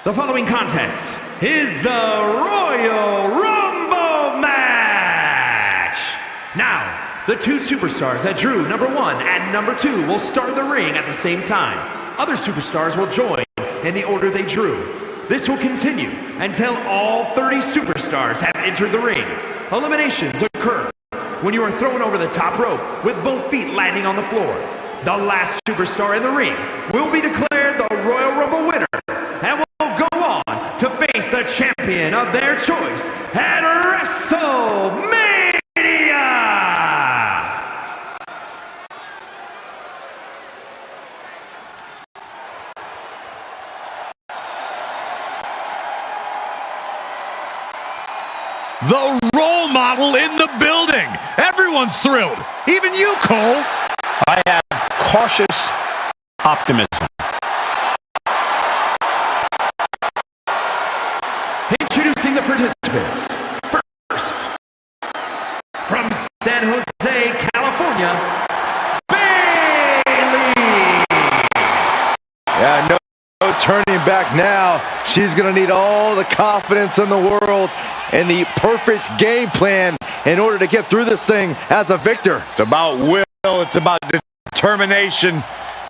The following contest is the Royal Rumble match. Now, the two superstars that drew number 1 and number 2 will start the ring at the same time. Other superstars will join in the order they drew. This will continue until all 30 superstars have entered the ring. Eliminations occur when you are thrown over the top rope with both feet landing on the floor. The last superstar in the ring will be declared the Royal Rumble winner and will go on to face the champion of their choice at WrestleMania! The role model in the building. Everyone's thrilled. Even you, Cole. I have cautious optimism. Introducing the participants. First, from San Jose, California, Bailey! Yeah, no turning back now. She's going to need all the confidence in the world and the perfect game plan in order to get through this thing as a victor. It's about will. It's about determination.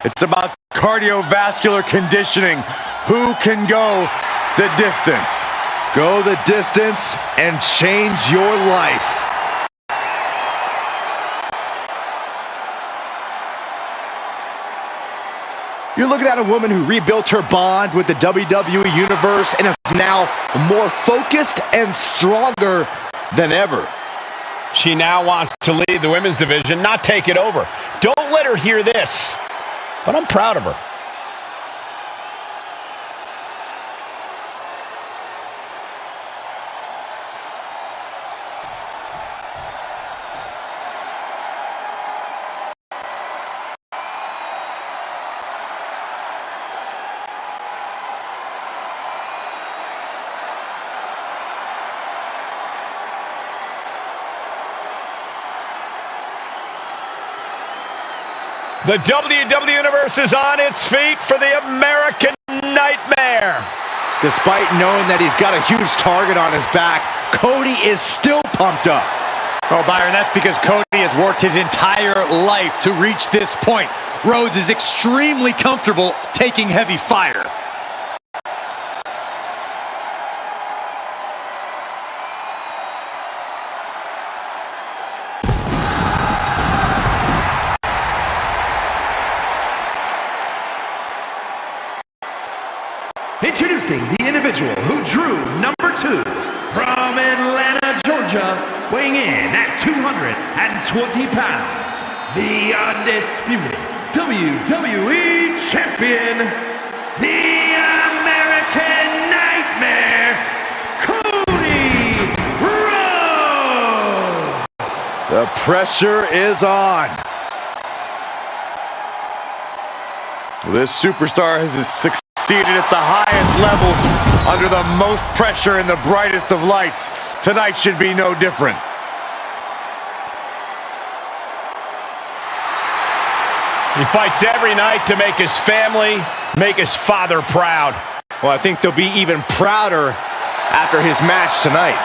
It's about cardiovascular conditioning. Who can go the distance? Go the distance and change your life. You're looking at a woman who rebuilt her bond with the WWE Universe and is now more focused and stronger than ever. She now wants to lead the women's division, not take it over. Don't let her hear this, but I'm proud of her. The WWE Universe is on its feet for the American Nightmare. Despite knowing that he's got a huge target on his back, Cody is still pumped up. Oh, Byron, that's because Cody has worked his entire life to reach this point. Rhodes is extremely comfortable taking heavy fire. Introducing the individual who drew number 2 from Atlanta, Georgia, weighing in at 220 pounds, the undisputed WWE Champion, the American Nightmare, Cody Rhodes! The pressure is on. This superstar has succeeded at the highest levels under the most pressure in the brightest of lights. Tonight should be no different. He fights every night to make his family, make his father proud. Well, I think they'll be even prouder after his match tonight.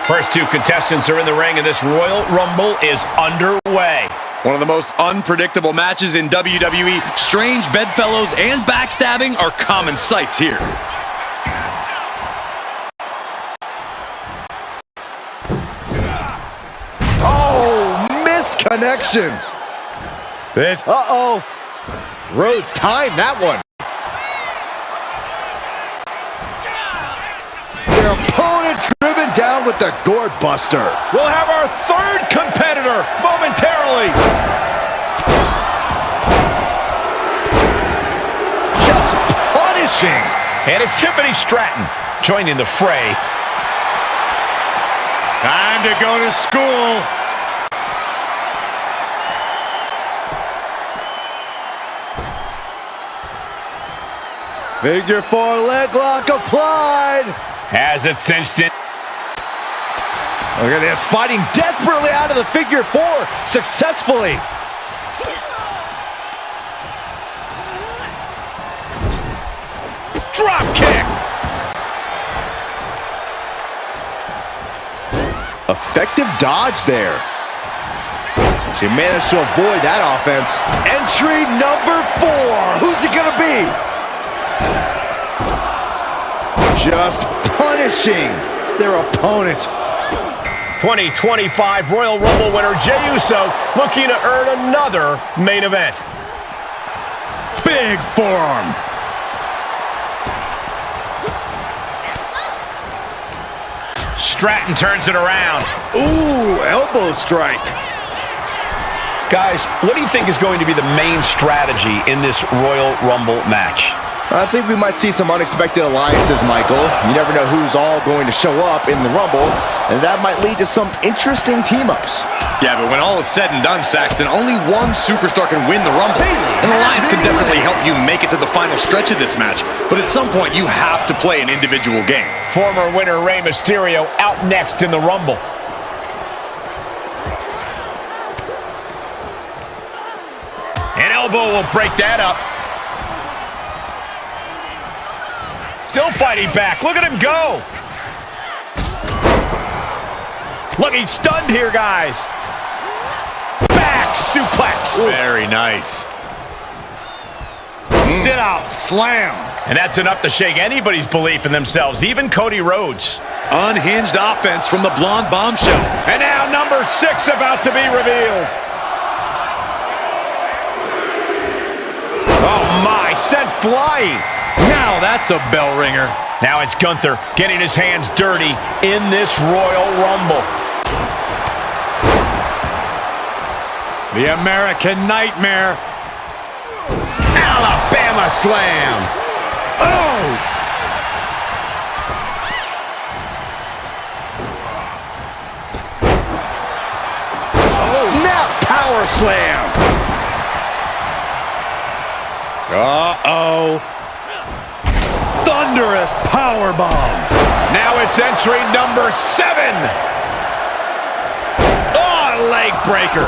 First two contestants are in the ring, and this Royal Rumble is underway. One of the most unpredictable matches in WWE. Strange bedfellows and backstabbing are common sights here. Oh, missed connection. This. Uh-oh. Rhodes timed that one. Their opponent driven down with the Gourd Buster. We'll have our third competitor momentarily. Just punishing. And it's Tiffany Stratton joining the fray. Time to go to school. Figure 4 leg lock applied. Has it cinched in. Look at this, fighting desperately out of the figure 4 successfully. Drop kick. Effective dodge there. She managed to avoid that offense. Entry number 4. Who's it gonna be? Just punishing their opponent. 2025 Royal Rumble winner Jey Uso looking to earn another main event. Big forearm. Stratton turns it around. Ooh, elbow strike. Guys, what do you think is going to be the main strategy in this Royal Rumble match? I think we might see some unexpected alliances, Michael. You never know who's all going to show up in the Rumble, and that might lead to some interesting team-ups. Yeah, but when all is said and done, Saxton, only one superstar can win the Rumble. An alliance can definitely help you make it to the final stretch of this match, but at some point you have to play an individual game. Former winner Rey Mysterio out next in the Rumble. An elbow will break that up. Still fighting back. Look at him go. Look, he's stunned here, guys. Back suplex. Very nice. Sit out, slam. And that's enough to shake anybody's belief in themselves, even Cody Rhodes. Unhinged offense from the blonde bombshell. And now number 6 about to be revealed. Oh my, sent flying. Now that's a bell ringer. Now it's Gunther getting his hands dirty in this Royal Rumble. The American Nightmare. Alabama slam. Oh! Snap power slam. Uh-oh. Thunderous powerbomb. Now it's entry number 7. Oh, leg breaker.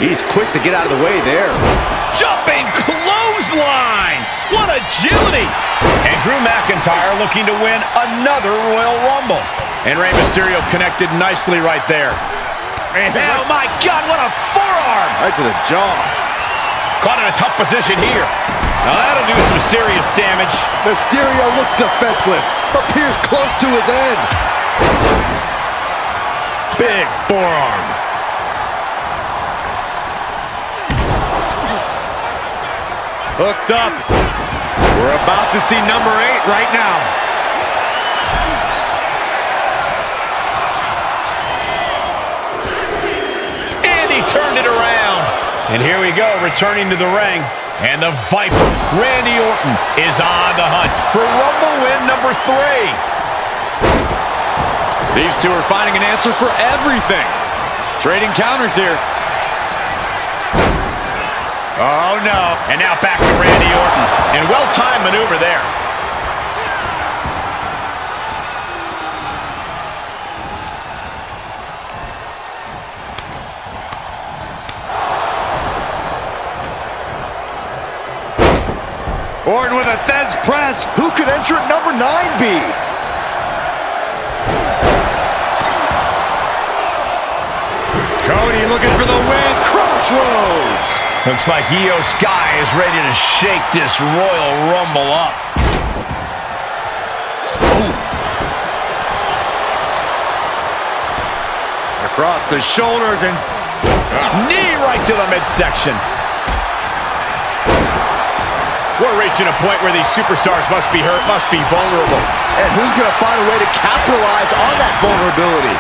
He's quick to get out of the way there. Jumping clothesline. What agility. And Drew McIntyre looking to win another Royal Rumble. And Rey Mysterio connected nicely right there. Oh my God, what a forearm. Right to the jaw. Caught in a tough position here. Now that'll do some serious damage. Mysterio looks defenseless. Appears close to his end. Big forearm. Hooked up. We're about to see number 8 right now. And he turned it around. And here we go, returning to the ring. And the Viper, Randy Orton, is on the hunt for Rumble win number 3. These two are finding an answer for everything. Trading counters here. Oh, no. And now back to Randy Orton. And well-timed maneuver there. Orton with a Thez press. Who could entrant number 9 be? Cody looking for the win. Crossroads. Looks like Io Sky is ready to shake this Royal Rumble up. Ooh. Across the shoulders and knee right to the midsection. We're reaching a point where these superstars must be hurt, must be vulnerable. And who's going to find a way to capitalize on that vulnerability?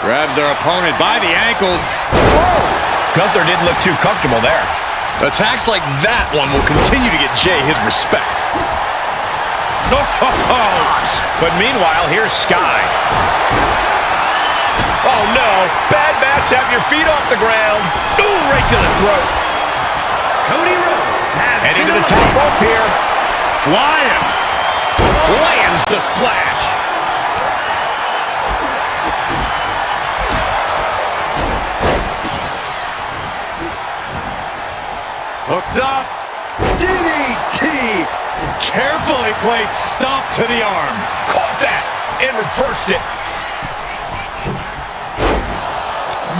grabs their opponent by the ankles. Whoa! Gunther didn't look too comfortable there. Attacks like that one will continue to get Jey his respect. Oh, but meanwhile, here's Sky. Oh, no. Bad match. Have your feet off the ground. Ooh, right to the throat. Cody Rhodes has Heading been to the top eliminated. rope here. Flying. Lands the splash. Hooked up. DDT! Carefully placed stomp to the arm. Caught that and reversed it.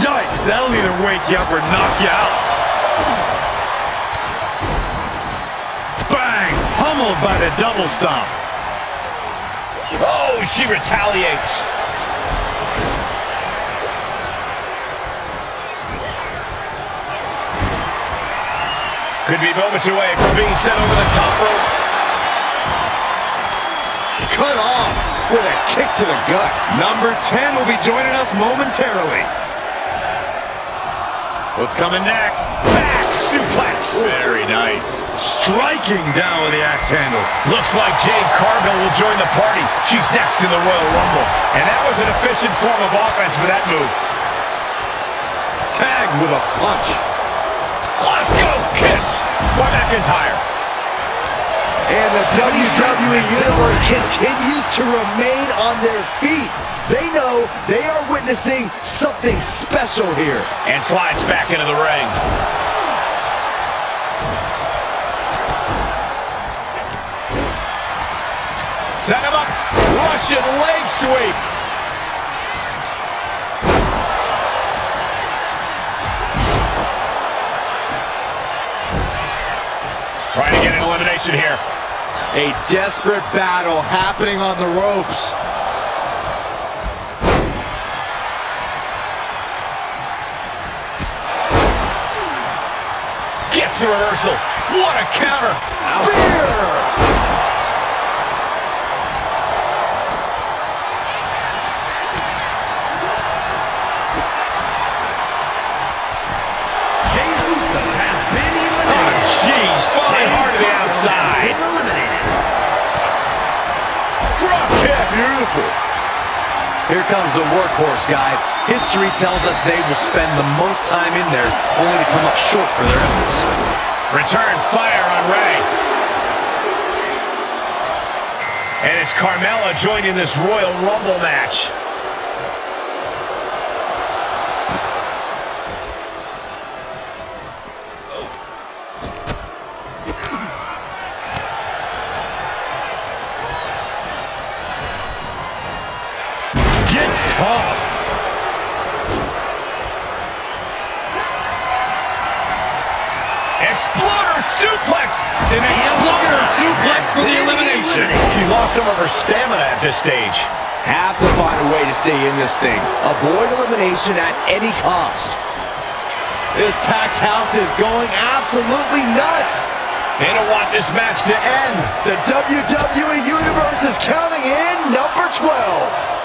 Yikes, that'll either wake you up or knock you out. Bang! Pummeled by the double stomp. Oh, she retaliates. Could be moments away from being sent over the top rope. Cut off with a kick to the gut. Number 10 will be joining us momentarily. What's coming next? Back suplex. Very nice. Striking down with the axe handle. Looks like Jade Cargill will join the party. She's next in the Royal Rumble. And that was an efficient form of offense with that move. Tagged with a punch. Let's go, kiss by McIntyre. And the WWE Universe continues to remain on their feet. They know they are witnessing something special here. And slides back into the ring. Set him up. Russian leg sweep. Trying to get an elimination here. A desperate battle happening on the ropes. Gets the reversal. What a counter. Spear! Jey Uso has been eliminated. Jeez, falling hard to the outside. Been eliminated. Drop kick. Beautiful. Here comes the workhorse, guys. History tells us they will spend the most time in there, only to come up short for their efforts. Return fire on Ray. And it's Carmella joining this Royal Rumble match. Gets tossed. Exploder suplex. An exploder suplex for the elimination. She lost some of her stamina at this stage. Have to find a way to stay in this thing. Avoid elimination at any cost. This packed house is going absolutely nuts. They don't want this match to end. The WWE Universe is counting in number 12.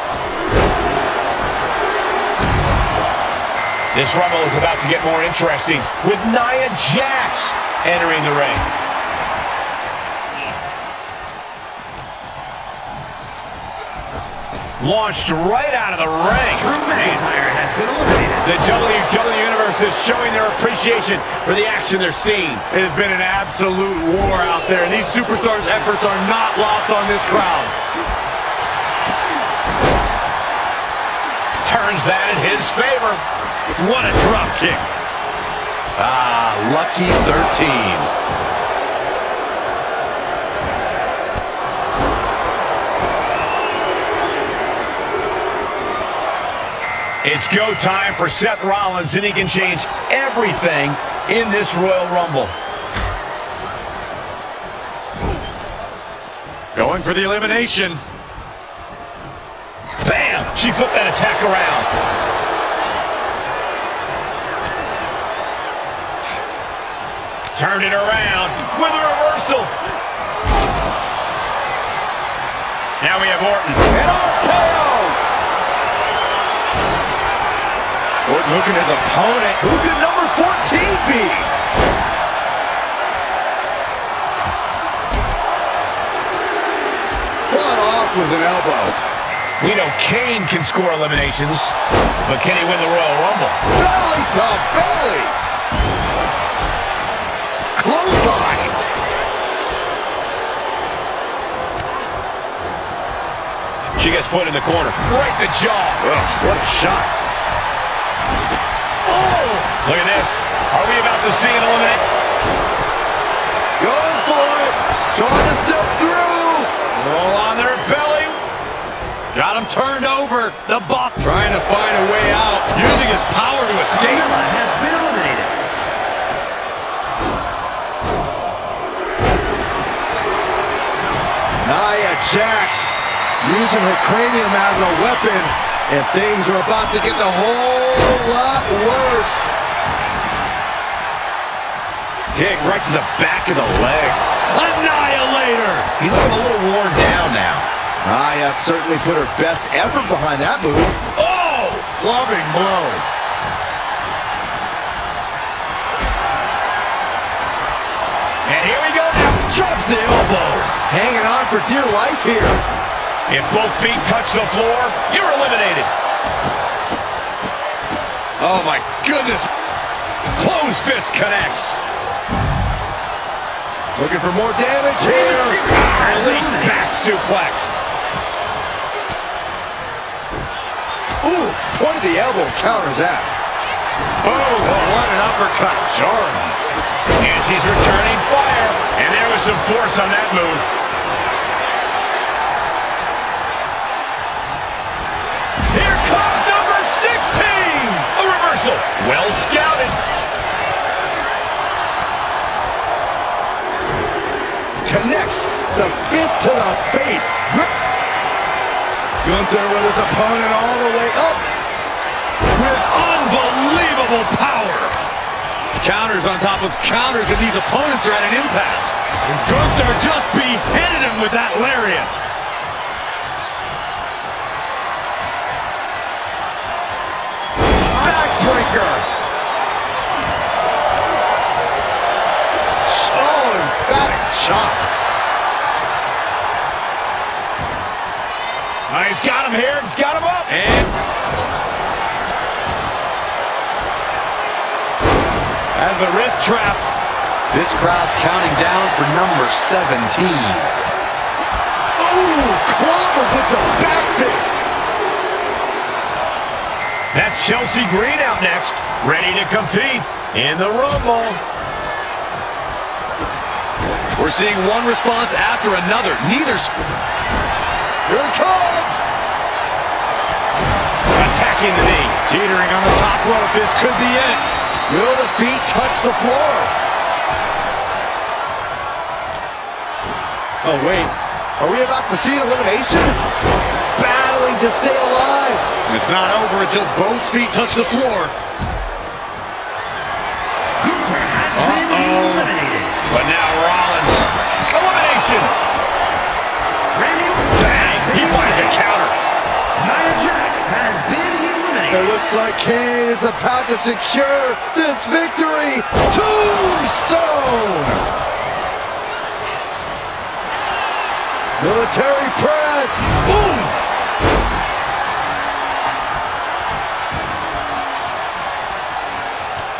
This Rumble is about to get more interesting with Nia Jax entering the ring. Launched right out of the ring. Drew McIntyre has been eliminated. The WWE Universe is showing their appreciation for the action they're seeing. It has been an absolute war out there, and these superstars' efforts are not lost on this crowd. Turns that in his favor. What a drop kick. Ah, lucky 13. It's go time for Seth Rollins, and he can change everything in this Royal Rumble. Going for the elimination. Bam! She flipped that attack around. Turned it around with a reversal. Now we have Orton. And RKO! Orton hooking his opponent. Who could number 14 be? Fought off with an elbow. We know Kane can score eliminations, but can he win the Royal Rumble? Belly to belly. Clothesline. She gets put in the corner. Right in the jaw. Ugh, what a shot. Oh! Look at this. Are we about to see an eliminate? Going for it. Trying to step through. Roll on their belly. Got him turned over. The Buck trying to find a way out, using his power to escape. Carmella has been eliminated. Nia Jax using her cranium as a weapon, and things are about to get a whole lot worse. Kick right to the back of the leg. Annihilator! He's looking a little worn down now. Nia certainly put her best effort behind that move. Oh! Clubbing blow. And here we go now. Drops the elbow. Hanging on for dear life here. If both feet touch the floor, you're eliminated. Oh my goodness. Closed fist connects. Looking for more damage here. Release back suplex. Ooh, point of the elbow counters that. Oh, what an uppercut. Jordan. And she's returning fire. And there was some force on that move. Here comes number 16. A reversal. Well scouted. Connects the fist to the face. Gunther with his opponent all the way up. With unbelievable power. Counters on top of counters, and these opponents are at an impasse. And Gunther just beheaded him with that lariat. Backbreaker. Oh, emphatic chop. He's got him here. He's got him up. And Has the wrist trapped. this crowd's counting down for number 17. Ooh, clobbered with the back fist. That's Chelsea Green out next, ready to compete in the Rumble. We're seeing one response after another. Neither. Here it comes. Attacking the knee. Teetering on the top rope. This could be it. Will the feet touch the floor? Oh, wait. Are we about to see an elimination? Battling to stay alive. It's not over until both feet touch the floor. Gunther has been eliminated. But now Rollins. Elimination. Randy Orton Bang. He finds a counter. Nia Jax has been It eliminated. looks like Kane is about to secure this victory. Tombstone. Military press. Boom.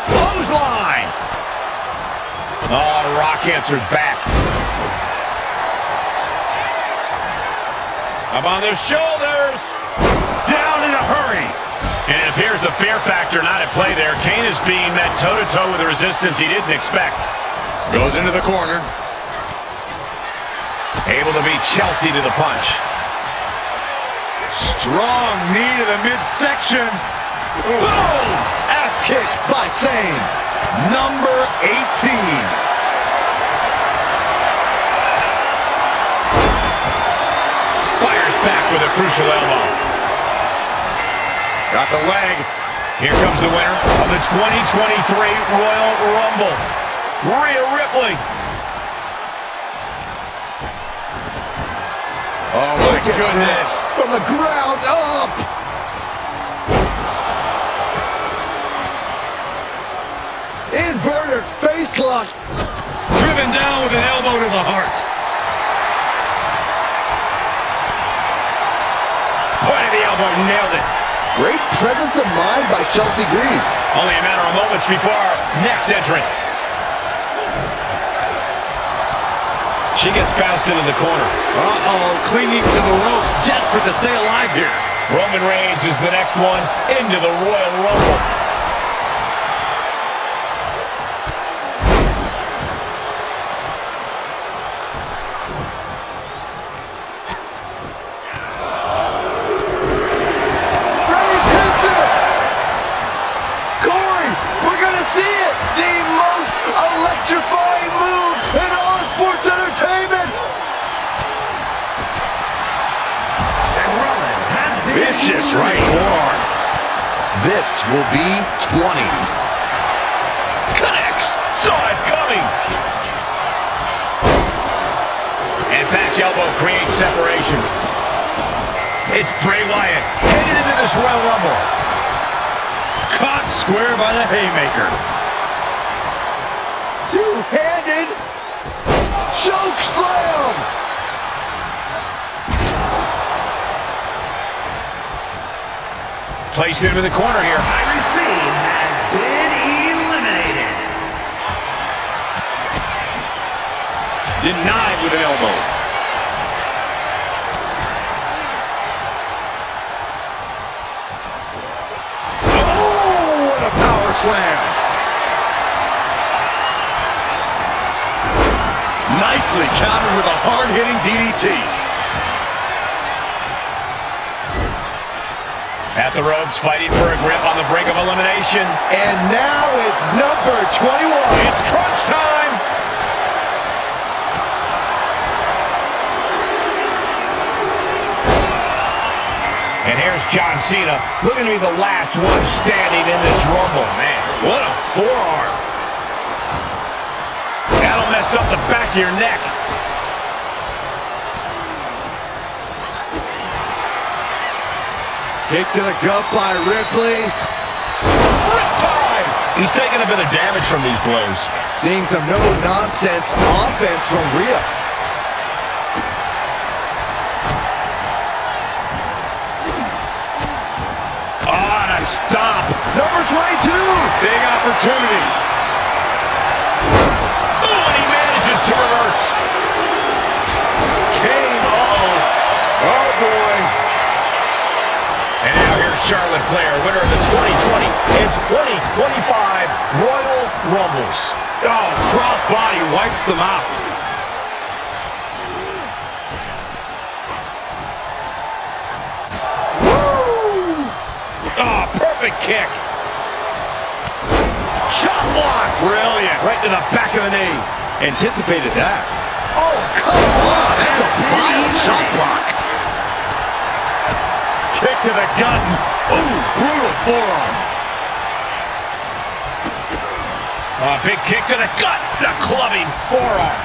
Clothesline. Oh, Rock answers back. Up on their shoulders. Down in a hurry. And it appears the fear factor not at play there. Kane is being met toe-to-toe with a resistance he didn't expect. Goes into the corner. Able to beat Chelsea to the punch. Strong knee to the midsection. Boom. Axe kick by Sane. Number 18. Fires back with a crucial elbow. Got the leg. Here comes the winner of the 2023 Royal Rumble, Rhea Ripley. Oh my Look at goodness. this. From the ground up. Inverted face lock. Driven down with an elbow to the heart. Put elbow nailed it. Great presence of mind by Chelsea Green. Only a matter of moments before our next entrant. She gets bounced into the corner. Uh-oh, clinging to the ropes, desperate to stay alive here. Roman Reigns is the next one into the Royal Rumble. Reigns hits it! Corey, we're gonna see it! The most electrifying move in all of sports entertainment! And Rollins has been Vicious right forearm. This will be 20. Connects. Saw it coming. And back elbow creates separation. It's Bray Wyatt headed into this Royal Rumble. Caught square by the haymaker. Two-handed choke slam! Placed into the corner here. Irie Sane has been eliminated. Denied with an elbow. Oh, what a power slam! Nicely countered with a hard-hitting DDT. At the ropes, fighting for a grip on the brink of elimination. And now it's number 21. It's crunch time. And here's John Cena, looking to be the last one standing in this Rumble. Man, what a forearm. That'll mess up the back of your neck. Kick to the gut by Ripley. Riptide! He's taking a bit of damage from these blows. Seeing some no-nonsense offense from Rhea. Oh, and a stomp. Number 22. Big opportunity. Oh, and he manages to reverse. Kane, oh boy. And now here's Charlotte Flair, winner of the 2020 and 2025 Royal Rumbles. Oh, crossbody wipes them out. Woo! Oh, perfect kick. Chop block. Brilliant. Right to the back of the knee. Anticipated that. Oh, come on. That's a violent shot block. Kick to the gut. Ooh, brutal forearm. Big kick to the gut. The clubbing forearm.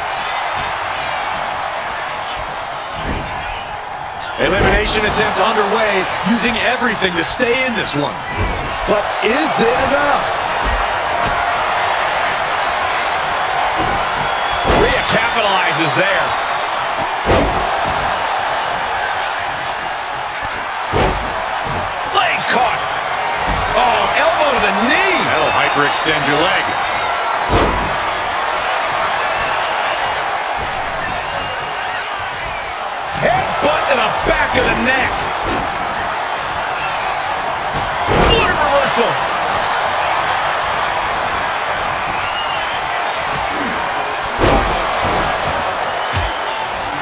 Elimination attempt underway, using everything to stay in this one. But is it enough? Rhea capitalizes there. Legs caught. Oh, elbow to the knee. That'll hyperextend your leg. Headbutt to the back of the neck. What a reversal.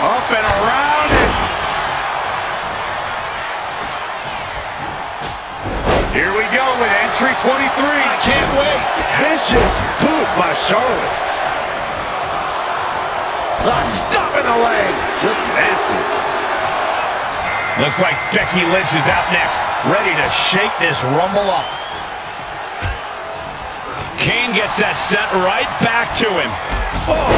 Up and around it. Here we go with entry 23. I can't wait. Vicious boot by Charlotte. Stop in the leg. Just nasty. Looks like Becky Lynch is out next, ready to shake this Rumble up. Kane gets that sent right back to him. Oh!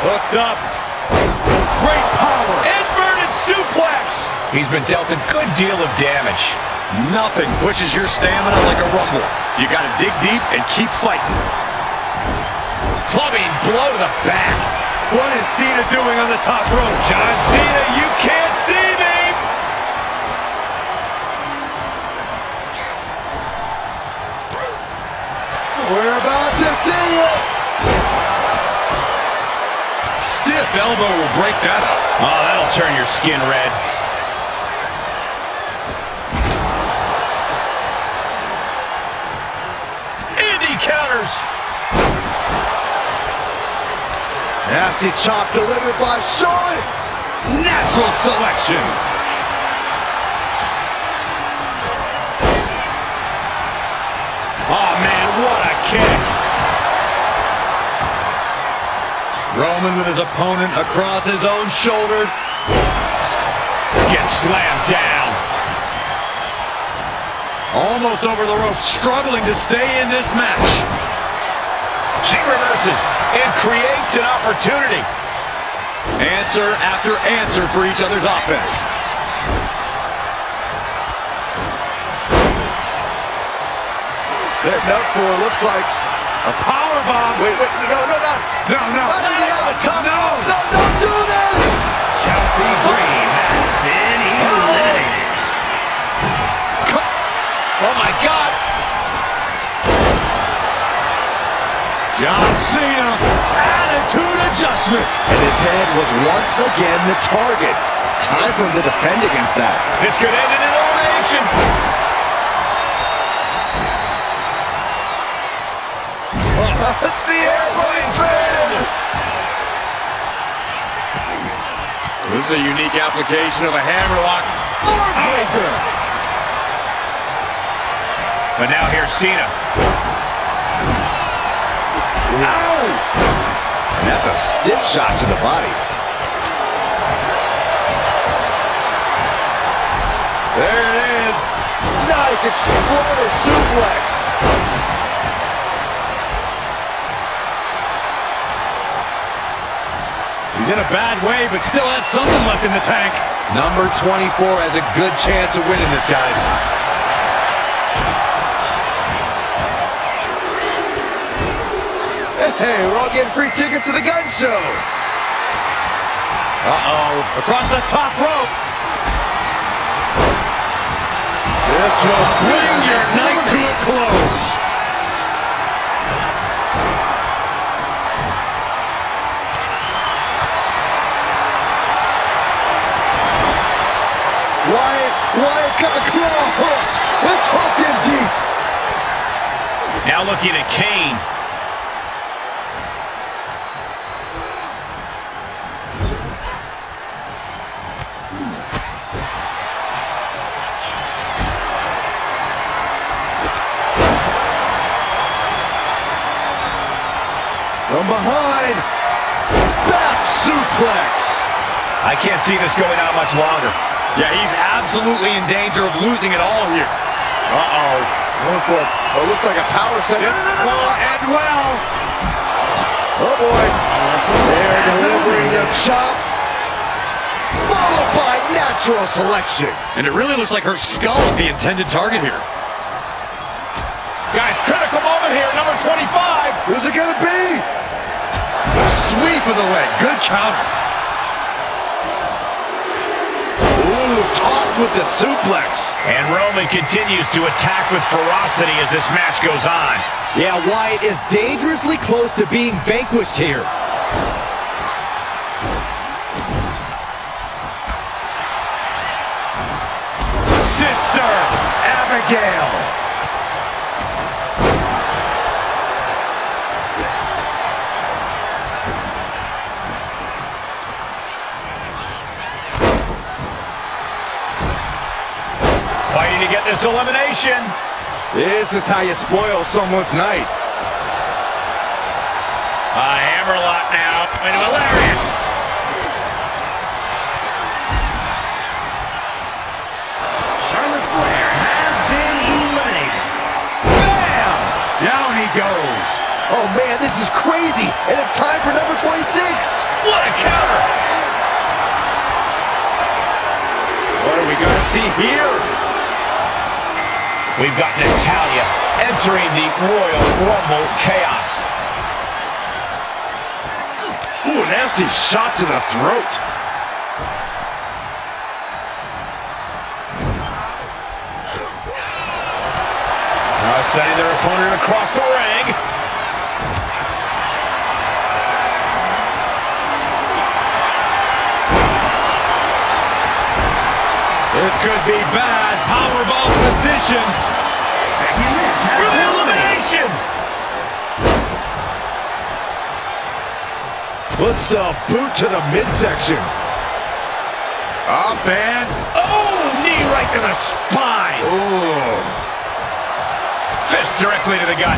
Hooked up. Great power. Inverted suplex. He's been dealt a good deal of damage. Nothing pushes your stamina like a rumble. You gotta dig deep and keep fighting. Clubbing blow to the back. What is Cena doing on the top rope? John Cena, you can't see me! We're about to see it. Stiff elbow will break that up. Oh, that'll turn your skin red. And he counters. Nasty chop delivered by Charlotte. Natural selection. Oh, man, what a kick. Roman with his opponent across his own shoulders. Gets slammed down. Almost over the rope, struggling to stay in this match. She reverses and creates an opportunity. Answer after answer for each other's offense. Setting up for, looks like, A power bomb. wait, no. No. Not on the outside. No. No, don't do this. Chelsea Green has been eliminated. Oh, my God. John Cena, attitude adjustment. And his head was once again the target. Time for him to defend against that. This could end in an elimination. Let's see airplane spin. This is a unique application of a hammerlock. Heartbreaker. But now here's Cena. Ow! And that's a stiff shot to the body. There it is. Nice exploder suplex. He's in a bad way, but still has something left in the tank. Number 24 has a good chance of winning this, guys. Hey, we're all getting free tickets to the gun show. Uh-oh, across the top rope. This will Bring your night to a close. Wyatt's got the claw hooked. It's hooked in deep. Now looking at Kane. From behind. Back suplex. I can't see this going on much longer. Yeah, he's absolutely in danger of losing it all here. Uh-oh. Going for what looks like a power set. This won't end well. Oh boy. They're delivering the chop. Followed by natural selection. And it really looks like her skull is the intended target here. Guys, critical moment here, number 25. Who's it gonna be? Sweep of the leg. Good counter. Ooh, tossed with the suplex. And Roman continues to attack with ferocity as this match goes on. Yeah, Wyatt is dangerously close to being vanquished here. Sister Abigail. Fighting to get this elimination. This is how you spoil someone's night. A hammerlock now into a lariat. Charlotte Flair has been eliminated. Bam! Down he goes. Oh man, this is crazy. And it's time for number 26. What a counter. What are we going to see here? We've got Natalya entering the Royal Rumble chaos. Ooh, nasty shot to the throat. Now sending their opponent across the ring. This could be bad. Powerbomb position. Elimination. Puts the boot to the midsection. Up and... Oh, knee right to the spine. Ooh. Fist directly to the gut.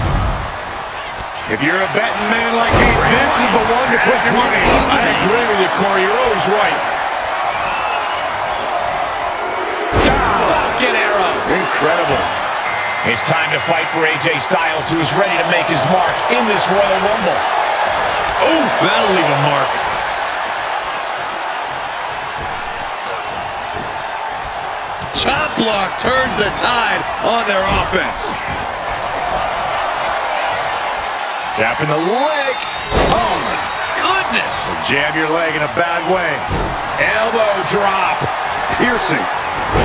If you're a betting man like me, this is the one to put your money on. I agree with you, Corey. You're always right. Falcon arrow. Incredible. It's time to fight for AJ Styles, who is ready to make his mark in this Royal Rumble. Ooh, that'll leave a mark. Chop block turns the tide on their offense. Tapping the leg. Oh, my goodness. Jab your leg in a bad way. Elbow drop. Piercing.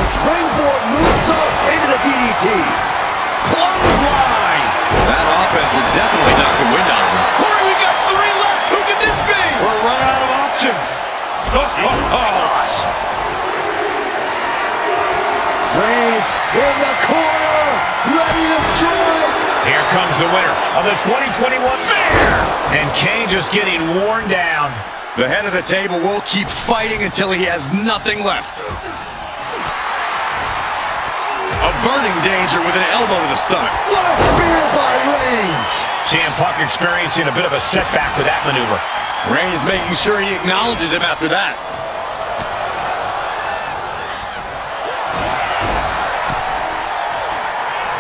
Springboard moonsault into the DDT. Clothesline. That offense will definitely knock the wind out of them. Corey, we got 3 left. Who could this be? We're running out of options. Gosh. Reigns in the corner. Ready to strike. Here comes the winner of the 2021 Bear. And Kane just getting worn down. The head of the table will keep fighting until he has nothing left. Averting danger with an elbow to the stomach. What a spear by Reigns. CM Punk experiencing a bit of a setback with that maneuver. Reigns making sure he acknowledges him after that.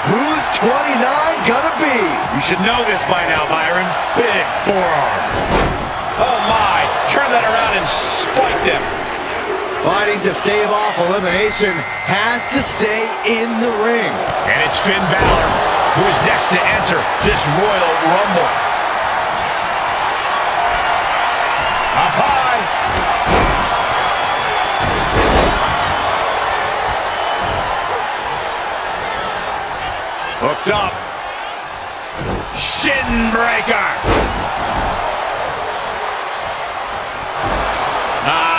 Who's 29 gonna be? You should know this by now, Byron. Big forearm. Oh my, turn that around and spike them. Fighting to stave off elimination, has to stay in the ring. And it's Finn Balor, who is next to enter this Royal Rumble. Up high. Hooked up. Shin breaker.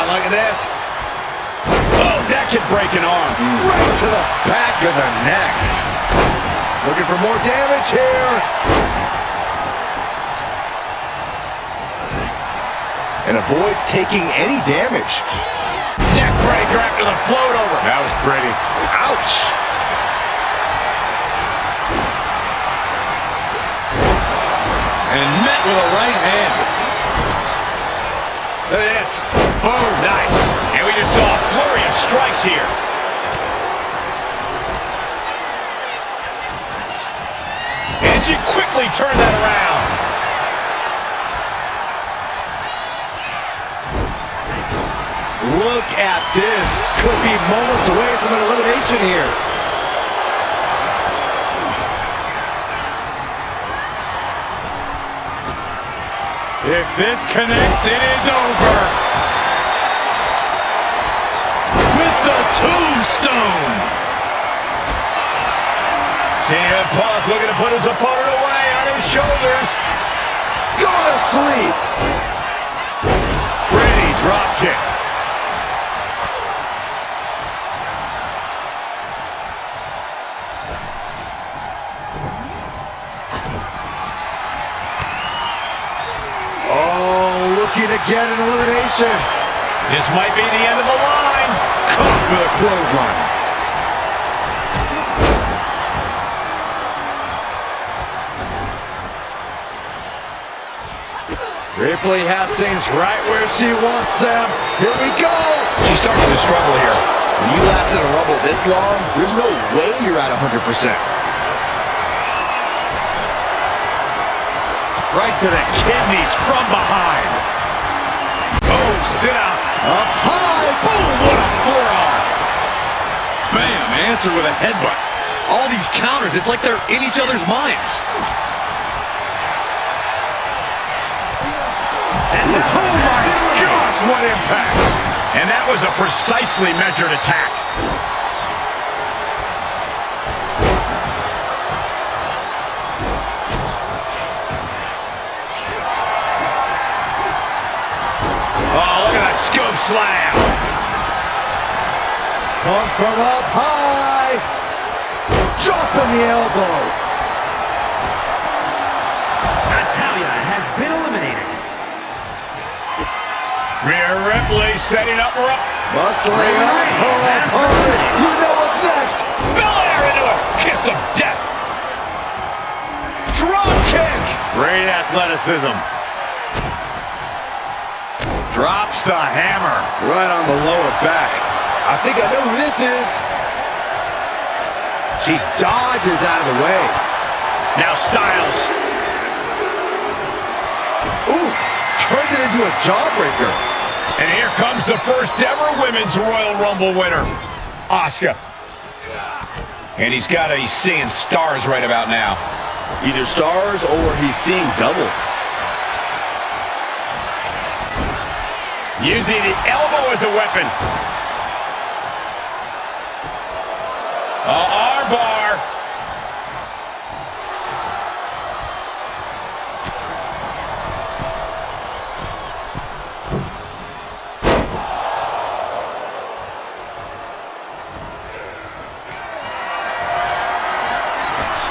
Look at this. Oh, that could break an arm. Right to the back of the neck. Looking for more damage here. And avoids taking any damage. Neck breaker after the float over. That was pretty. Ouch. And met with a right hand. Look at this. Boom. Nice. And we just saw a flurry of strikes here. And she quickly turned that around. Look at this. Could be moments away from an elimination here. If this connects, it is over. With the tombstone. CM Punk looking to put his opponent away on his shoulders. Go to sleep. Pretty drop kick. Looking to get an elimination. This might be the end of the line. Caught with a clothesline. Ripley has things right where she wants them. Here we go. She's starting to struggle here. When you last in a Rumble this long, there's no way you're at 100%. Right to the kidneys from behind. Oh, sit-outs. Up high. Boom. What a forearm. Bam, answer with a headbutt. All these counters, it's like they're in each other's minds. And the what impact! And that was a precisely measured attack. Oh, look at that scoop slam. Come from up high. Dropping the elbow. Natalya has been eliminated. Rhea Ripley setting up Bustling up. You know what's next. Belair into a kiss of death. Drop kick. Great athleticism. Drops the hammer. Right on the lower back. I think I know who this is. She dodges out of the way. Now Styles. Ooh, turned it into a jawbreaker. And here comes the first ever Women's Royal Rumble winner, Asuka. And he's seeing stars right about now. Either stars or he's seeing double. Using the elbow as a weapon. Armbar.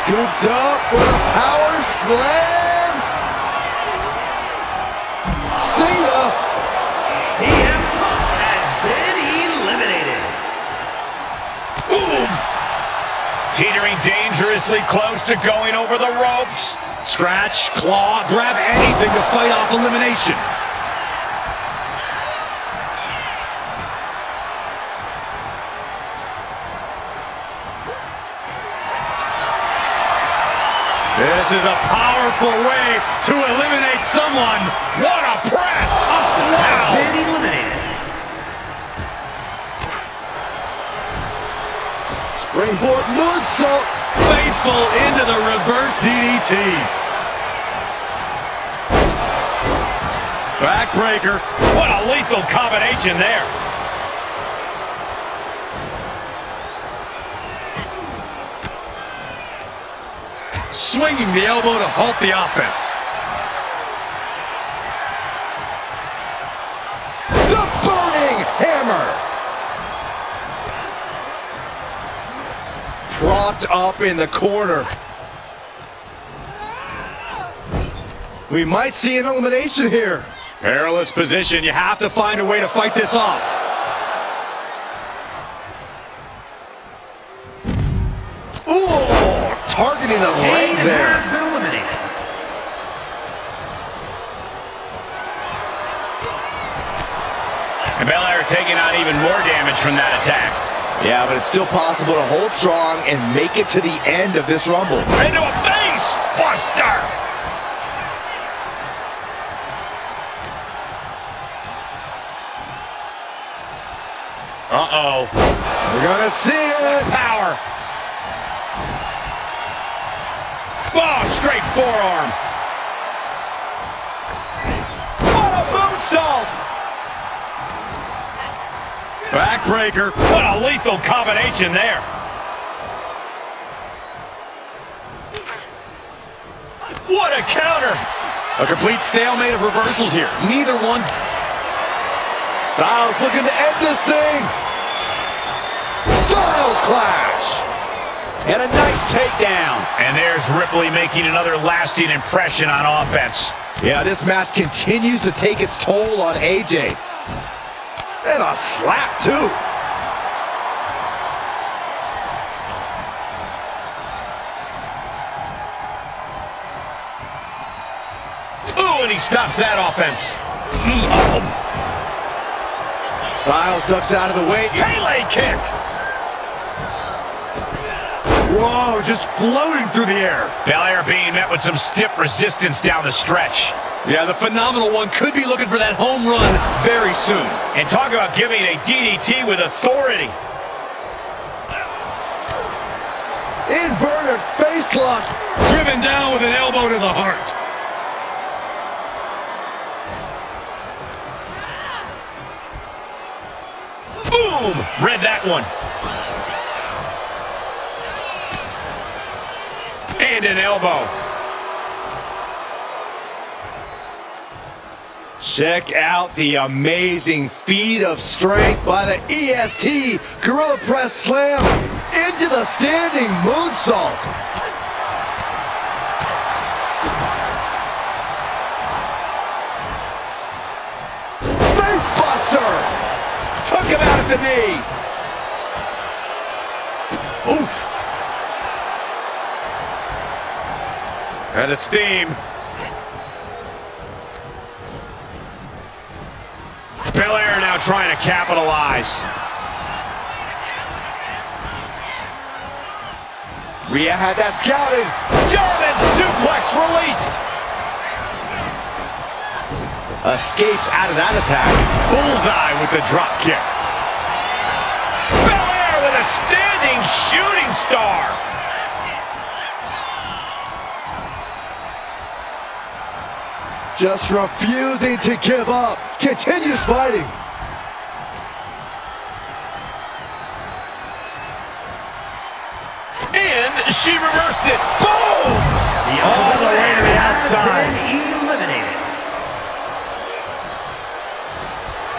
Scooped up for the power slam. See ya. CM Punk has been eliminated. Boom. Teetering dangerously close to going over the ropes. Scratch, claw, grab anything to fight off elimination. This is a powerful way to eliminate someone. What a press! Austin has been eliminated. Springboard moonsault. Faithful into the reverse DDT. Backbreaker. What a lethal combination there. Swinging the elbow to halt the offense. The burning hammer. Propped up in the corner. We might see an elimination here. Perilous position. You have to find a way to fight this off. Ooh, targeting the leg Kane there. has been eliminated. And Belair taking on even more damage from that attack. Yeah, but it's still possible to hold strong and make it to the end of this Rumble. Into a face buster. Uh-oh. We're gonna see it. Power. Oh, straight forearm. What a moonsault! Backbreaker. What a lethal combination there. What a counter. A complete stalemate of reversals here. Neither one. Styles looking to end this thing. Styles clash. And a nice takedown. And there's Ripley making another lasting impression on offense. Yeah, this match continues to take its toll on AJ. And a slap, too. Ooh, and he stops that offense. Styles ducks out of the way. Pele kick. Whoa, just floating through the air. Belair being met with some stiff resistance down the stretch. Yeah, the phenomenal one could be looking for that home run very soon. And talk about giving a DDT with authority. Inverted face lock. Driven down with an elbow to the heart. Boom! Read that one. And an elbow. Check out the amazing feat of strength by the EST Gorilla Press Slam into the standing moonsault. Face buster! Took him out at the knee. Oof. Out of steam. Belair now trying to capitalize. Rhea had that scouted. German suplex released. Escapes out of that attack. Bullseye with the drop kick. Belair with a standing shooting star. Just refusing to give up. Continues fighting. And she reversed it. Boom! All the way to the outside. Eliminated.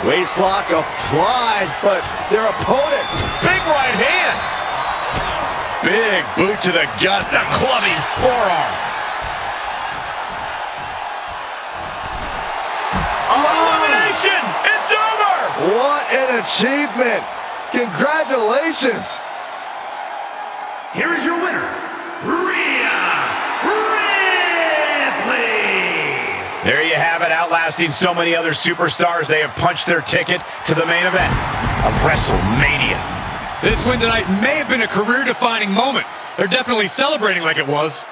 Waistlock applied, but their opponent. Big right hand. Big boot to the gut. The clubbing forearm. Elimination! It's over! What an achievement! Congratulations! Here is your winner, Rhea Ripley. There you have it, outlasting so many other superstars. They have punched their ticket to the main event of WrestleMania. This win tonight may have been a career-defining moment. They're definitely celebrating like it was.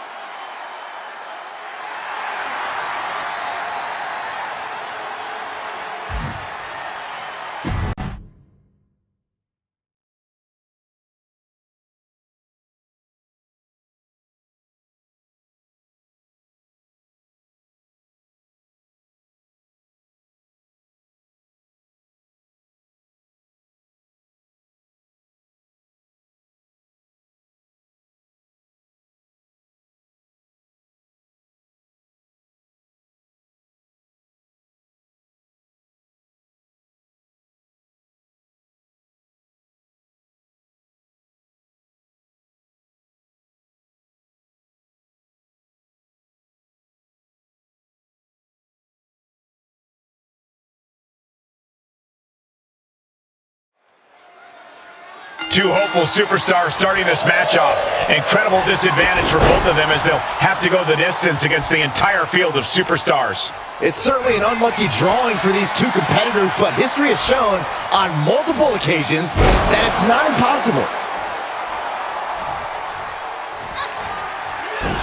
Two hopeful superstars starting this match off. Incredible disadvantage for both of them as they'll have to go the distance against the entire field of superstars. It's certainly an unlucky drawing for these two competitors, but history has shown on multiple occasions that it's not impossible.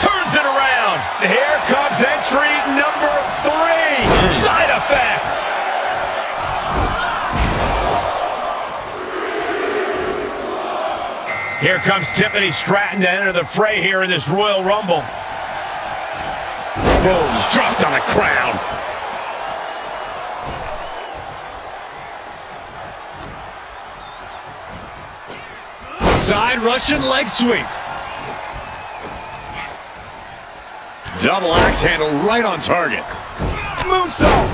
Turns it around. Here comes entry number 3. Side effect. Here comes Tiffany Stratton to enter the fray here in this Royal Rumble. Boom, dropped on the crown. Side Russian leg sweep. Double axe handle right on target. Moonsault.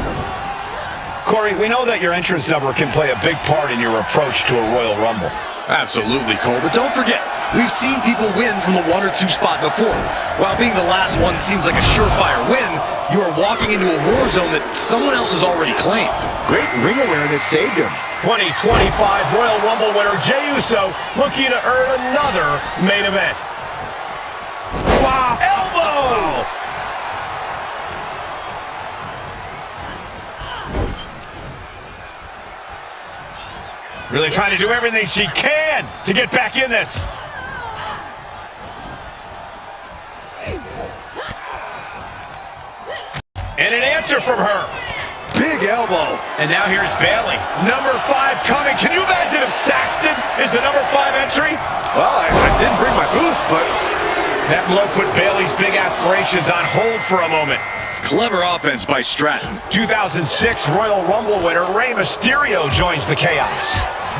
Corey, we know that your entrance number can play a big part in your approach to a Royal Rumble. Absolutely, Cole, but don't forget, we've seen people win from the 1 or 2 spot before. While being the last one seems like a surefire win, you are walking into a war zone that someone else has already claimed. Great ring awareness saved him. 2025 Royal Rumble winner Jey Uso looking to earn another main event. Wow, elbow! Really trying to do everything she can to get back in this. And an answer from her. Big elbow. And now here's Bayley. Number 5 coming. Can you imagine if Saxton is the number 5 entry? Well, I didn't bring my booth, but that blow put Bayley's big aspirations on hold for a moment. Clever offense by Stratton. 2006 Royal Rumble winner Rey Mysterio joins the chaos.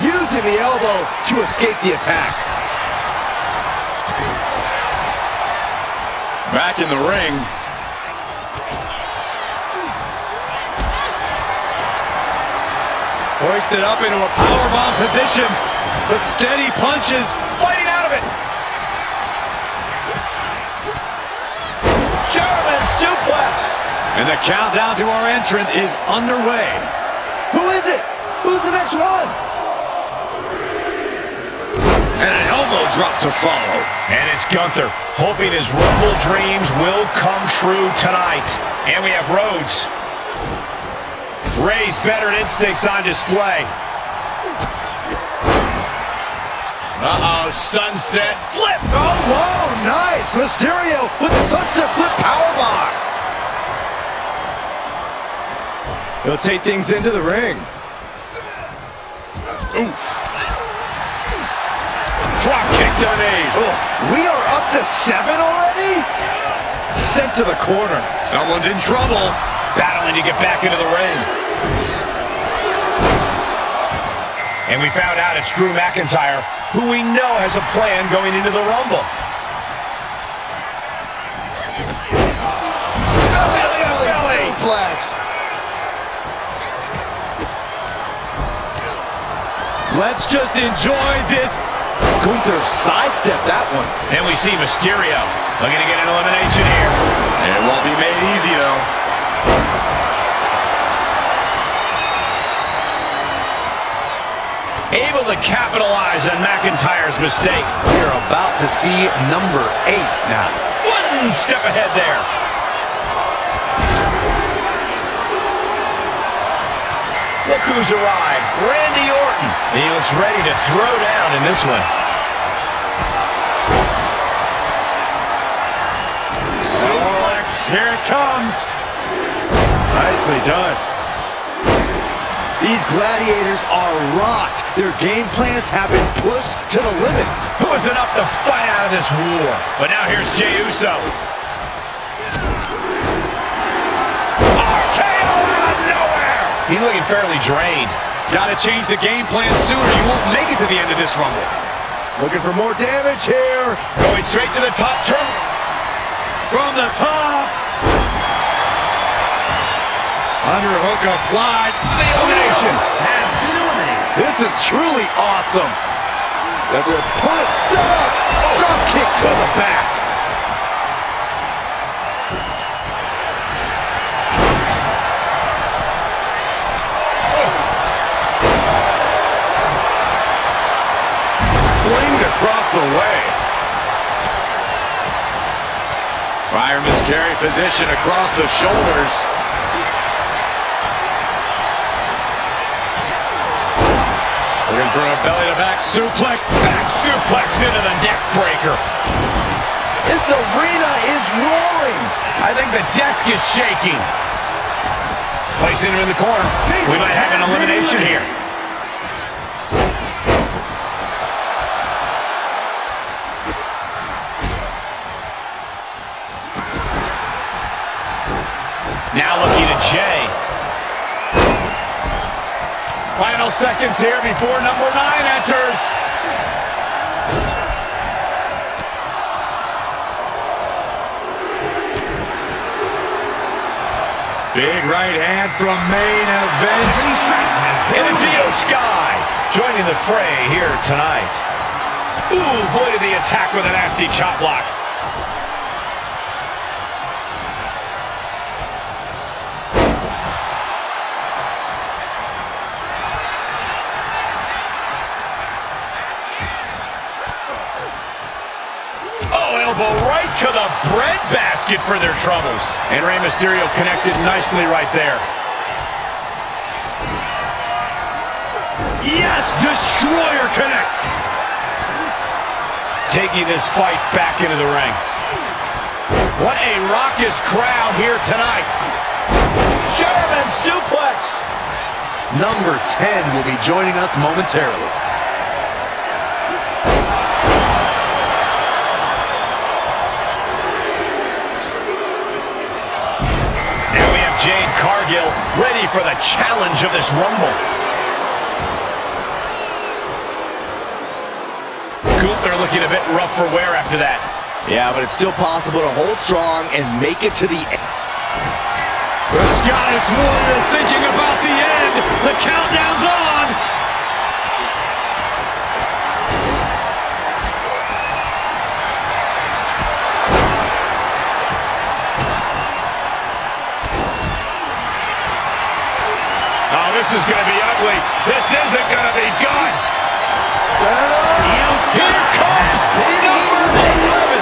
using the elbow to escape the attack. Back in the ring. Hoisted up into a powerbomb position, but steady punches, fighting out of it. German suplex. And the countdown to our entrant is underway. Who is it? Who's the next one? And an elbow drop to follow. And it's Gunther, hoping his Rumble dreams will come true tonight. And we have Rhodes. Ray's veteran instincts on display. Uh-oh, sunset flip. Oh, whoa, nice. Mysterio with the sunset flip powerbomb. He'll take things into the ring. Ooh. Drop kick to the knee. Oh, we are up to 7 already? Sent to the corner. Someone's in trouble. Battling to get back into the ring. And we found out it's Drew McIntyre, who we know has a plan going into the Rumble. Belly flags. Let's just enjoy this. Gunther sidestepped that one. And we see Mysterio looking to get an elimination here. It won't be made easy, though. Able to capitalize on McIntyre's mistake. We're about to see number 8 now. One step ahead there. Look who's arrived. Randy Orton. He looks ready to throw down in this one. Suplex, here it comes. Nicely done. These gladiators are rocked. Their game plans have been pushed to the limit. Who is enough to fight out of this war? But now here's Jey Uso. RKO out of nowhere! He's looking fairly drained. Gotta change the game plan sooner. You won't make it to the end of this Rumble. Looking for more damage here. Going straight to the top turn. From the top. Underhook applied. The elimination. Has been eliminated. This is truly awesome. Got their opponent set up. Drop kick to the back. Flamed across the way. Fireman's carry position across the shoulders. Looking for a belly-to-back suplex. Back suplex into the neck breaker. This arena is roaring. I think the desk is shaking. Placing him in the corner. We might have an elimination here. Now looking at Jey. Final seconds here before number 9 enters. Big right hand from main event. In the Io Sky, joining the fray here tonight. Ooh, avoided the attack with a nasty chop block. Elbow right to the breadbasket for their troubles. And Rey Mysterio connected nicely right there. Yes, Destroyer connects. Taking this fight back into the ring. What a raucous crowd here tonight. German suplex. Number 10 will be joining us momentarily. Jade Cargill ready for the challenge of this Rumble. looking a bit rough for wear after that. Yeah, but it's still possible to hold strong and make it to the end. The Scottish Warrior thinking about the end. The countdown's on. Oh, this is going to be ugly. This isn't going to be good. Here comes number 11.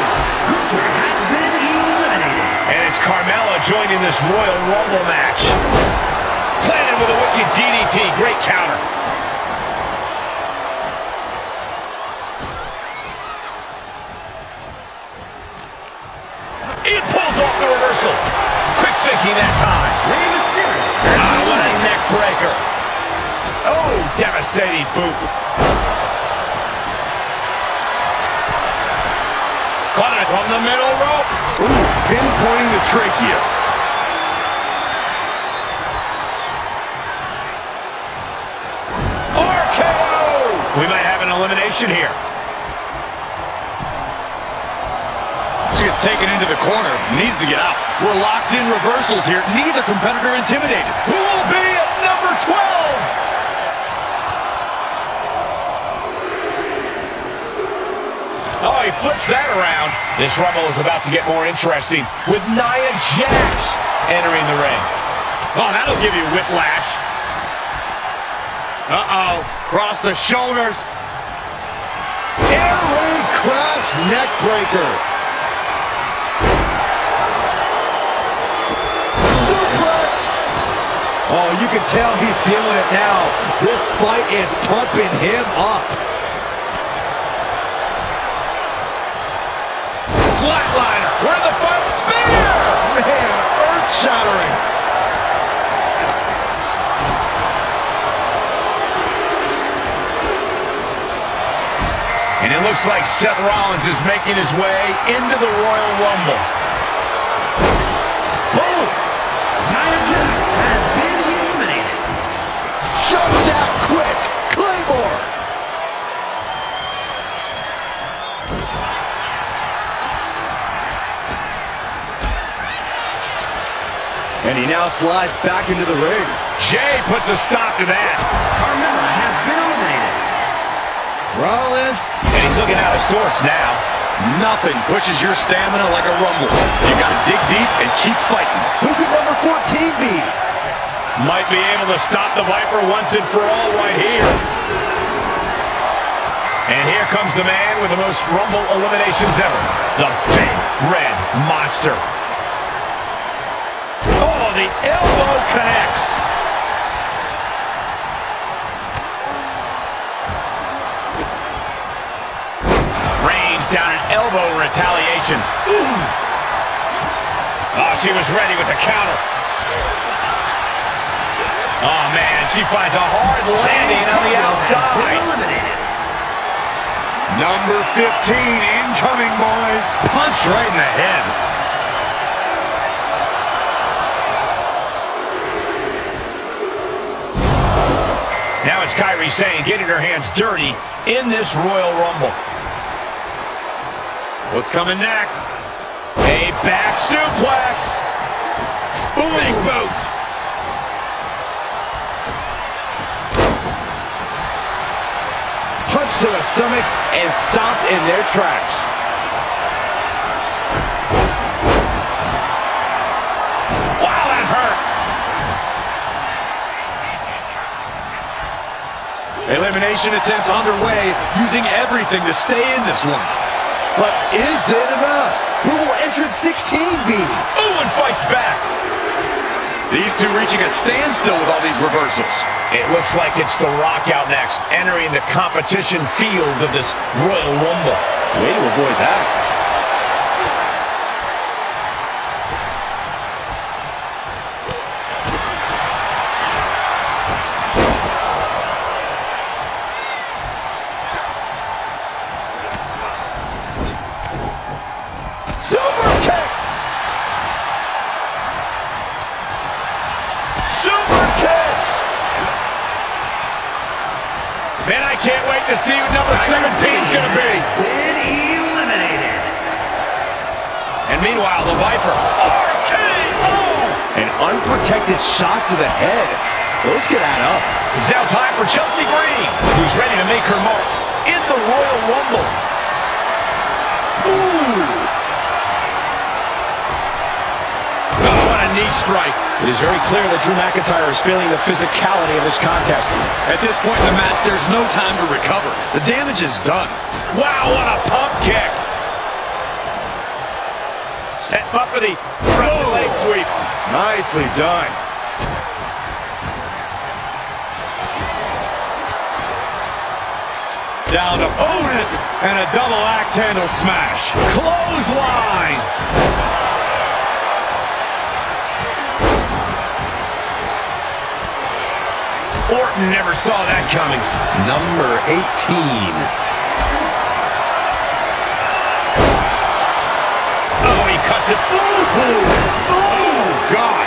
Has been eliminated. And it's Carmella joining this Royal Rumble match. Planted with a wicked DDT. Great counter. It pulls off the reversal. Quick thinking that time. Ah, what a neck breaker. Oh, devastating boot. Caught it from the middle rope. Ooh, pinpointing the trachea. RKO! We might have an elimination here. She gets taken into the corner. Needs to get out. We're locked in reversals here. Neither competitor intimidated. Who will be at number 12? Oh, he flips that around. This Rumble is about to get more interesting with Nia Jax entering the ring. Oh, that'll give you whiplash. Uh-oh. Cross the shoulders. Air raid crash neck breaker. Suplex. Oh, you can tell he's feeling it now. This fight is pumping him up. Flatliner. Where the final spear? Man, earth-shattering. And it looks like Seth Rollins is making his way into the Royal Rumble. Boom! Nia Jax has been eliminated. Shuts that quick. Claymore. And he now slides back into the ring. Jay puts a stop to that. Carmella has been eliminated. Rollins. And he's looking out of sorts now. Nothing pushes your stamina like a rumble. You gotta dig deep and keep fighting. Who could number 14 be? Might be able to stop the Viper once and for all right here. And here comes the man with the most Rumble eliminations ever. The Big Red Monster. Oh, the elbow connects. Range down an elbow retaliation. Ooh. Oh, she was ready with the counter. Oh, man, she finds a hard landing on the outside. Number 15 incoming, boys. Punch right in the head. Now it's Kairi Sane getting her hands dirty in this Royal Rumble. What's coming next? A back suplex. Boom. Big boot. Punch to the stomach and stopped in their tracks. Wow, that hurt. Elimination attempt underway, using everything to stay in this one. But is it enough? Who will entrance 16 be? Ooh, and fights back. These two reaching a standstill with all these reversals. It looks like it's The Rock out next, entering the competition field of this Royal Rumble. Way to avoid that. Super kick! Super kick! Man, I can't wait to see what number 17 is going to be. eliminated. And meanwhile, the Viper. RKO! An unprotected shot to the head. Those could add up. It's now time for Chelsea Green, who's ready to make her mark in the Royal Rumble. Ooh! Oh, what a knee strike. It is very clear that Drew McIntyre is feeling the physicality of this contest. At this point in the match, there's no time to recover. The damage is done. Wow, what a pump kick. Set him up for the Russian leg sweep. Nicely done. Down opponent and a double axe handle smash. Clothesline. Orton never saw that coming. Number 18. Oh, he cuts it. Ooh. Oh, God.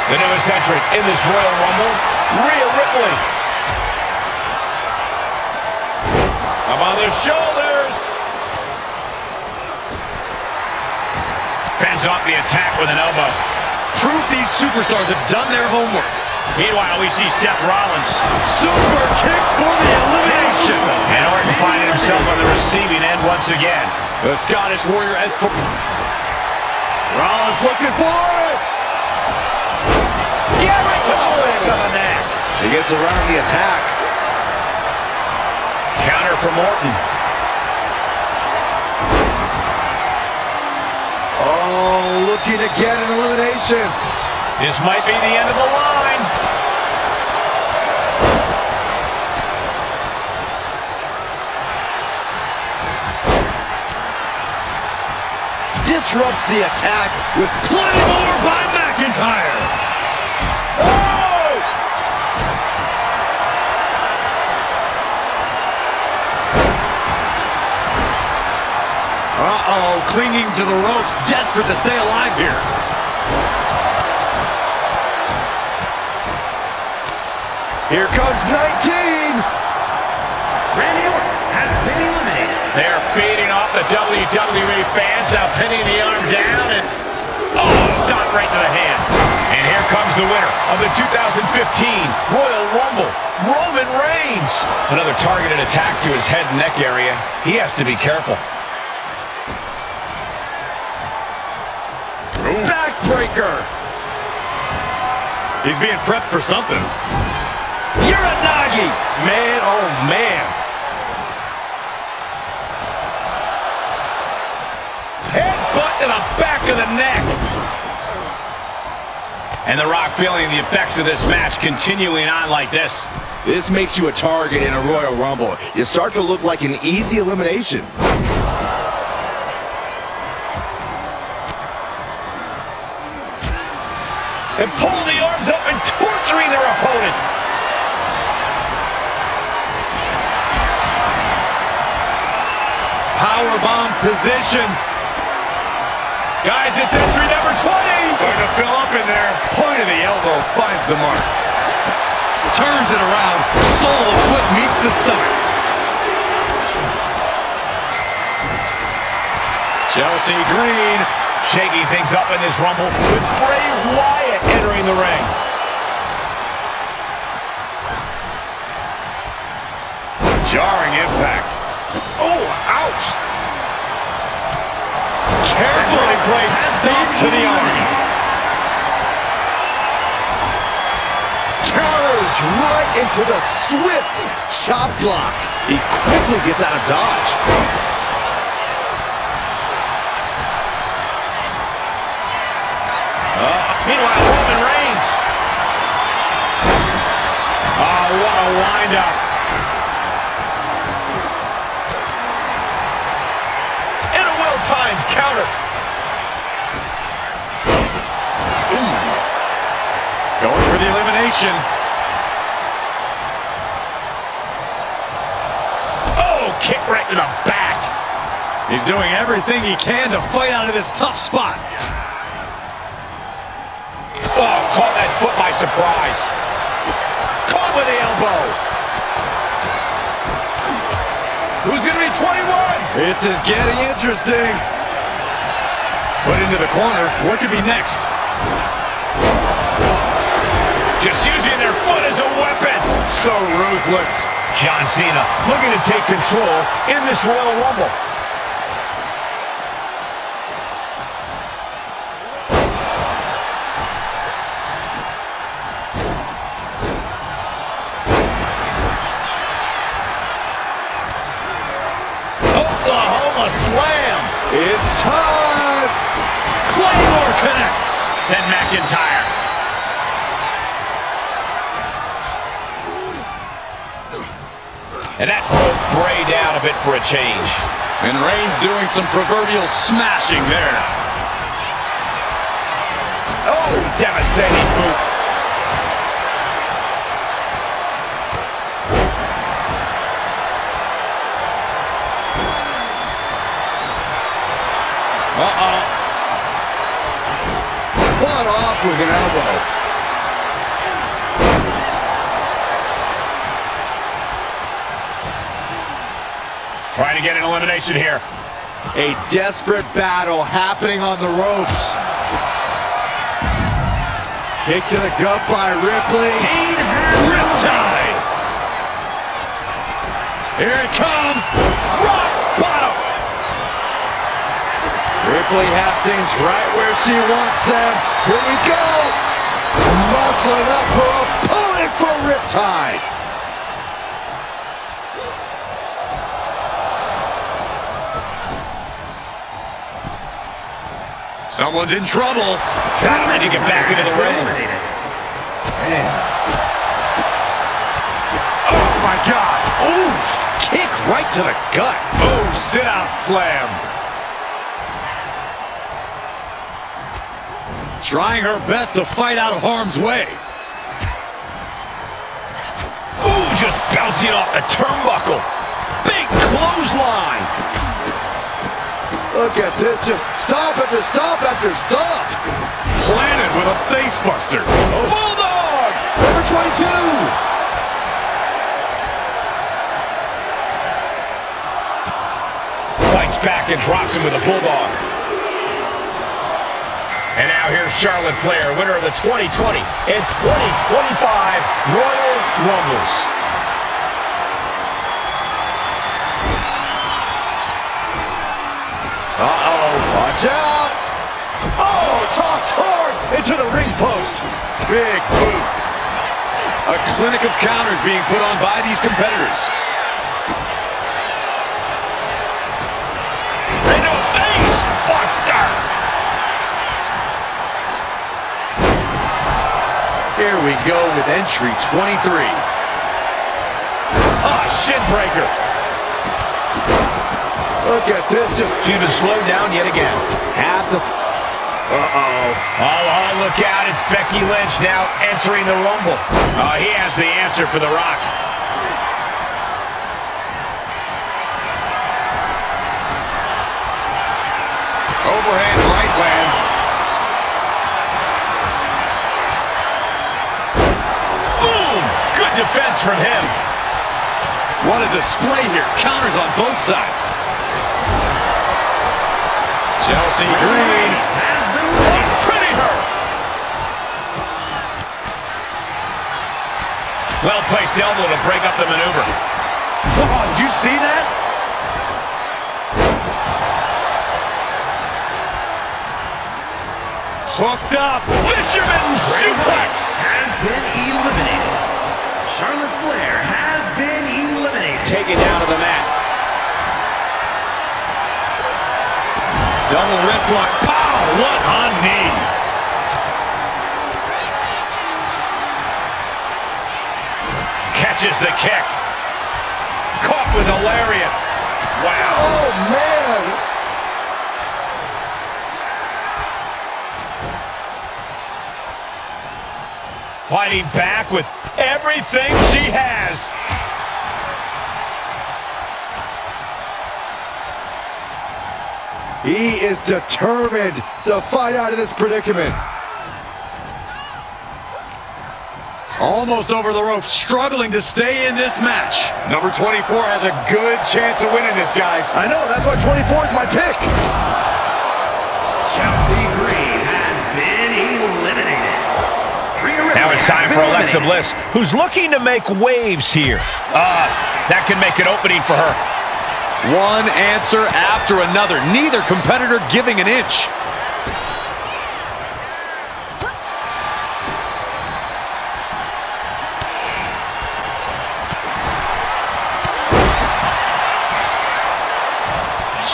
The newest entrant in this Royal Rumble, Rhea Ripley. Up on their shoulders. Fends off the attack with an elbow. Proof these superstars have done their homework. Meanwhile, we see Seth Rollins. Super kick for the elimination. And Orton finding himself on the receiving end once again. The Scottish Warrior has... Rollins looking for it. Yeah, right to the neck. He gets around the attack. Counter from Orton. Oh, looking to get an elimination. This might be the end of the line. Disrupts the attack with Claymore by McIntyre. Oh! Uh-oh, clinging to the ropes, desperate to stay alive here. Here comes 19. Randy Orton has been eliminated. They're feeding off the WWE fans, now pinning the arm down and... Oh, stop right to the hand. And here comes the winner of the 2015 Royal Rumble, Roman Reigns. Another targeted attack to his head and neck area. He has to be careful. Backbreaker. He's being prepped for something. Uranagi. Man, oh man. Headbutt to the back of the neck. And The Rock feeling the effects of this match continuing on like this. This makes you a target in a Royal Rumble. You start to look like an easy elimination. And pulling the arms up and torturing their opponent. Powerbomb position. Guys, it's entry number 20. Starting to fill up in there. Point of the elbow finds the mark. Turns it around. Sole of foot meets the stomach. Chelsea Green shaking things up in this Rumble with Bray Wyatt entering the ring. Jarring impact. Oh, ouch. Carefully placed stomp to the arm. Counters right into the swift chop block. He quickly gets out of dodge. Meanwhile, Roman Reigns. Oh, what a wind-up. And a well-timed counter. Ooh. Going for the elimination. Oh, kick right to the back. He's doing everything he can to fight out of this tough spot. Oh, caught that foot by surprise. Caught with the elbow. Who's going to be 21? This is getting interesting. Put into the corner. What could be next? Just using their foot as a weapon. So ruthless. John Cena looking to take control in this Royal Rumble. Oklahoma slam. It's time. Claymore connects. Then McIntyre. And that broke Bray down a bit for a change. And Reigns doing some proverbial smashing there. Oh, devastating boot. Fought off with an elbow. Trying to get an elimination here. A desperate battle happening on the ropes. Kick to the gut by Ripley. Riptide. Here it comes. Rock bottom. Ripley has things right where she wants them. Here we go. Muscling up her opponent for Riptide. Someone's in trouble. Battling to get back into the ring. Man. Oh, my God. Oof. Kick right to the gut. Oh, sit-out slam. Trying her best to fight out of harm's way. Ooh, just bouncing off the turnbuckle. Big clothesline. Look at this, just stop after stop after stop. Planted with a face buster. Bulldog! Number 22. Fights back and drops him with a bulldog. And now here's Charlotte Flair, winner of the 2020 and 2025 Royal Rumbles. Watch out! Oh, tossed hard into the ring post. Big boot. A clinic of counters being put on by these competitors. And a face buster. Here we go with entry 23. Ah, shin breaker. Look at this, just She's been slowed down yet again. have to. Oh, look out. It's Becky Lynch now entering the Rumble. Oh, he has the answer for The Rock. Overhand right lands. Boom! Good defense from him. What a display here. Counters on both sides. Chelsea Green. Pretty her. Well-placed elbow to break up the maneuver. Oh, did you see that? Hooked up. Fisherman suplex. Has been eliminated. Charlotte Flair has been eliminated. Taken down to the mat. Double wrist lock. Pow! What a knee. Catches the kick. Caught with a lariat. Wow. Oh, man. Fighting back with everything she has. He is determined to fight out of this predicament. Almost over the ropes, struggling to stay in this match. Number 24 has a good chance of winning this, guys. I know, that's why 24 is my pick. Chelsea Green has been eliminated. Now it's time for Alexa Bliss, who's looking to make waves here. That can make an opening for her. One answer after another. Neither competitor giving an inch.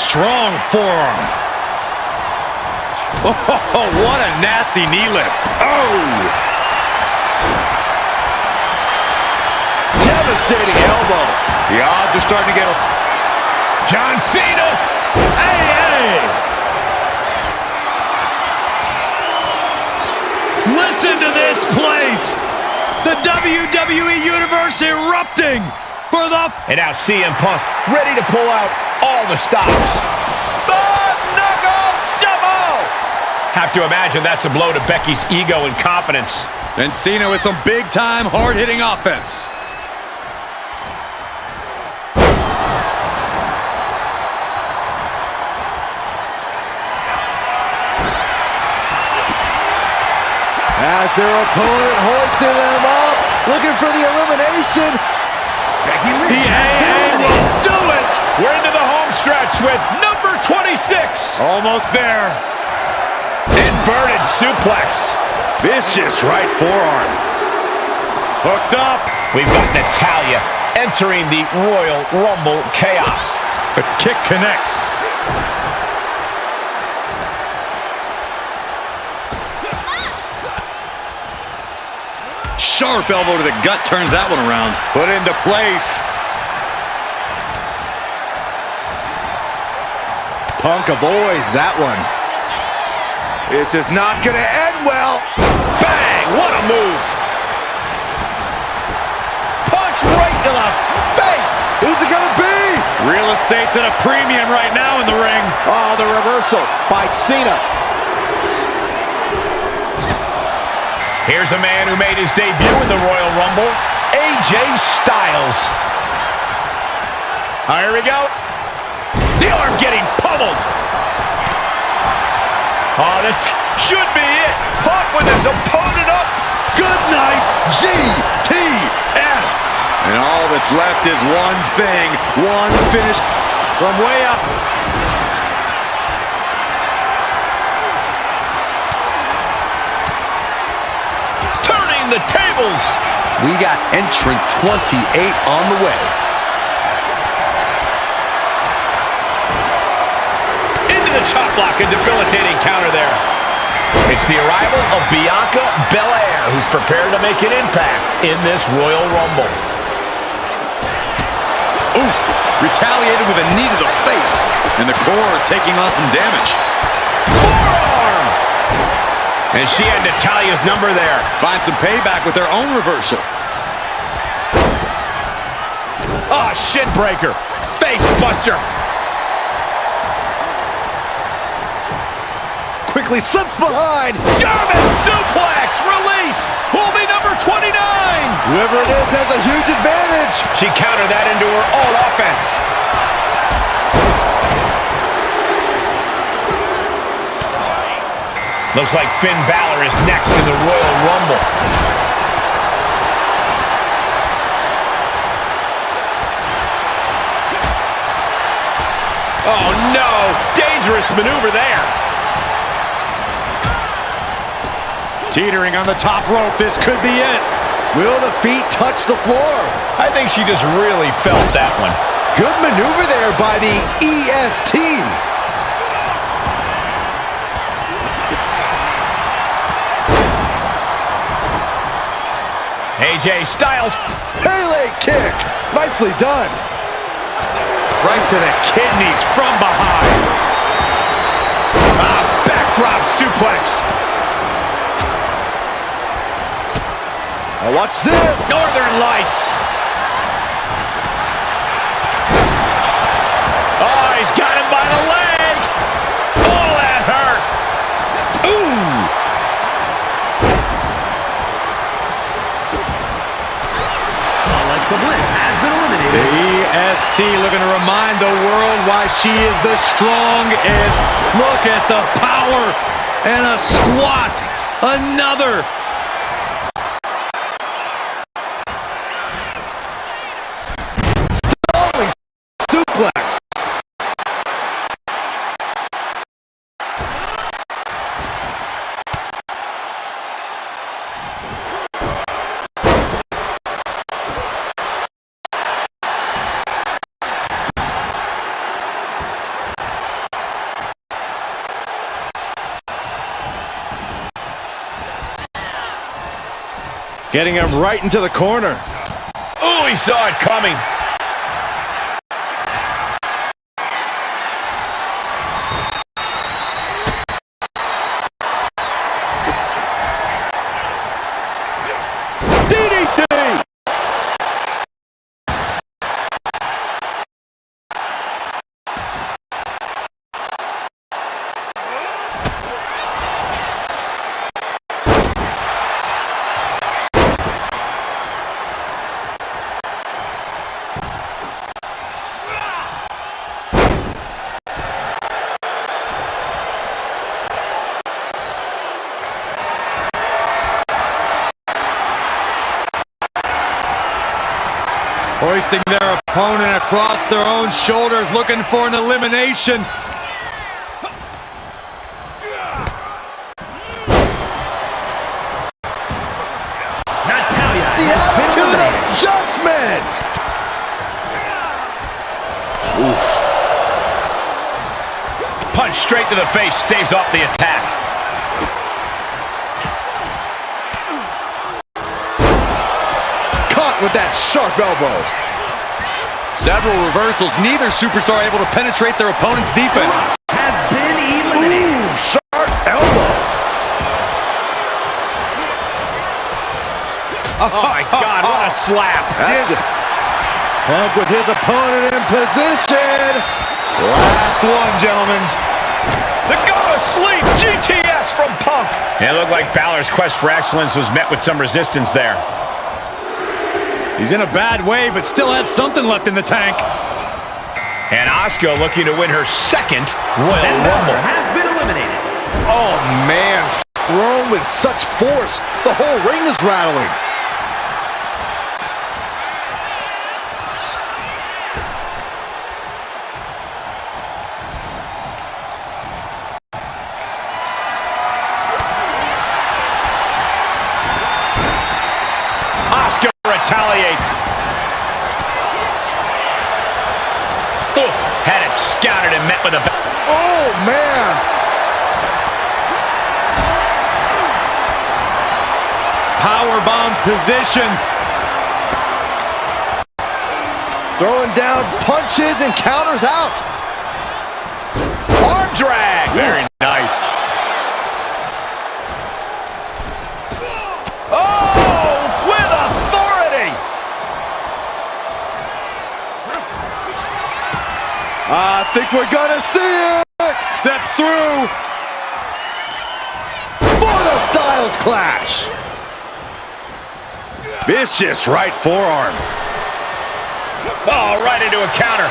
Strong forearm. Oh, what a nasty knee lift. Oh! Devastating elbow. The odds are starting to get... John Cena! Hey! Listen to this place! The WWE Universe erupting for the... And now CM Punk ready to pull out all the stops. The Knuckle Shovel! Have to imagine that's a blow to Becky's ego and confidence. And Cena with some big-time, hard-hitting offense. As their opponent hoisting them up, looking for the elimination. Becky The Lynch. AA will do it! We're into the home stretch with number 26. Almost there. Inverted suplex. Vicious right forearm. Hooked up. We've got Natalya entering the Royal Rumble chaos. The kick connects. Sharp elbow to the gut turns that one around. Put into place. Punk avoids that one. This is not going to end well. Bang! What a move. Punch right to the face. Who's it going to be? Real estate's at a premium right now in the ring. Oh, the reversal by Cena. Here's a man who made his debut in the Royal Rumble, AJ Styles. Here we go. The arm getting pummeled. Oh, this should be it. Punk with his opponent up. Good night, GTS. And all that's left is one thing, one finish. From way up. Turning the tables. We got entrant 28 on the way. Into the chop block, a debilitating counter there. It's the arrival of Bianca Belair, who's prepared to make an impact in this Royal Rumble. Ooh, retaliated with a knee to the face. And the core taking on some damage. Forearm! And she had Natalya's number there. Find some payback with their own reversal. Oh, shin breaker. Face buster. Quickly slips behind. German suplex released. Will be number 29. Whoever it is has a huge advantage. She countered that into her own offense. Looks like Finn Balor is next in the Royal Rumble. Oh no! Dangerous maneuver there. Teetering on the top rope. This could be it. Will the feet touch the floor? I think she just really felt that one. Good maneuver there by the EST. AJ Styles. Pele kick. Nicely done. Right to the kidneys from behind. Backdrop suplex. Now watch this. Northern Lights. Oh, he's got him by the leg. Oh, that hurt. Ooh. Alexa Bliss has been eliminated. The EST looking to remind the world why she is the strongest. Look at the power and a squat. Another. Stalling suplex. Getting him right into the corner. Oh, he saw it coming. DDT! Hoisting their opponent across their own shoulders, looking for an elimination. Natalia The has been attitude eliminated. adjustment. Punch straight to the face, staves off the attack. Caught with that sharp elbow. Several reversals, neither superstar able to penetrate their opponent's defense. Has been eliminated. Ooh, sharp elbow. Oh my God, what a slap. Punk with his opponent in position. Last one, gentlemen. The go to sleep, GTS from Punk. It looked like Balor's quest for excellence was met with some resistance there. He's in a bad way, but still has something left in the tank. And Asuka looking to win her second Royal And Balor Rumble. has been eliminated. Oh, man. Thrown with such force, the whole ring is rattling. Asuka retaliates. Oof, had it scouted and met with a... Oh, man. Powerbomb position. Throwing down punches and counters out. Arm drag. Very nice. Oh, with authority. I think we're gonna see it. Steps through. For the Styles Clash. Vicious right forearm. Oh, right into a counter.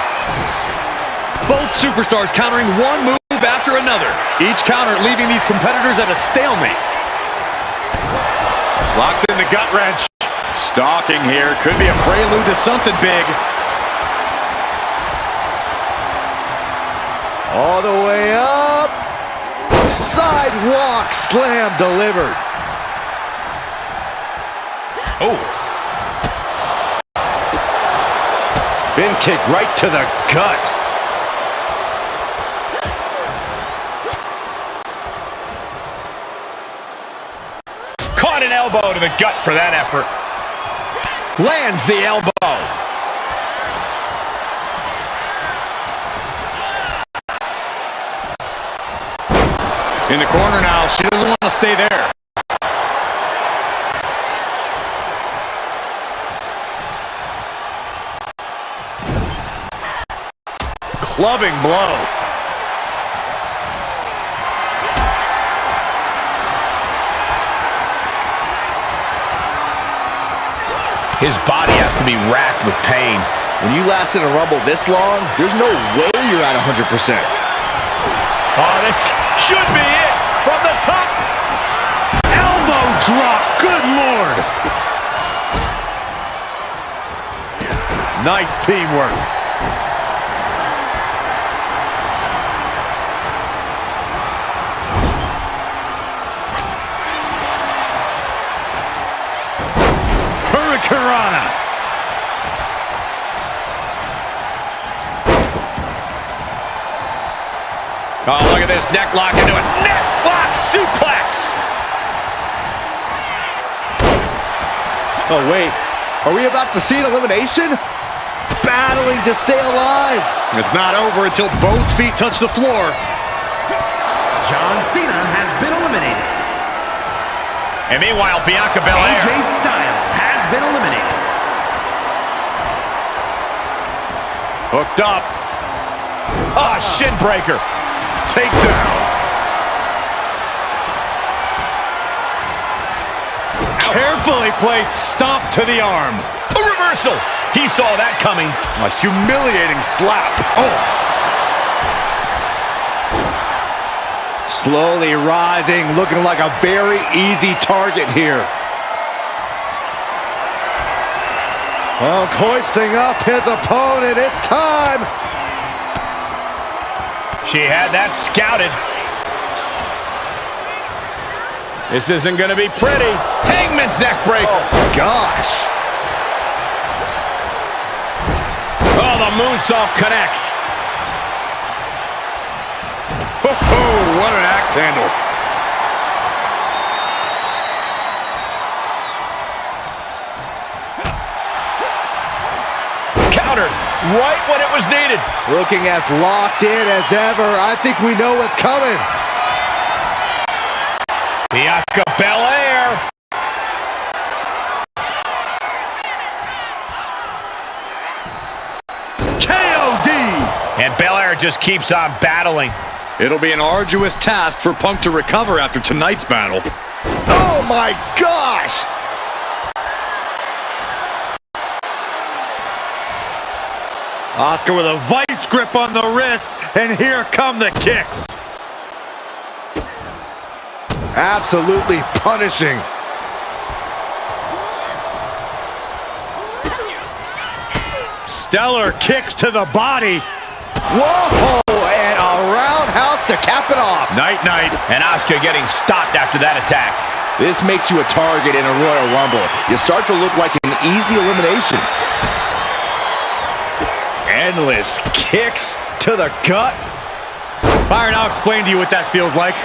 Both superstars countering one move after another. Each counter leaving these competitors at a stalemate. Locks in the gut wrench. Stalking here. Could be a prelude to something big. All the way up. Sidewalk slam delivered. Oh. Bin kick right to the gut. Caught an elbow to the gut for that effort. Lands the elbow. In the corner now. She doesn't want to stay there. Clubbing blow. His body has to be racked with pain. When you last in a Rumble this long, there's no way you're at 100%. Oh, this should be it from the top. Elbow drop. Good Lord. Nice teamwork. Hurricanrana. Oh, look at this. Neck lock into it. Neck lock suplex. Oh, wait. Are we about to see an elimination? Battling to stay alive. It's not over until both feet touch the floor. John Cena has been eliminated. And meanwhile, Bianca Belair. AJ Styles has been eliminated. Hooked up. Ah, shin breaker. Takedown. Carefully placed stomp to the arm. A reversal. He saw that coming. A humiliating slap. Oh. Slowly rising, looking like a very easy target here. Punk hoisting up his opponent. It's time. She had that scouted. This isn't going to be pretty. Hangman's neck breaker. Oh, gosh. Oh, the moonsault connects. Oh, what an axe handle. Countered right when it was needed. Looking as locked in as ever. I think we know what's coming. Bianca Belair. KOD. And Belair just keeps on battling. It'll be an arduous task for Punk to recover after tonight's battle. Oh, my gosh. Asuka with a vice grip on the wrist, and here come the kicks. Absolutely punishing. Stellar kicks to the body. Whoa, and a roundhouse to cap it off. Night-night. And Asuka getting stopped after that attack. This makes you a target in a Royal Rumble. You start to look like an easy elimination. Endless kicks to the gut. Byron, I'll explain to you what that feels like.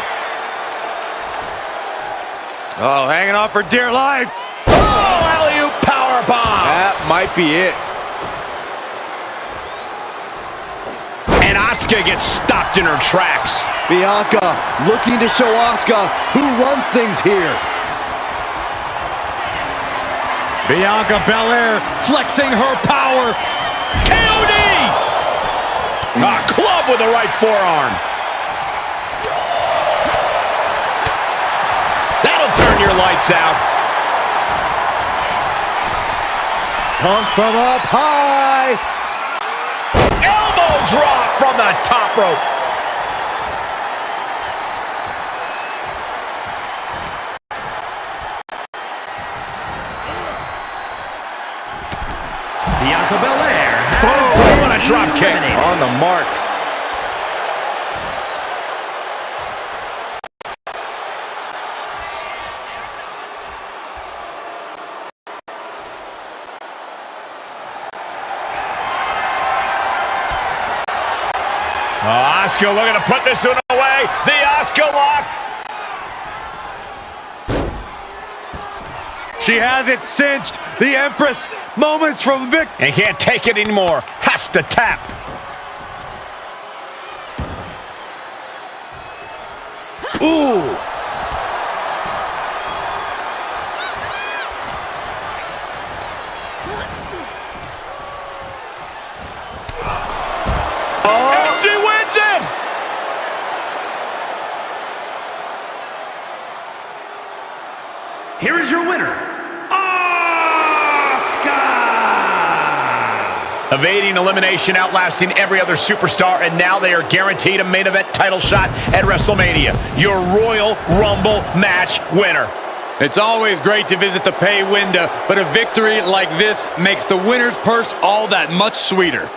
Oh, hanging on for dear life. Oh, alley-oop powerbomb. That might be it. And Asuka gets stopped in her tracks. Bianca looking to show Asuka who runs things here. Bianca Belair flexing her power. KOD! A club with the right forearm. That'll turn your lights out. Punk from up high. Elbow drop from the top rope. Bianca Belair has Boom! What a been drop kick. eliminated. On the mark. Asuka looking to put this one away. The Asuka lock. She has it cinched. The Empress, moments from victory. And can't take it anymore. Has to tap. Ooh. And she wins it. Here is your winner, Asuka! Evading elimination, outlasting every other superstar, and now they are guaranteed a main event title shot at WrestleMania. Your Royal Rumble match winner. It's always great to visit the pay window, but a victory like this makes the winner's purse all that much sweeter.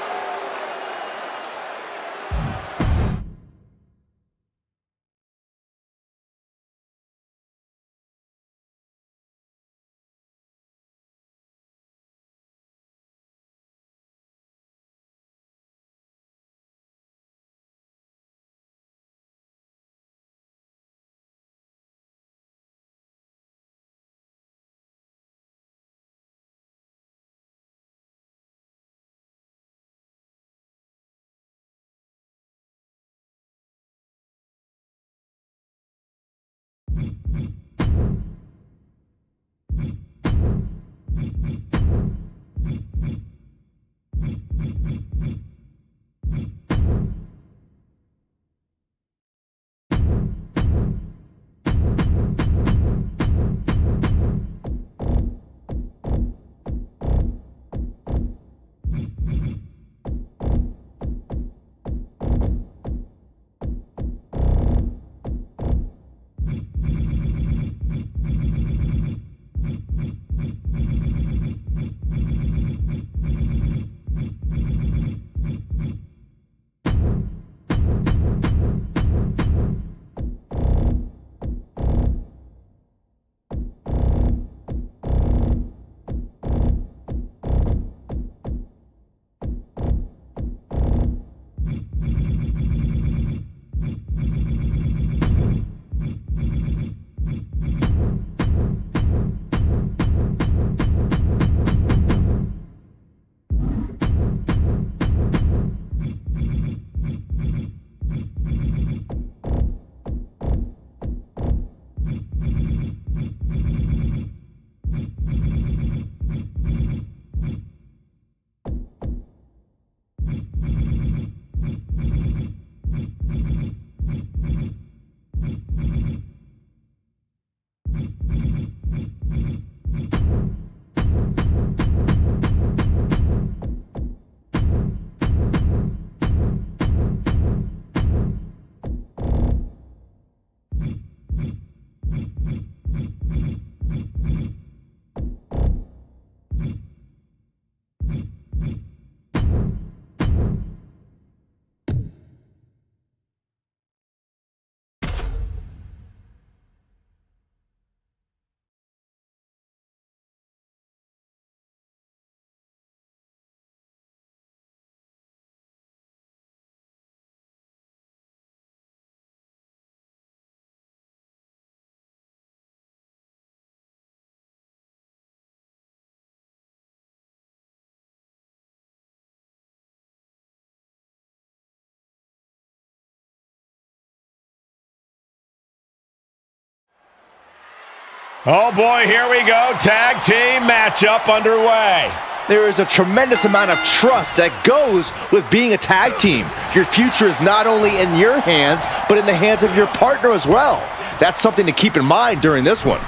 Oh boy, here we go. Tag team matchup underway. There is a tremendous amount of trust that goes with being a tag team. Your future is not only in your hands, but in the hands of your partner as well. That's something to keep in mind during this one.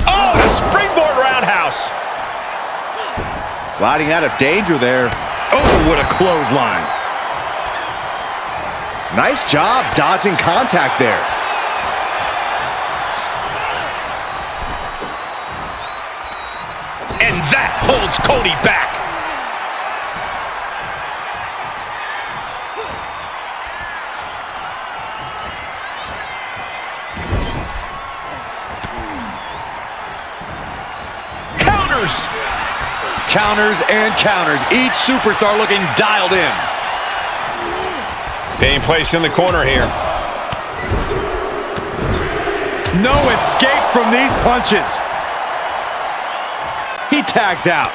Oh, the springboard roundhouse. Sliding out of danger there. Oh, what a clothesline. Nice job dodging contact there. And that holds Cody back. Counters. Counters and counters. Each superstar looking dialed in. Being placed in the corner here. No escape from these punches. He tags out.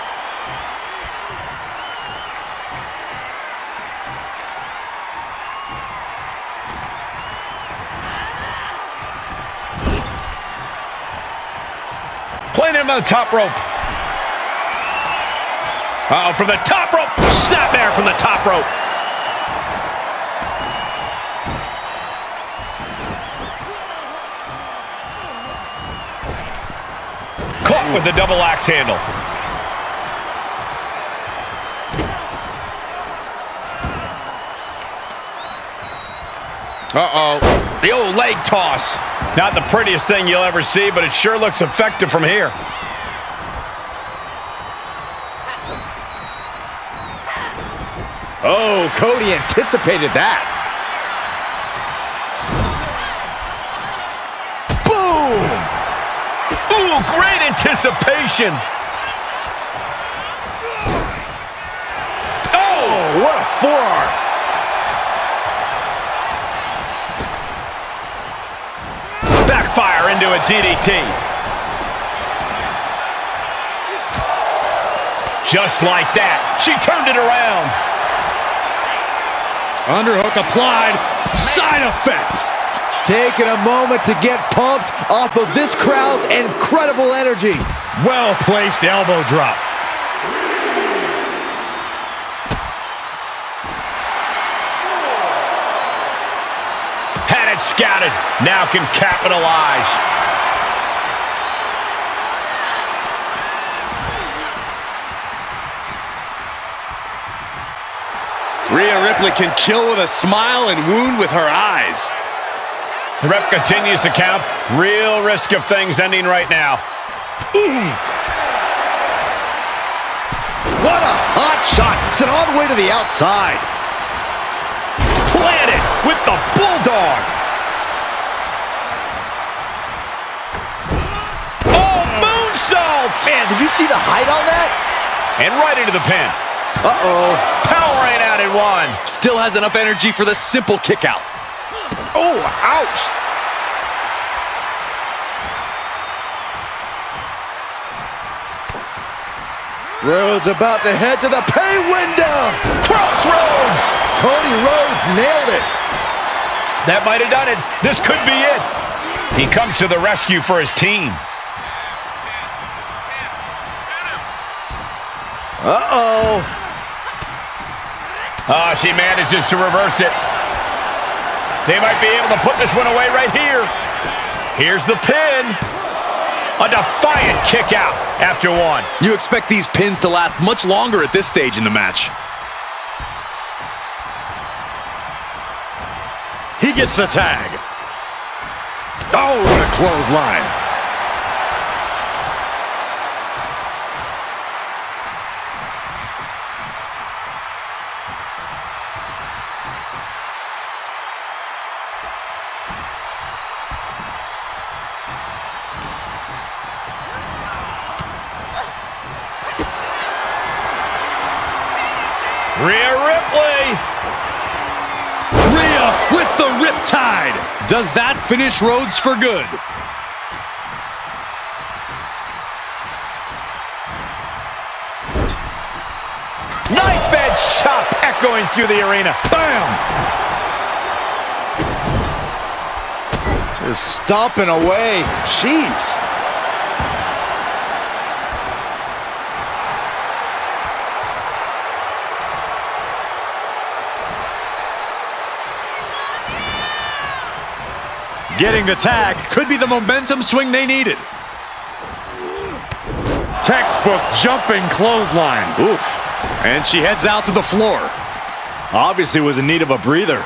Playing him on the top rope. Uh-oh, from the top rope. Snap there from the top rope. Caught with the double axe handle. Uh-oh. The old leg toss. Not the prettiest thing you'll ever see, but it sure looks effective from here. Oh, Cody anticipated that. Boom! Ooh, great anticipation. Oh, what a forearm. Backfire into a DDT. Just like that, she turned it around. Underhook applied. Side effect. Taking a moment to get pumped off of this crowd's incredible energy. Well-placed elbow drop. Had it scouted. Now can capitalize. Rhea Ripley can kill with a smile and wound with her eyes. The ref continues to count. Real risk of things ending right now. Ooh. What a hot shot. Sent all the way to the outside. Planted with the bulldog. Oh, moonsault! Man, did you see the height on that? And right into the pin. Uh-oh. Powering out at one. Still has enough energy for the simple kick out. Oh, ouch. Rhodes about to head to the pay window. Crossroads. Cody Rhodes nailed it. That might have done it. This could be it. He comes to the rescue for his team. Uh-oh. She manages to reverse it. They might be able to put this one away right here. Here's the pin. A defiant kick out after one. You expect these pins to last much longer at this stage in the match. He gets the tag. Oh, what a clothesline. Rhea Ripley. Rhea with the riptide. Does that finish Rhodes for good? Knife edge chop echoing through the arena. Bam! Just stomping away. Jeez. Getting the tag could be the momentum swing they needed. Textbook jumping clothesline. Oof. And she heads out to the floor. Obviously was in need of a breather.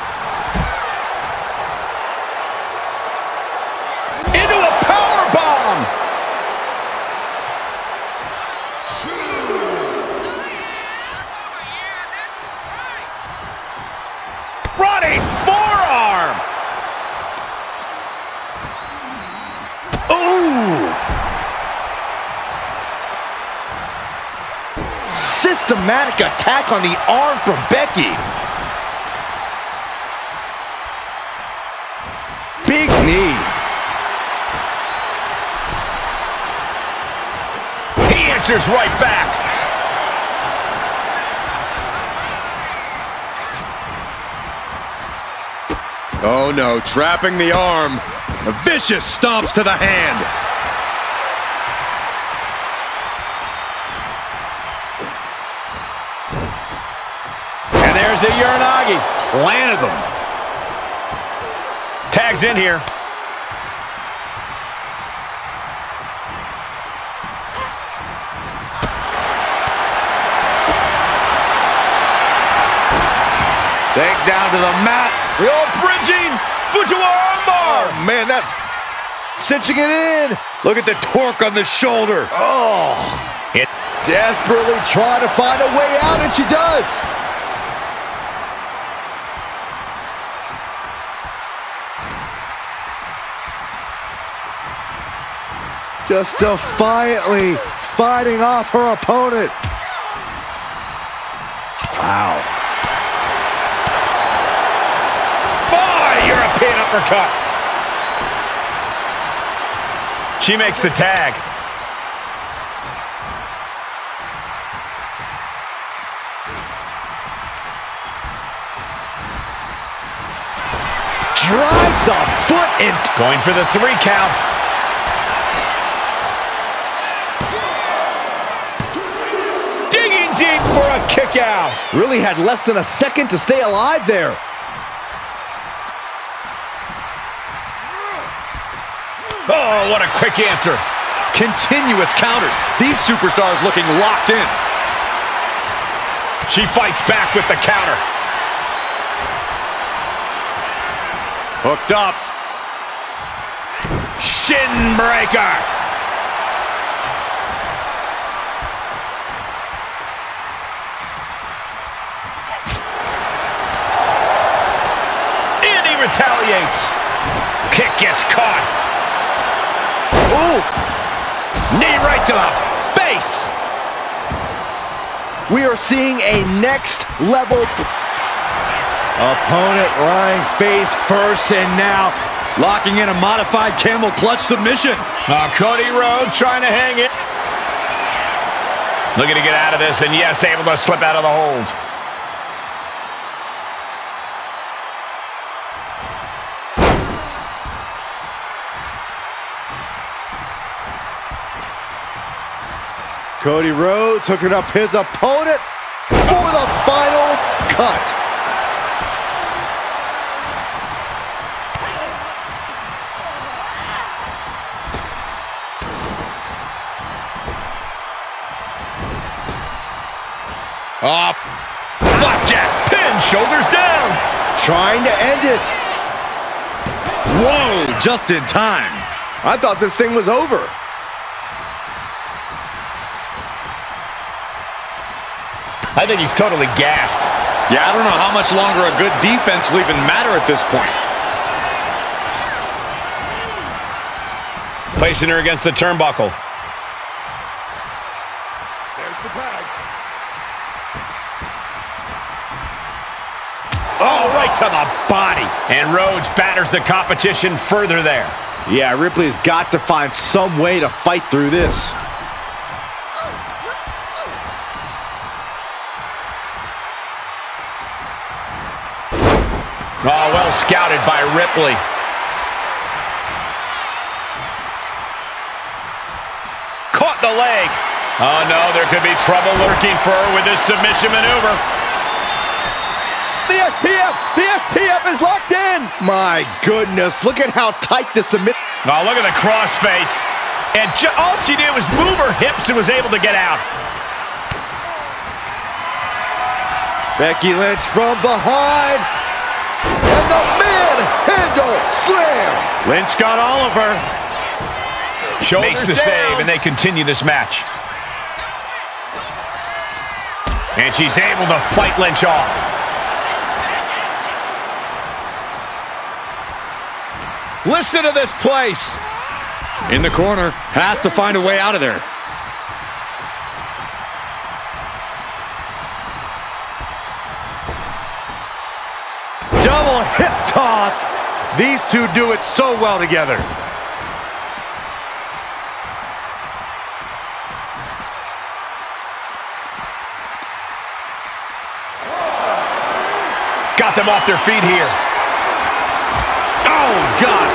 Into a power bomb. Running forearm. Systematic attack on the arm from Becky. Big knee. He answers right back. Oh no, trapping the arm. A vicious stomps to the hand. And there's the Uranagi. Planted them. Tags in here. Take down to the mat. The old bridging. Fujiwara armbar. Oh, man, that's cinching it in. Look at the torque on the shoulder. Oh, It desperately trying to find a way out, and she does. Just defiantly fighting off her opponent. Wow. Boy, European uppercut. She makes the tag. Drives a foot in. Going for the 3 count. Digging deep for a kick out. Really had less than a second to stay alive there. Oh, what a quick answer. Continuous counters. These superstars looking locked in. She fights back with the counter. Hooked up. Shin breaker. And he retaliates. Kick gets caught. Ooh. Knee right to the face. We are seeing a next level opponent lying face first, and now Locking in a modified camel clutch submission. Cody Rhodes trying to hang it. Looking to get out of this, and yes, able to slip out of the hold. Cody Rhodes hooking up his opponent for the final cut. Oh, flapjack pin, shoulders down. Trying to end it. Whoa, just in time. I thought this thing was over. I think he's totally gassed. Yeah, I don't know how much longer a good defense will even matter at this point. Placing her against the turnbuckle. There's the tag. Oh, right to the body. And Rhodes batters the competition further there. Yeah, Ripley's got to find some way to fight through this. Oh, well scouted by Ripley. Caught the leg. Oh, no, there could be trouble lurking for her with this submission maneuver. The STF is locked in. My goodness, look at how tight the submit. Oh, look at the crossface. And all she did was move her hips and was able to get out. Becky Lynch from behind. And the manhandle slam. Lynch got all of her. Shoulders makes the down. save, and they continue this match. And she's able to fight Lynch off. Listen to this place. In the corner, has to find a way out of there. Double hip toss. These two do it so well together. Got them off their feet here. Oh, God.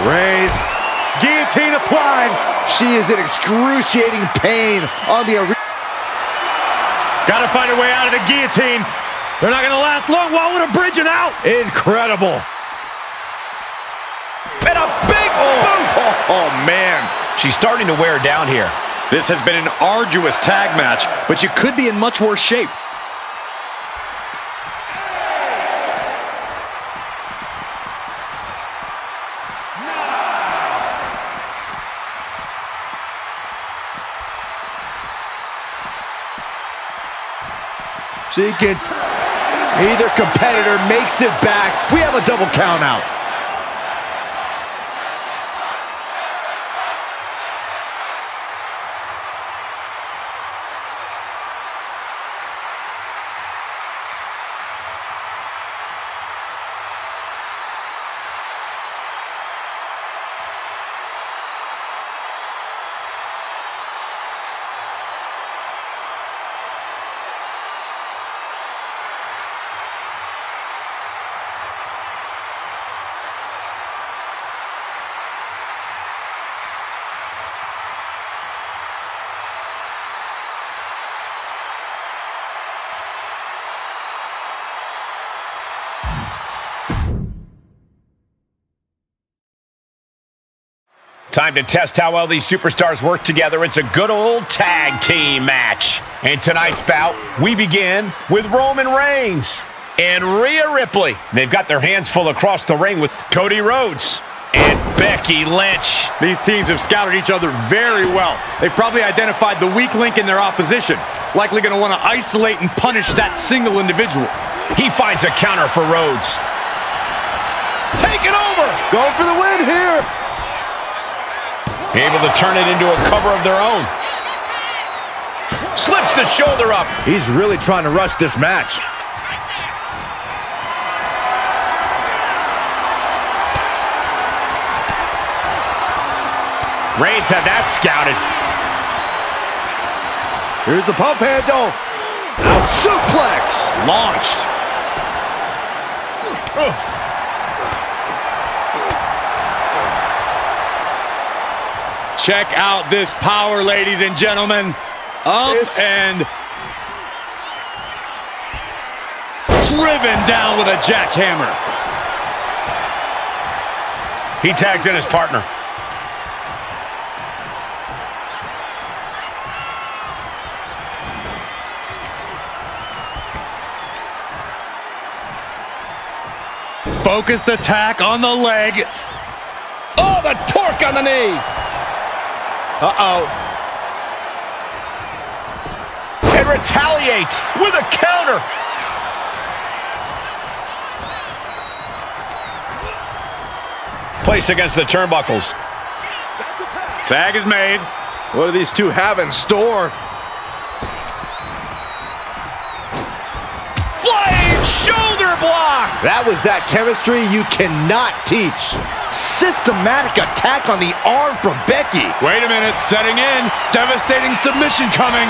Raised. Guillotine applied. She is in excruciating pain on the arena. Got to find a way out of the guillotine. They're not going to last long. Why would a bridge and out? Incredible. And a big boot. Oh, man. She's starting to wear down here. This has been an arduous tag match, but you could be in much worse shape. Either competitor makes it back. We have a double count out. Time to test how well these superstars work together. It's a good old tag team match. In tonight's bout, we begin with Roman Reigns and Rhea Ripley. They've got their hands full across the ring with Cody Rhodes and Becky Lynch. These teams have scouted each other very well. They've probably identified the weak link in their opposition. Likely going to want to isolate and punish that single individual. He finds a counter for Rhodes. Take it over! Go for the win here. Able to turn it into a cover of their own. Slips the shoulder up. He's really trying to rush this match. Reigns had that scouted. Here's the pump handle. Out suplex. Launched. Oof. Check out this power, ladies and gentlemen. Up and driven down with a jackhammer. He tags in his partner. Focused attack on the leg. Oh, the torque on the knee. Uh-oh. And retaliates with a counter. Placed against the turnbuckles. Tag is made. What do these two have in store? Flying shoulder block. That was that chemistry you cannot teach. Systematic attack on the arm from Becky. Wait a minute, setting in. Devastating submission coming.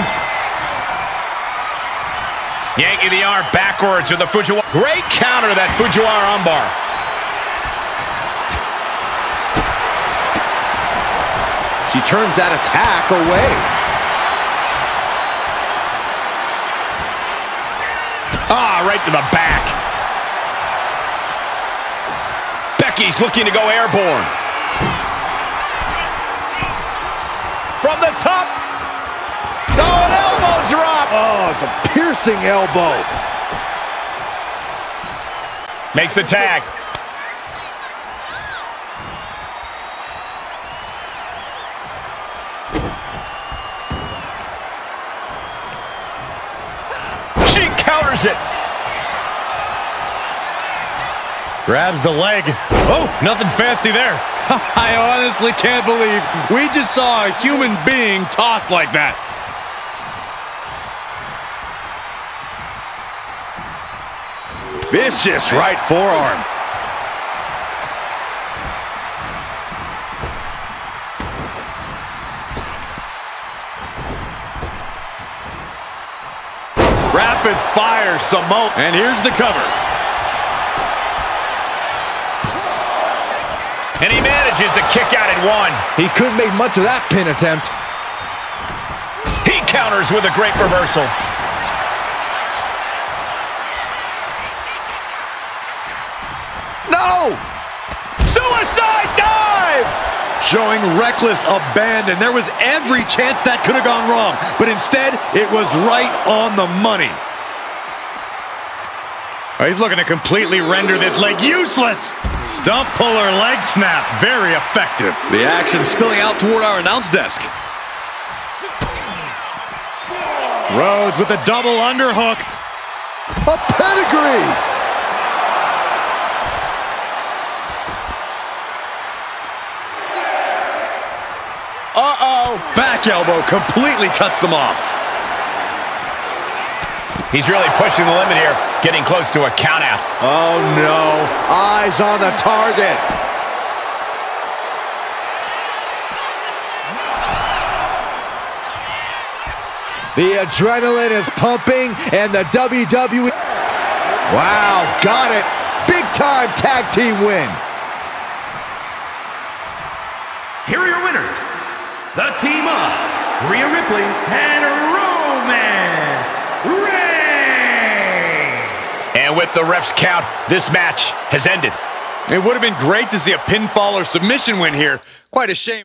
Yanking the arm backwards with the Fujiwara. Great counter, that Fujiwara armbar. She turns that attack away. Ah, right to the back. Becky's looking to go airborne. From the top. Oh, an elbow drop. Oh, it's a piercing elbow. Makes the tag. She counters it. Grabs the leg. Oh, nothing fancy there. I honestly can't believe we just saw a human being tossed like that. Vicious right forearm. Rapid fire, Samoa. And here's the cover. And he manages to kick out at one. He couldn't make much of that pin attempt. He counters with a great reversal. No! Suicide dive! showing reckless abandon. There was every chance that could have gone wrong, but instead, it was right on the money. He's looking to completely render this leg useless. Stump puller leg snap, very effective. The action spilling out toward our announce desk. Rhodes with a double underhook. A pedigree! Uh-oh. Back elbow completely cuts them off. He's really pushing the limit here, getting close to a countout. Oh no, eyes on the target. The adrenaline is pumping and the WWE... Wow, got it. Big time tag team win. Here are your winners, the team of Rhea Ripley and Roman Reigns. And with the ref's count, this match has ended. It would have been great to see a pinfall or submission win here. Quite a shame.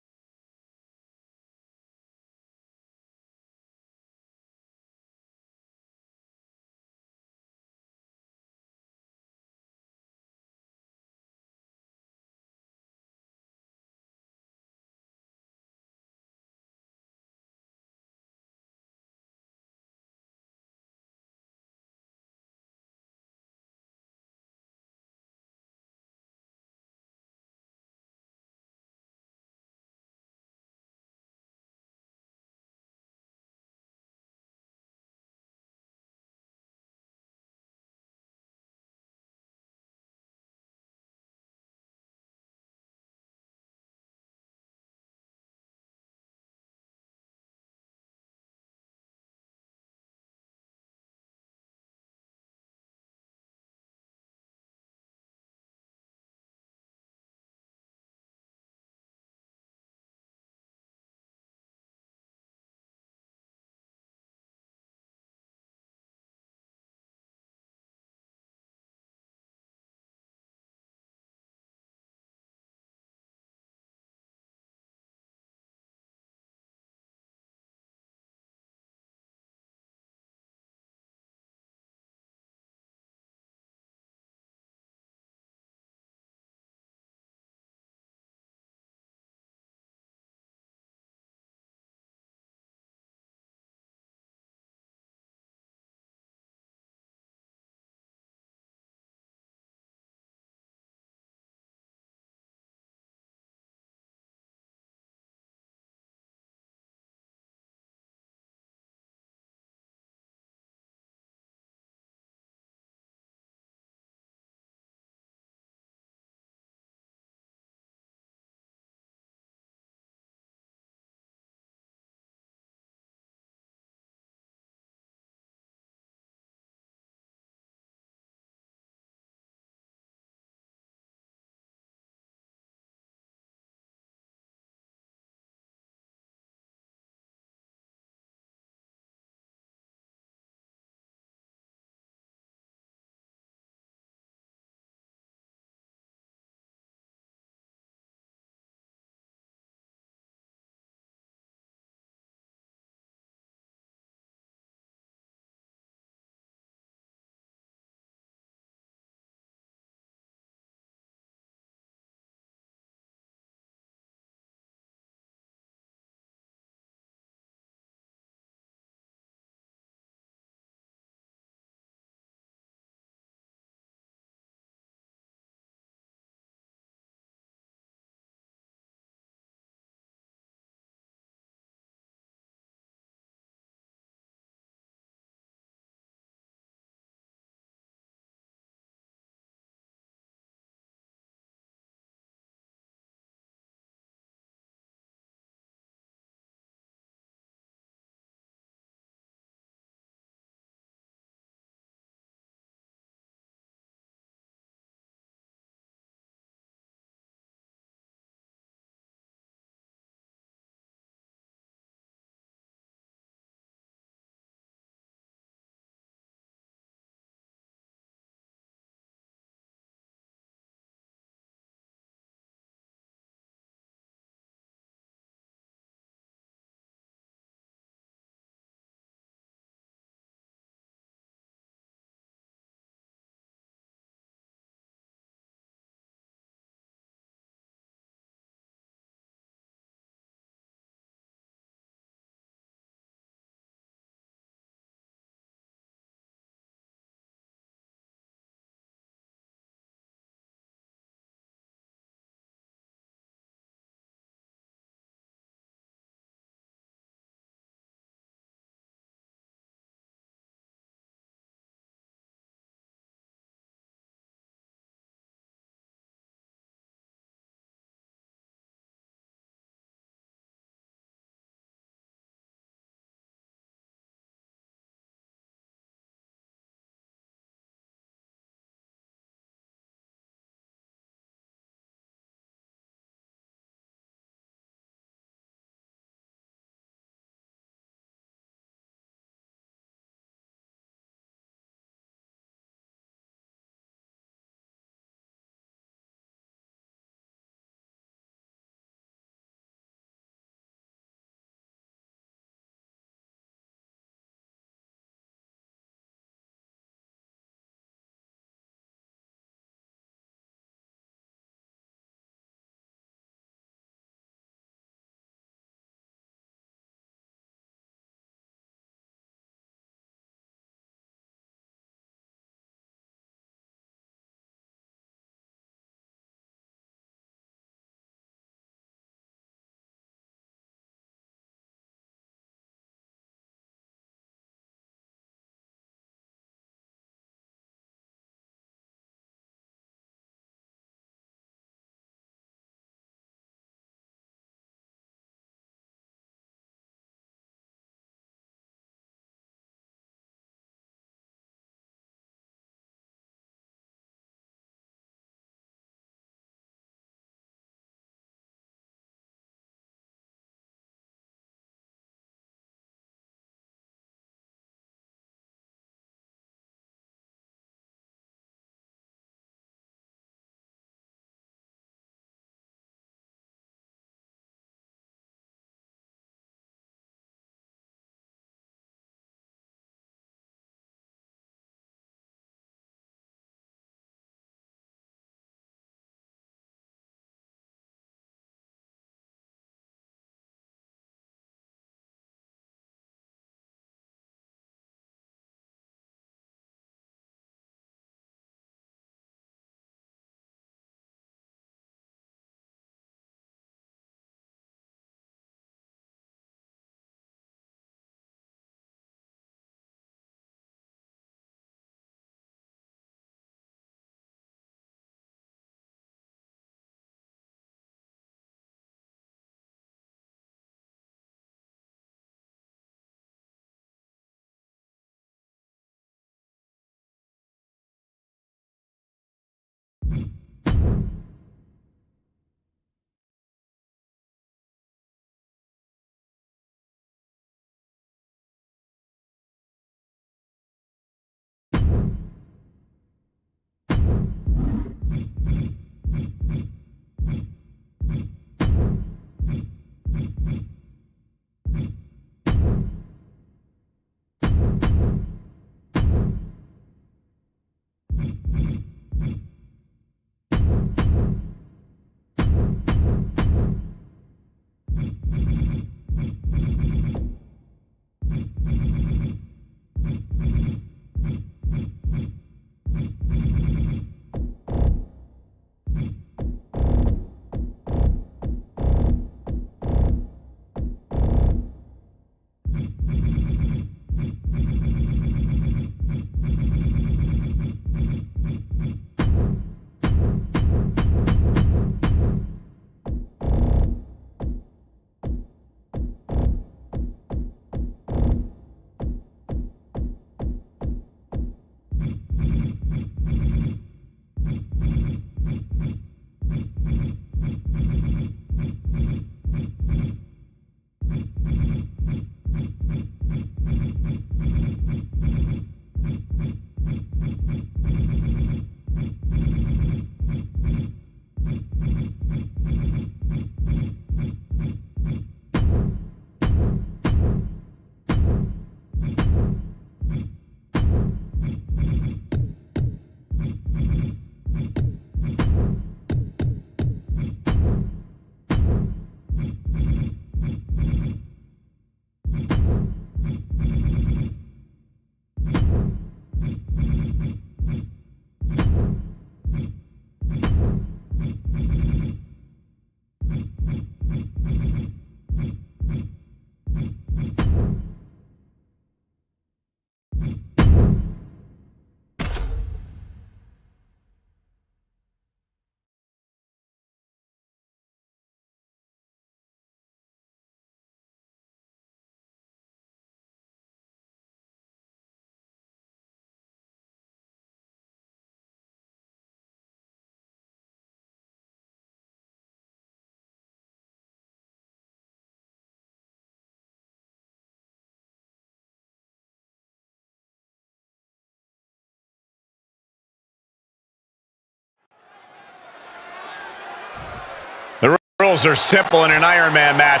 rules are simple in an Iron Man match.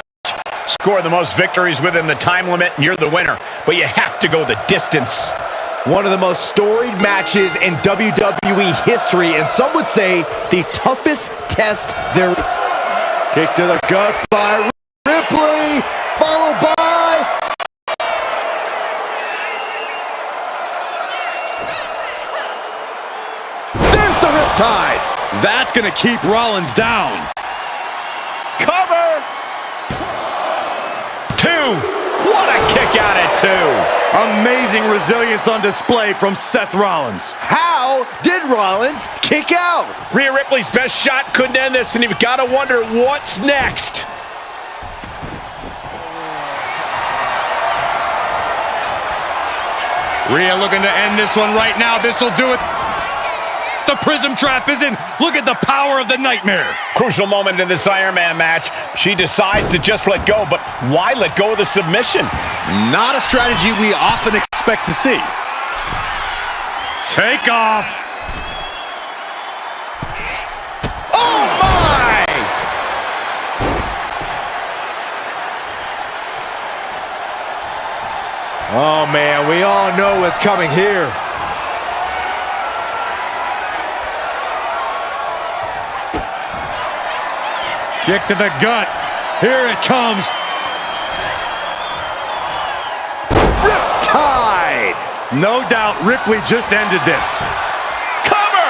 Score the most victories within the time limit, and you're the winner. But you have to go the distance. One of the most storied matches in WWE history, and some would say the toughest test there. Kick to the gut by Ripley, followed by... There's the Riptide. That's going to keep Rollins down. Cover! 2. What a kick out at 2. Amazing resilience on display from Seth Rollins. How did Rollins kick out? Rhea Ripley's best shot couldn't end this, and you've got to wonder what's next. Rhea looking to end this one right now. This will do it. The Prism Trap is in. Look at the power of the Nightmare. Crucial moment in this Iron Man match. She decides to just let go, but why let go of the submission? Not a strategy we often expect to see. Take off. Oh my! Oh man, we all know what's coming here. Kick to the gut. Here it comes. Riptide! No doubt Ripley just ended this. Cover!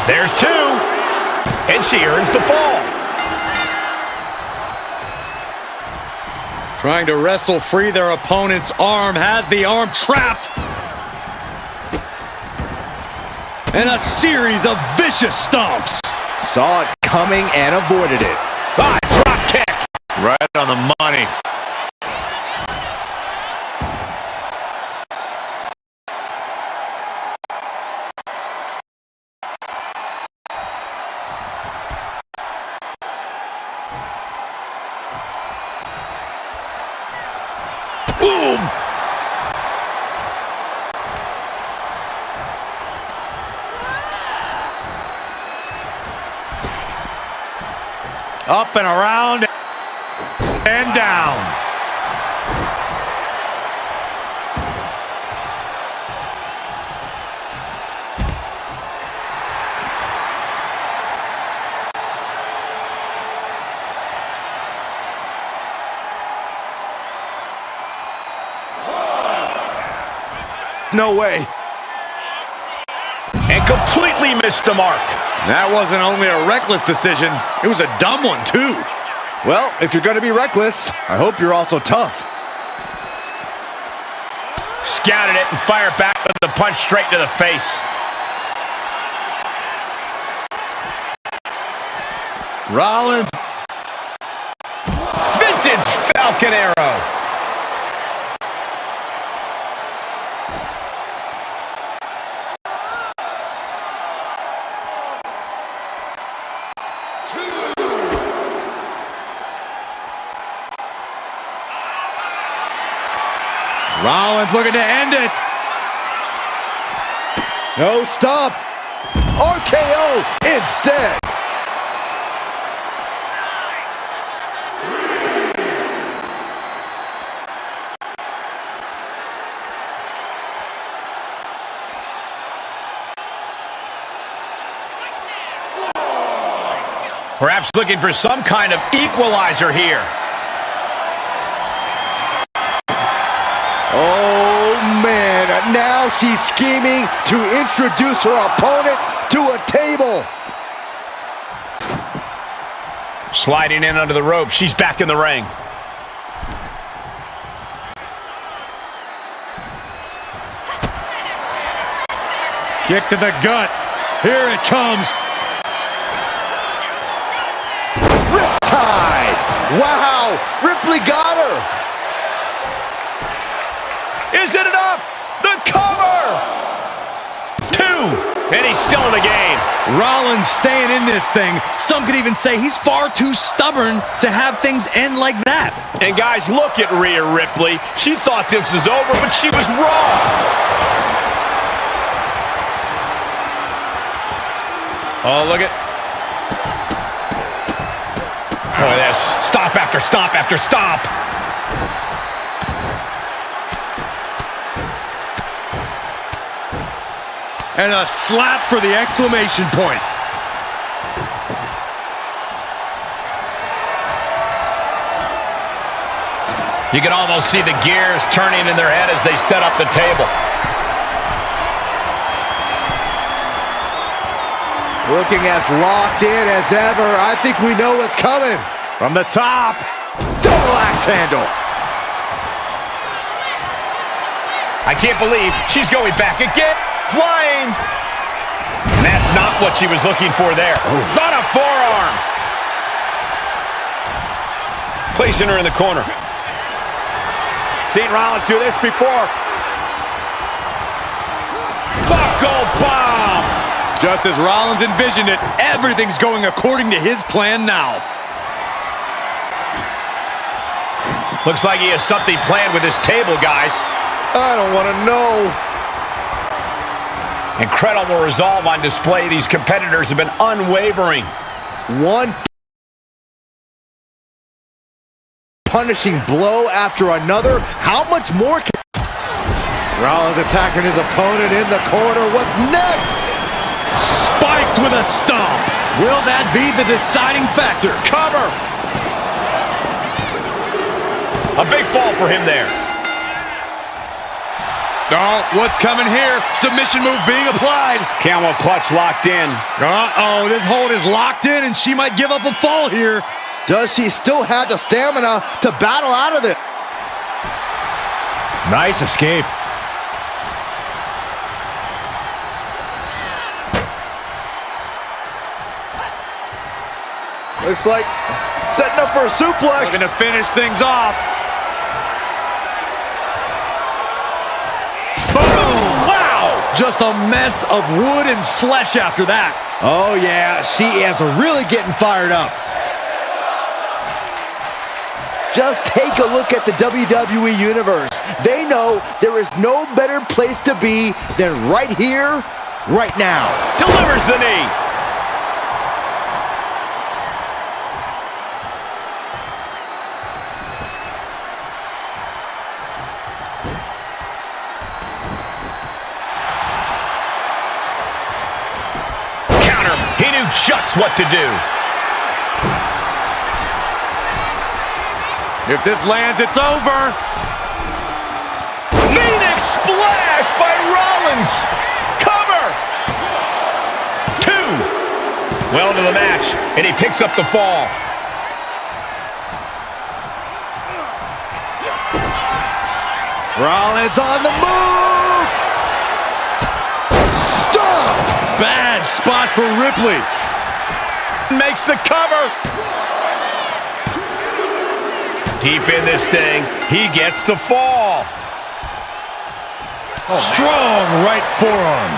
There's 2. And she earns the fall. Trying to wrestle free their opponent's arm. Has the arm trapped. And a series of vicious stomps. Saw it coming and avoided it. Ah, drop kick. Right on the money. Boom! Up and around and down. No way. And completely missed the mark. That wasn't only a reckless decision, it was a dumb one too. Well, if you're going to be reckless, I hope you're also tough. Scouted it and fired back with the punch straight to the face. Rollins. Vintage Falcon Arrow. Rollins looking to end it. No stop. RKO instead. Perhaps looking for some kind of equalizer here. Oh, man. Now she's scheming to introduce her opponent to a table. Sliding in under the rope. She's back in the ring. Kick to the gut. Here it comes. Riptide. Wow. Ripley got her. Is it enough? The cover! 2, and he's still in the game. Rollins staying in this thing. Some could even say he's far too stubborn to have things end like that. And guys, look at Rhea Ripley. She thought this was over, but she was wrong. Oh, look at... Boy, this stop after stop after stop. And a slap for the exclamation point. You can almost see the gears turning in their head as they set up the table. Looking as locked in as ever. I think we know what's coming. From the top. Double axe handle. I can't believe she's going back again. Flying. And that's not what she was looking for there. On a forearm. Placing her in the corner. Seen Rollins do this before. Buckle bomb. Just as Rollins envisioned it, everything's going according to his plan now. Looks like he has something planned with his table, guys. I don't want to know. Incredible resolve on display. These competitors have been unwavering. One punishing blow after another. How much more can... Rollins attacking his opponent in the corner. What's next? Spiked with a stomp. Will that be the deciding factor? Cover. A big fall for him there. Oh, what's coming here? Submission move being applied. Camel clutch locked in. Uh-oh, this hold is locked in and she might give up a fall here. Does she still have the stamina to battle out of it? Nice escape. Looks like setting up for a suplex. Looking to finish things off. Boom! Wow! Just a mess of wood and flesh after that. Oh yeah, she is really getting fired up. Just take a look at the WWE Universe. They know there is no better place to be than right here, right now. Delivers the knee. Counter. He knew just what to do. If this lands, it's over. Phoenix splash by Rollins. Cover. 2. Well into the match, and he picks up the fall. Rollins on the move. Stop. Bad spot for Ripley. Makes the cover. Deep in this thing, he gets the fall. Strong right forearm.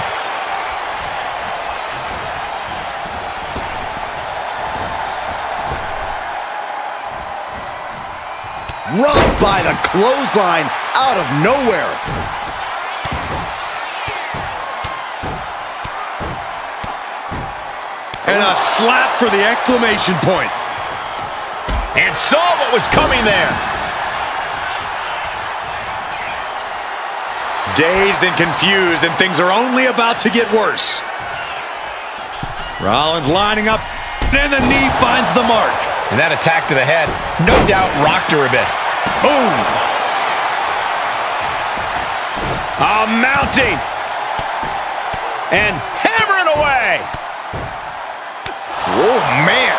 Rocked by the clothesline out of nowhere. And a slap for the exclamation point. And saw what was coming there. Dazed and confused, and things are only about to get worse. Rollins lining up, and the knee finds the mark. And that attack to the head, no doubt rocked her a bit. Boom! Mounting. And hammering away. Oh, man.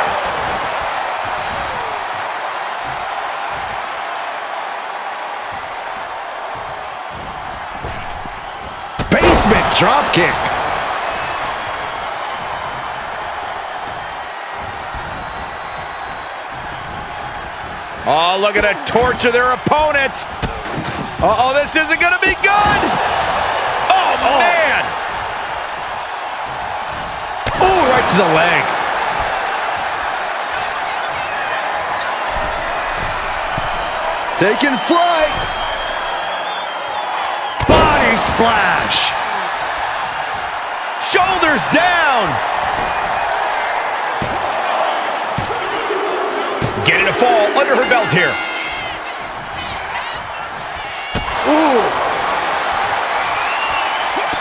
Basement drop kick. Oh, look at her torture their opponent. Uh-oh, this isn't going to be good. Oh, man. Oh, right to the leg. Taking flight. Body splash. Shoulders down. Getting a fall under her belt here. Ooh.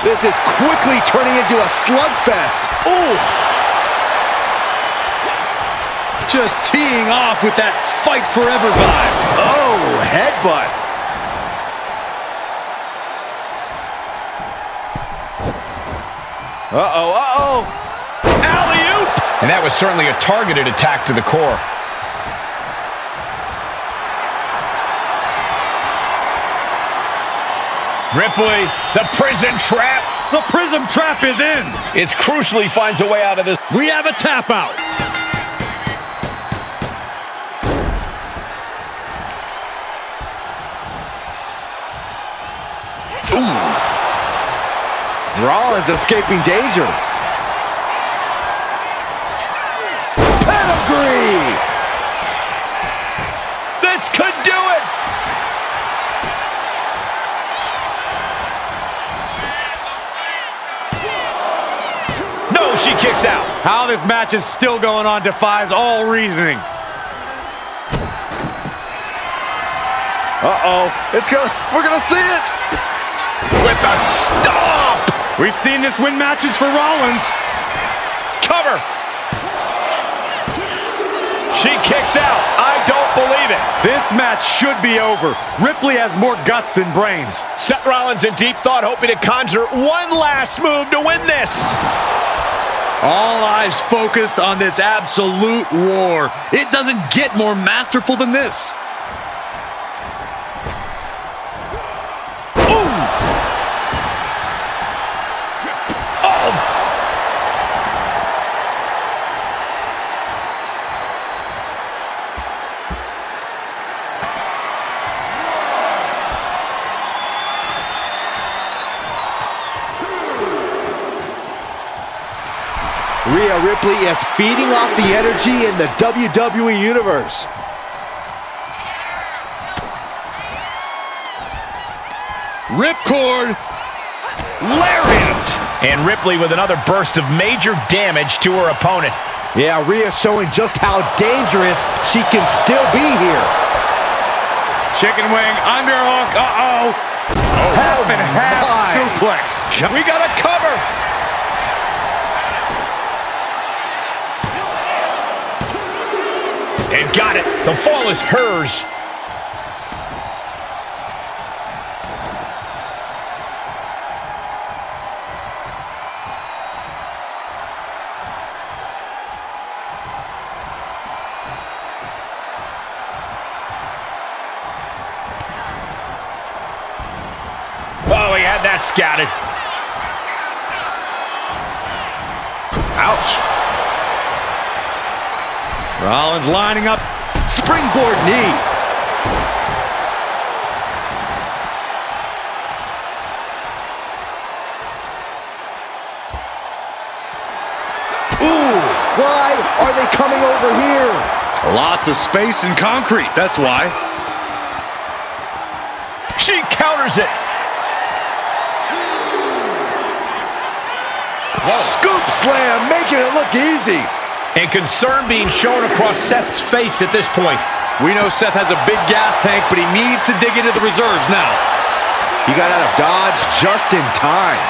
This is quickly turning into a slugfest. Ooh. Just teeing off with that fight forever vibe. Oh, headbutt. Uh-oh. Alley-oop! And that was certainly a targeted attack to the core. Ripley, the prison trap. The Prism Trap is in. It's crucially finds a way out of this. We have a tap out. Rollins escaping danger. Pedigree! This could do it! No, she kicks out. How this match is still going on defies all reasoning. We're gonna see it! With a stomp! We've seen this win matches for Rollins. Cover! She kicks out. I don't believe it. This match should be over. Ripley has more guts than brains. Seth Rollins in deep thought, hoping to conjure one last move to win this. All eyes focused on this absolute war. It doesn't get more masterful than this. Rhea Ripley is feeding off the energy in the WWE Universe. Ripcord. Lariat. And Ripley with another burst of major damage to her opponent. Yeah, Rhea showing just how dangerous she can still be here. Chicken wing, underhook, half and half suplex. We got a cover. And got it. The fall is hers. Oh, he had that scouted. Ouch. Rollins lining up. Springboard knee. Ooh, why are they coming over here? Lots of space and concrete, that's why. She counters it. Scoop slam, making it look easy. And concern being shown across Seth's face at this point. We know Seth has a big gas tank, but he needs to dig into the reserves now. He got out of Dodge just in time.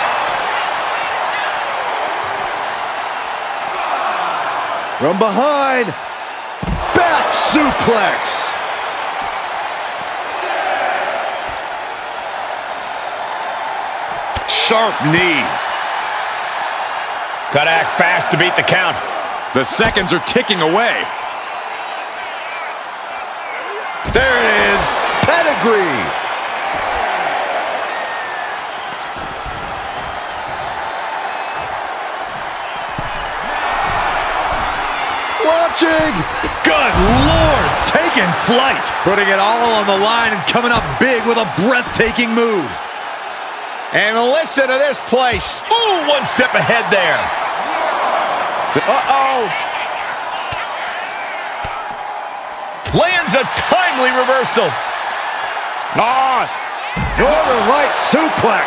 From behind. Back suplex. Sharp knee. Gotta act fast to beat the count. The seconds are ticking away. There it is. Pedigree. Watching. Good Lord, taking flight. Putting it all on the line and coming up big with a breathtaking move. And listen to this place. Ooh, one step ahead there. Uh-oh. Lands a timely reversal. Northern Light suplex.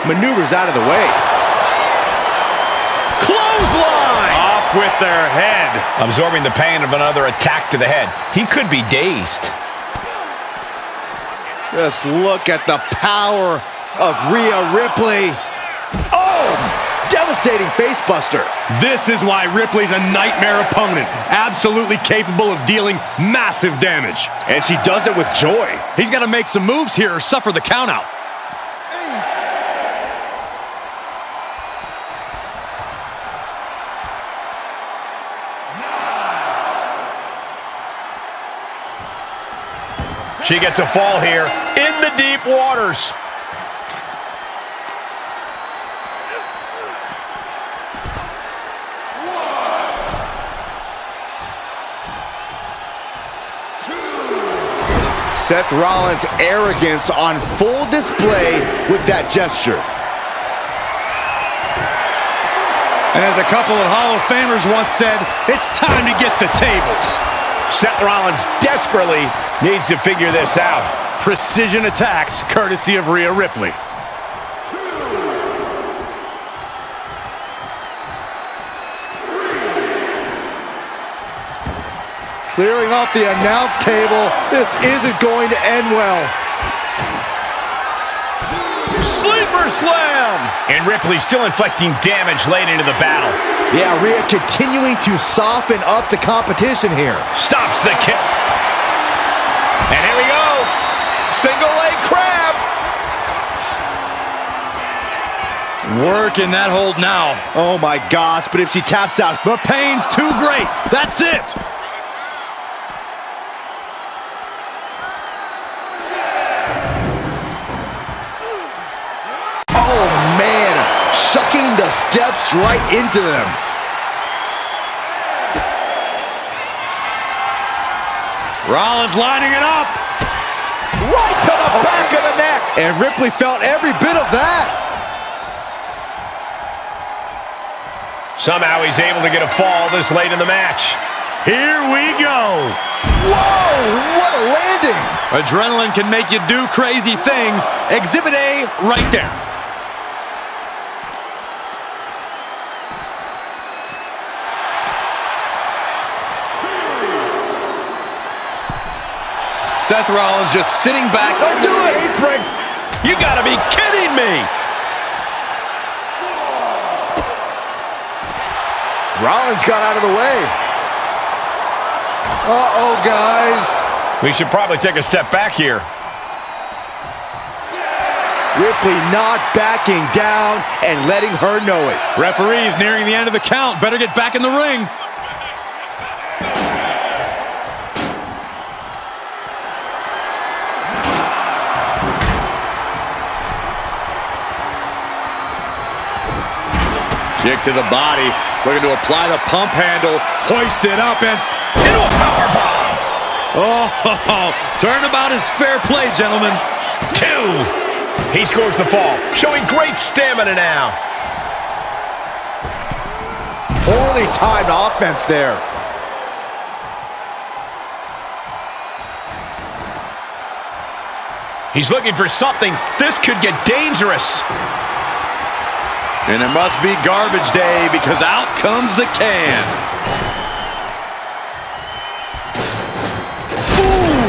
Maneuvers out of the way. Clothesline! Off with their head. Absorbing the pain of another attack to the head. He could be dazed. Just look at the power of Rhea Ripley. Oh, devastating facebuster. This is why Ripley's a nightmare opponent. Absolutely capable of dealing massive damage. And she does it with joy. He's got to make some moves here or suffer the countout. She gets a fall here in the deep waters. Seth Rollins' arrogance on full display with that gesture. And as a couple of Hall of Famers once said, it's time to get the tables. Seth Rollins desperately needs to figure this out. Precision attacks courtesy of Rhea Ripley. Clearing off the announce table. This isn't going to end well. Sleeper slam! And Ripley still inflicting damage late into the battle. Yeah, Rhea continuing to soften up the competition here. Stops the kick. And here we go. Single leg crab. Working that hold now. Oh my gosh, but if she taps out, The pain's too great. That's it. oh man, chucking the steps right into them. Rollins lining it up. Right to the back of the neck. And Ripley felt every bit of that. Somehow he's able to get a fall this late in the match. Here we go. Whoa, what a landing. Adrenaline can make you do crazy things. Exhibit A right there. Seth Rollins just sitting back. Don't do it, apron. You gotta be kidding me! Rollins got out of the way. Uh-oh, guys. We should probably take a step back here. Ripley not backing down and letting her know it. Referee's nearing the end of the count. Better get back in the ring. Kick to the body. Looking to apply the pump handle. Hoist it up and into a powerbomb. Oh, turnabout is fair play, gentlemen. 2. He scores the fall, showing great stamina now. Poorly timed offense there. He's looking for something. This could get dangerous. And it must be garbage day because out comes the can. Ooh.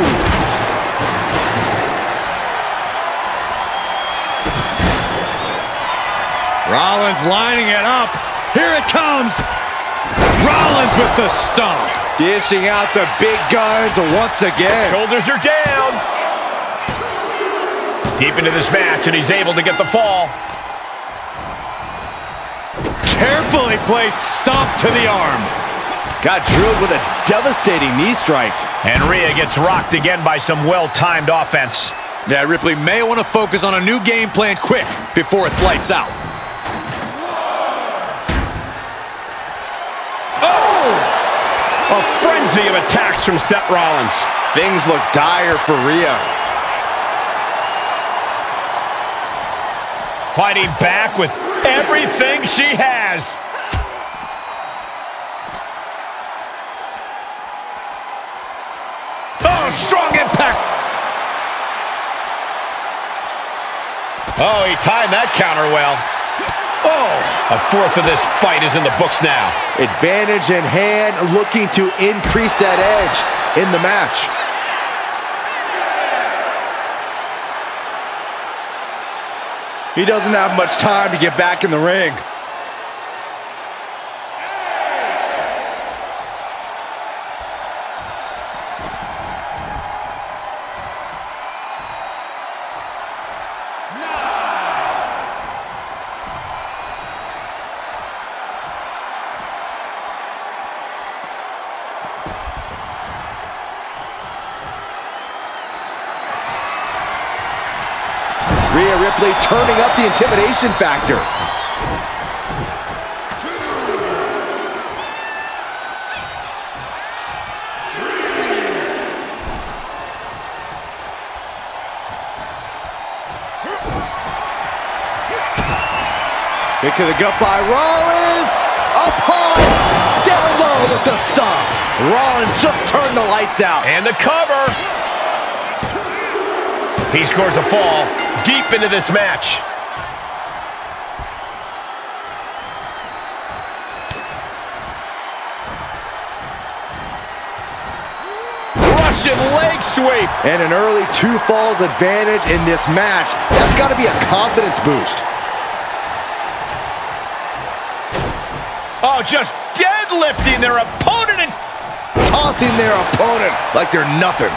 Rollins lining it up. Here it comes. Rollins with the stomp. Dishing out the big guns once again. Shoulders are down. Deep into this match, and he's able to get the fall. Carefully placed stomp to the arm. Got drilled with a devastating knee strike. And Rhea gets rocked again by some well-timed offense. Yeah, Ripley may want to focus on a new game plan quick before it's lights out. A frenzy of attacks from Seth Rollins. Things look dire for Rhea. Fighting back with everything she has. Oh, strong impact. Oh, he timed that counter well. Oh. A fourth of this fight is in the books now. Advantage in hand, looking to increase that edge in the match. He doesn't have much time to get back in the ring. Rhea Ripley turning up the intimidation factor. Kick to the gut by Rollins. Up high, down low with the stomp. Rollins just turned the lights out. And the cover. He scores a fall deep into this match. Russian leg sweep. And an early 2 falls advantage in this match. That's got to be a confidence boost. Oh, just deadlifting their opponent and Tossing their opponent like they're nothing.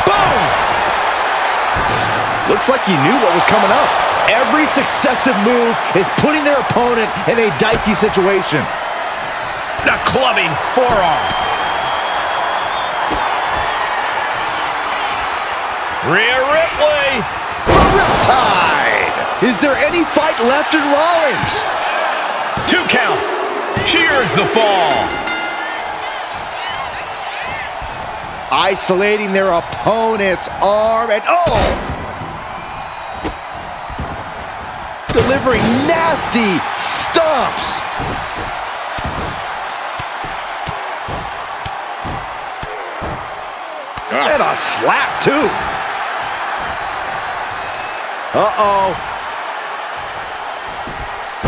Boom! Looks like he knew what was coming up. Every successive move is putting their opponent in a dicey situation. the clubbing forearm. Rhea Ripley. Riptide! Is there any fight left in Rollins? 2 count. She earns the fall. Isolating their opponent's arm and delivering nasty stomps. And a slap too.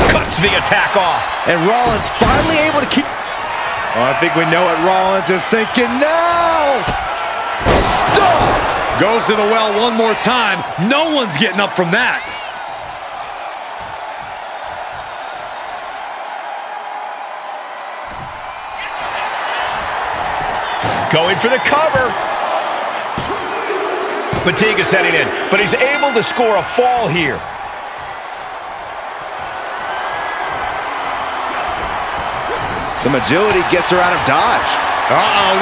Cuts the attack off. And Rollins finally able to keep... I think we know what Rollins is thinking now. Stop! Goes to the well one more time. No one's getting up from that. Going for the cover. Fatigue is setting in, but he's able to score a fall here. Some agility gets her out of dodge.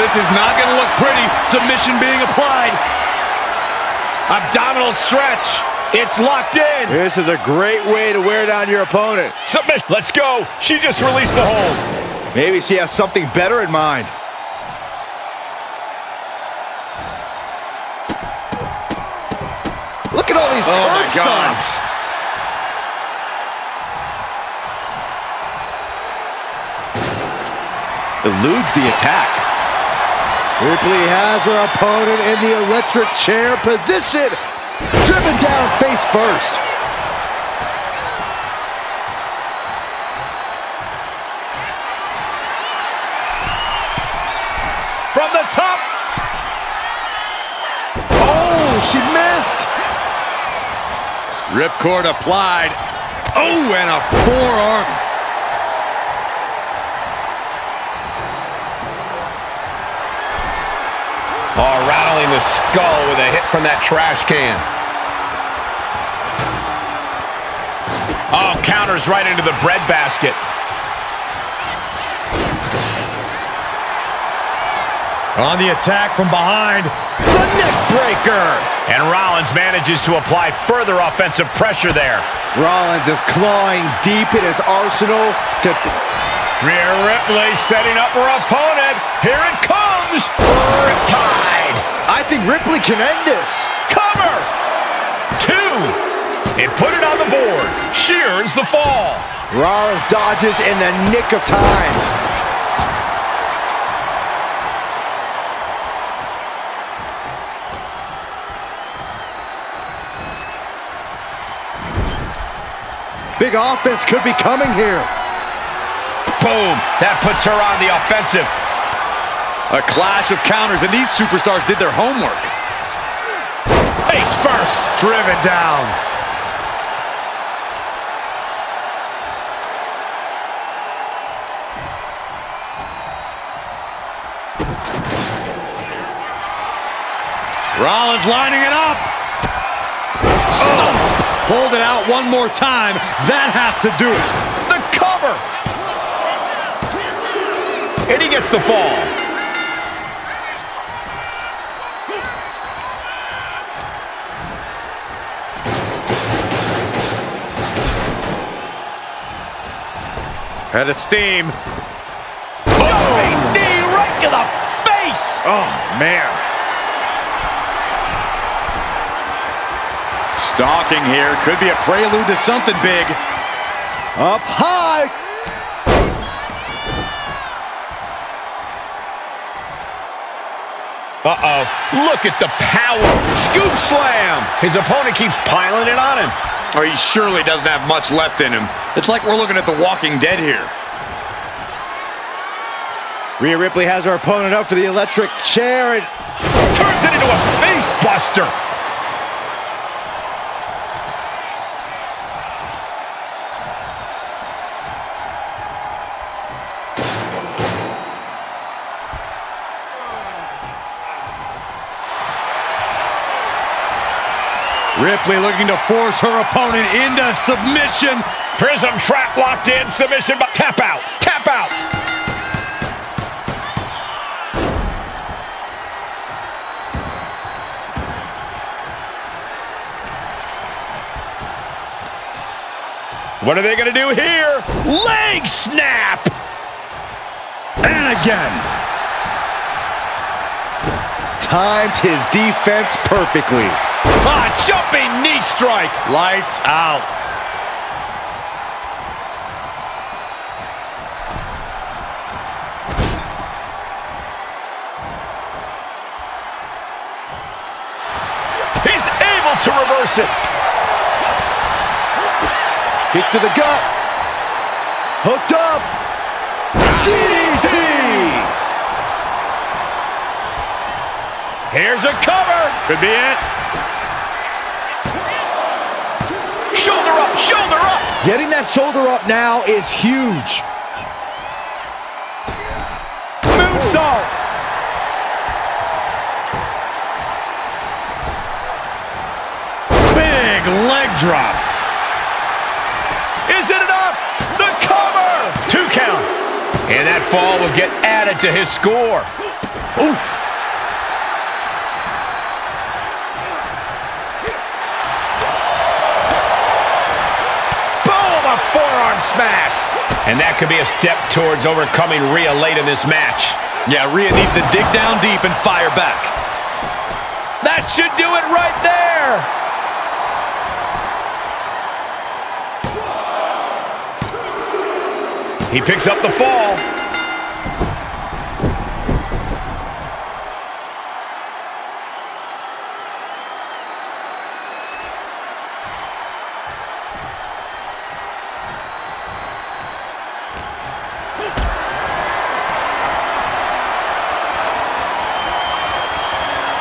This is not going to look pretty. Submission being applied. Abdominal stretch. It's locked in. This is a great way to wear down your opponent. Submission. Let's go. She just released the hold. Maybe she has something better in mind. Look at all these curb stomps. Eludes the attack. Ripley has her opponent in the electric chair position. Driven down face first. From the top. Oh, she missed. Ripcord applied. Oh, and a forearm. Oh, rattling the skull with a hit from that trash can. Oh, counters right into the breadbasket. On the attack from behind. It's a neck breaker. And Rollins manages to apply further offensive pressure there. Rollins is clawing deep in his arsenal to... Rhea Ripley setting up her opponent. Here it comes. Riptide. I think Ripley can end this. Cover. 2. And put it on the board. She earns the fall. Rollins dodges in the nick of time. Big offense could be coming here. Boom. That puts her on the offensive. A clash of counters, and these superstars did their homework. Face first. Driven down. Rollins lining it up. Oh. Pulled it out one more time. That has to do it. The cover. And he gets the fall. Head of steam. Jumping knee right to the face. Oh, man. Stalking here. Could be a prelude to something big. Up high. Uh-oh. Look at the power. Scoop slam. His opponent keeps piling it on him. Or he surely doesn't have much left in him. It's like we're looking at The Walking Dead here. Rhea Ripley has her opponent up for the electric chair and turns it into a face buster. Ripley looking to force her opponent into submission. Prism trap locked in. Submission, but tap out. Tap out. What are they going to do here? Leg snap. And again. timed his defense perfectly. Ah, jumping knee strike. Lights out. He's able to reverse it. Kick to the gut. Hooked up. DDT. Here's a cover. Could be it. Shoulder up, shoulder up. Getting that shoulder up now is huge. Moonsault. Big leg drop. Is it enough? The cover. 2 count. And that fall will get added to his score. Oof. Forearm smash. And that could be a step towards overcoming Rhea late in this match. Yeah, Rhea needs to dig down deep and fire back. That should do it right there. He picks up the fall.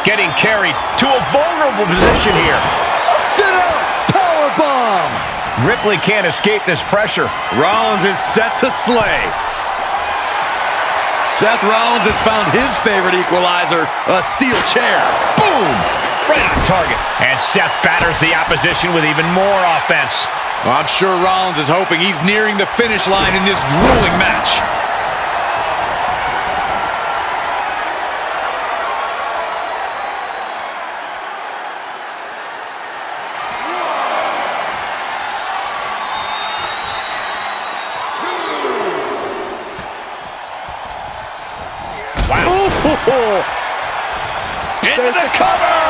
Getting carried to a vulnerable position here. Sit up, powerbomb. Ripley can't escape this pressure. Rollins is set to slay. Seth Rollins has found his favorite equalizer, a steel chair. Boom! Right on target. And Seth batters the opposition with even more offense. Well, I'm sure Rollins is hoping he's nearing the finish line in this grueling match. Into the cover!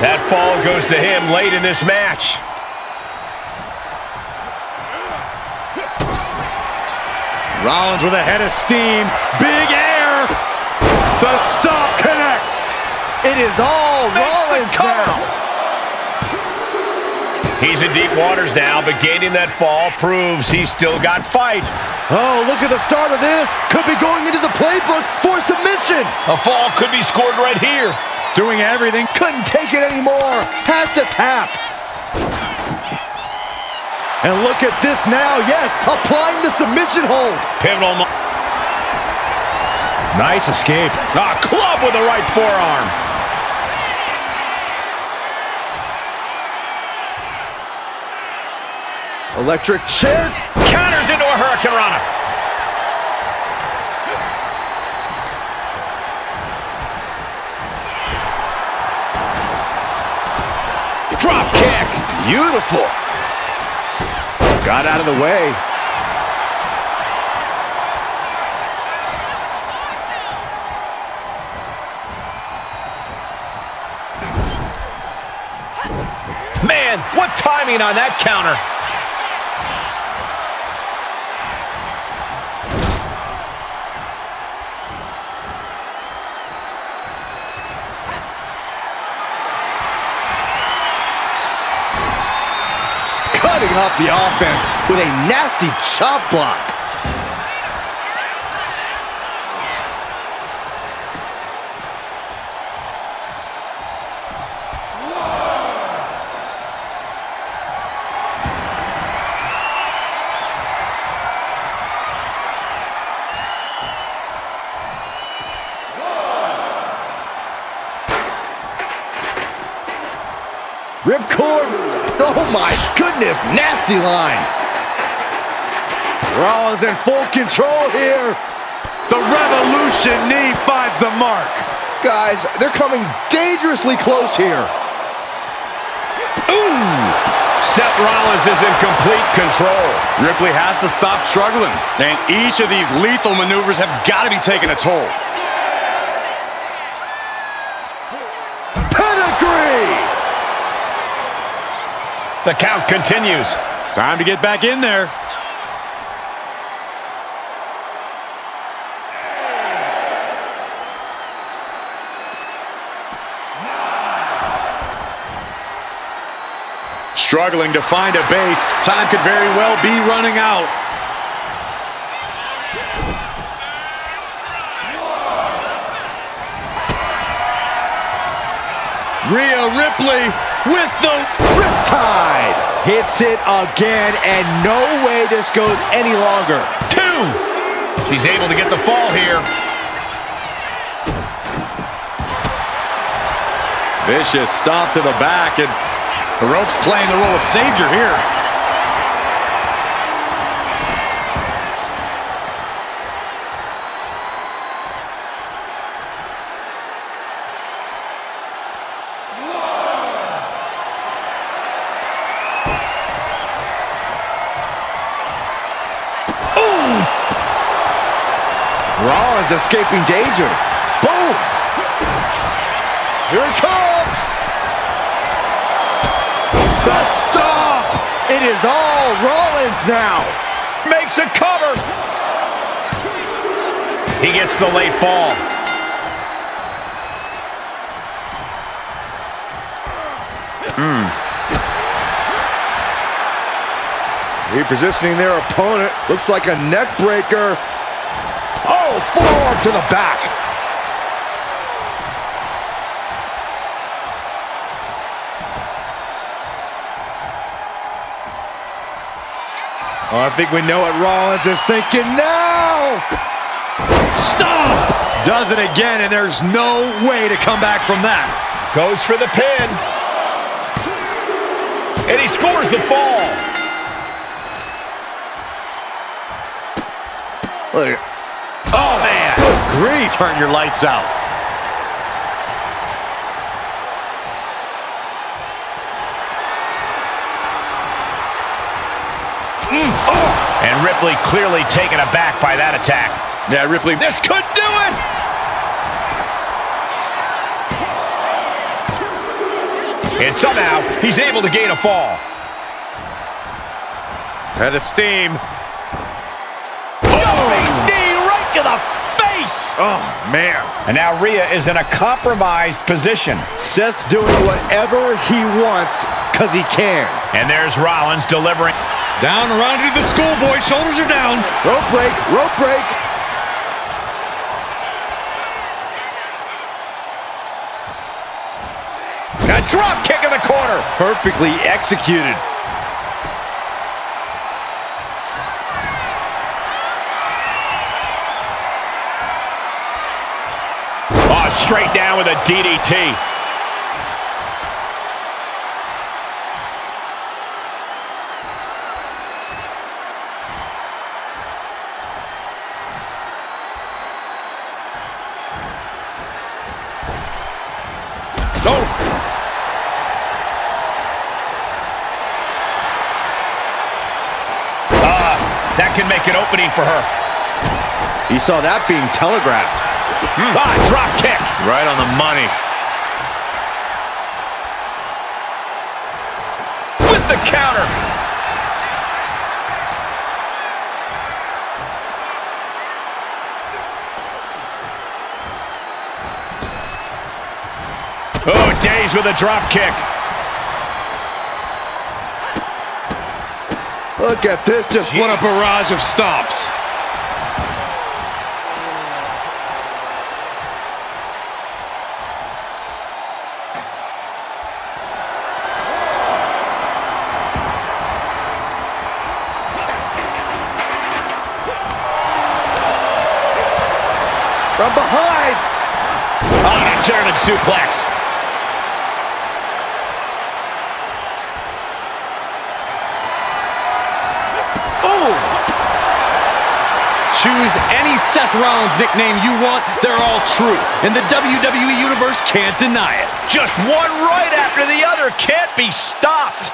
That fall goes to him late in this match. Rollins with a head of steam. Big air. The stop connects. It is all Makes the Rollins cover. now. He's in deep waters now, but gaining that fall proves he's still got fight. Oh, look at the start of this. Could be going into the playbook for submission. A fall could be scored right here. Doing everything. Couldn't take it anymore. Has to tap. And look at this now. Yes, applying the submission hold. Pivotal. Nice escape. Ah, club with the right forearm. Electric chair. Counters into a Hurricane Rana. Drop kick. Beautiful. Got out of the way. Man, what timing on that counter. Cutting off the offense with a nasty chop block. Ripcord. Oh my goodness, nasty line. Rollins in full control here. The Revolution knee finds the mark. Guys, they're coming dangerously close here. Ooh! Seth Rollins is in complete control. Ripley has to stop struggling, and each of these lethal maneuvers have got to be taking a toll. Pedigree! The count continues. Time to get back in there. Struggling to find a base. Time could very well be running out. Rhea Ripley with the Riptide hits it again, and no way this goes any longer. 2. She's able to get the fall here. vicious stomp to the back, and the rope's playing the role of savior here. Rollins escaping danger. Boom! Here it comes! The stomp! It is all Rollins now. Makes a cover. He gets the late fall. Repositioning their opponent. Looks like a neck breaker. Oh, forearm to the back. Oh, I think we know what Rollins is thinking now. Stop! Does it again, and there's no way to come back from that. Goes for the pin. And he scores the fall. Look. Oh, man. Good grief. Turn your lights out. And Ripley clearly taken aback by that attack. Yeah, Ripley. This could do it! And somehow, he's able to gain a fall. Head of steam. Jumping knee right to the face! Oh, man. And now Rhea is in a compromised position. Seth's doing whatever he wants because he can. And there's Rollins delivering. Down around to the schoolboy. Shoulders are down. Rope break, rope break. A drop kick in the corner. Perfectly executed. Oh, straight down with a DDT. That can make an opening for her. He saw that being telegraphed. Drop kick. Right on the money. With the counter. Oh, Days with a drop kick. Look at this, just What a barrage of stomps. from behind. Oh, a German suplex. Choose any Seth Rollins nickname you want, they're all true. And the WWE Universe can't deny it. Just one right after the other. Can't be stopped.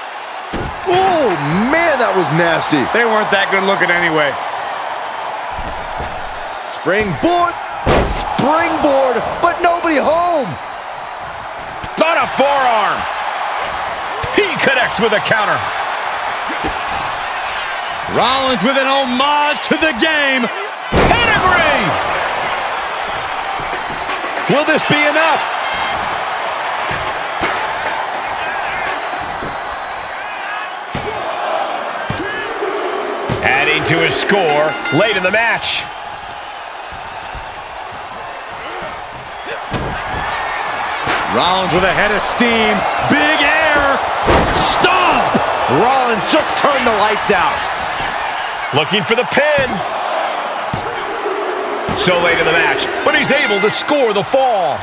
Oh, man, that was nasty. They weren't that good looking anyway. Springboard, springboard, but nobody home. On a forearm. He connects with a counter. Rollins with an homage to the game. Pedigree! Will this be enough? Adding to his score late in the match. Rollins with a head of steam. Big air. Stomp! Rollins just turned the lights out. Looking for the pin. So late in the match, but he's able to score the fall.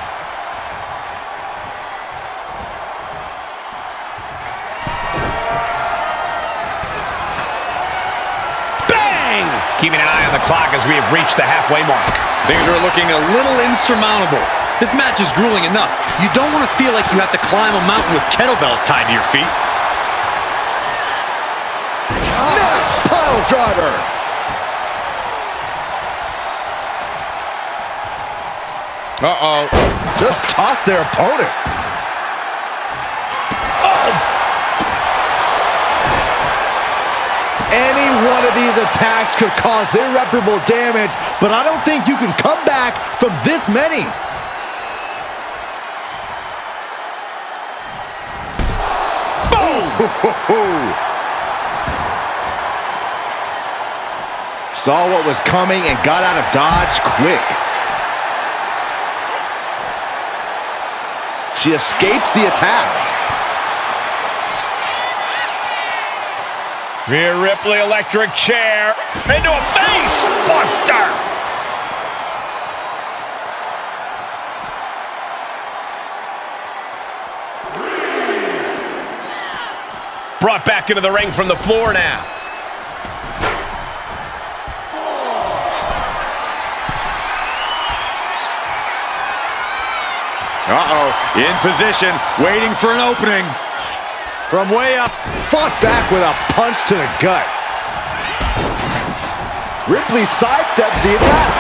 Bang! Keeping an eye on the clock as we have reached the halfway mark. Things are looking a little insurmountable. This match is grueling enough. You don't want to feel like you have to climb a mountain with kettlebells tied to your feet. Snap pile driver. Uh-oh. Just toss their opponent. Oh! Any one of these attacks could cause irreparable damage, but I don't think you can come back from this many. Boom! Saw what was coming and got out of dodge quick. She escapes the attack. Rhea Ripley electric chair into a face buster. Brought back into the ring from the floor now. In position, waiting for an opening. From way up, fought back with a punch to the gut. Ripley sidesteps the attack.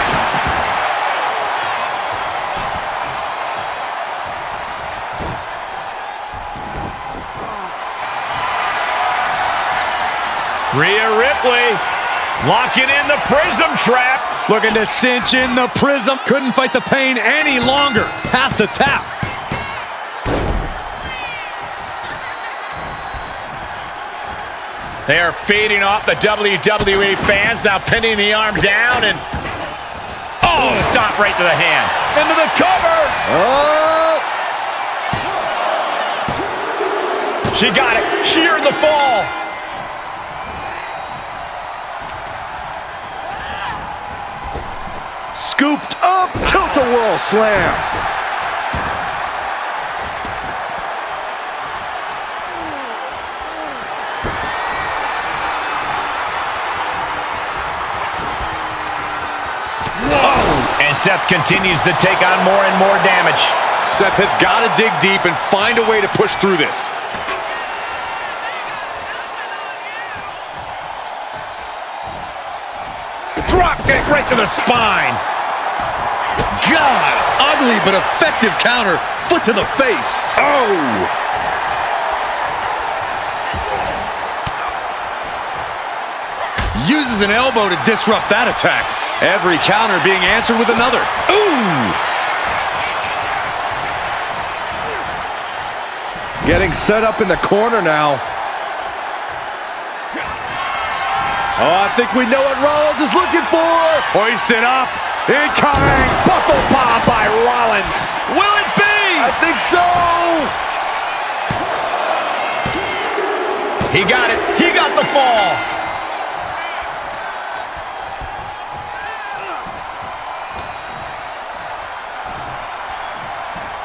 Rhea Ripley locking in the prism trap. Looking to cinch in the prism. Couldn't fight the pain any longer. Has to tap. They are feeding off the WWE fans, now pinning the arm down and... Oh, stop right to the hand. Into the cover. Oh! She got it. She earned the fall. Scooped up, tilt-a-whirl slam. And Seth continues to take on more and more damage. Seth has got to dig deep and find a way to push through this. Drop kick right to the spine. God, ugly but effective counter. Foot to the face. Oh! Uses an elbow to disrupt that attack. Every counter being answered with another. Ooh! Getting set up in the corner now. Oh, I think we know what Rollins is looking for. Hoisted up. Incoming. Buckle bomb by Rollins. Will it be? I think so. He got it. He got the fall.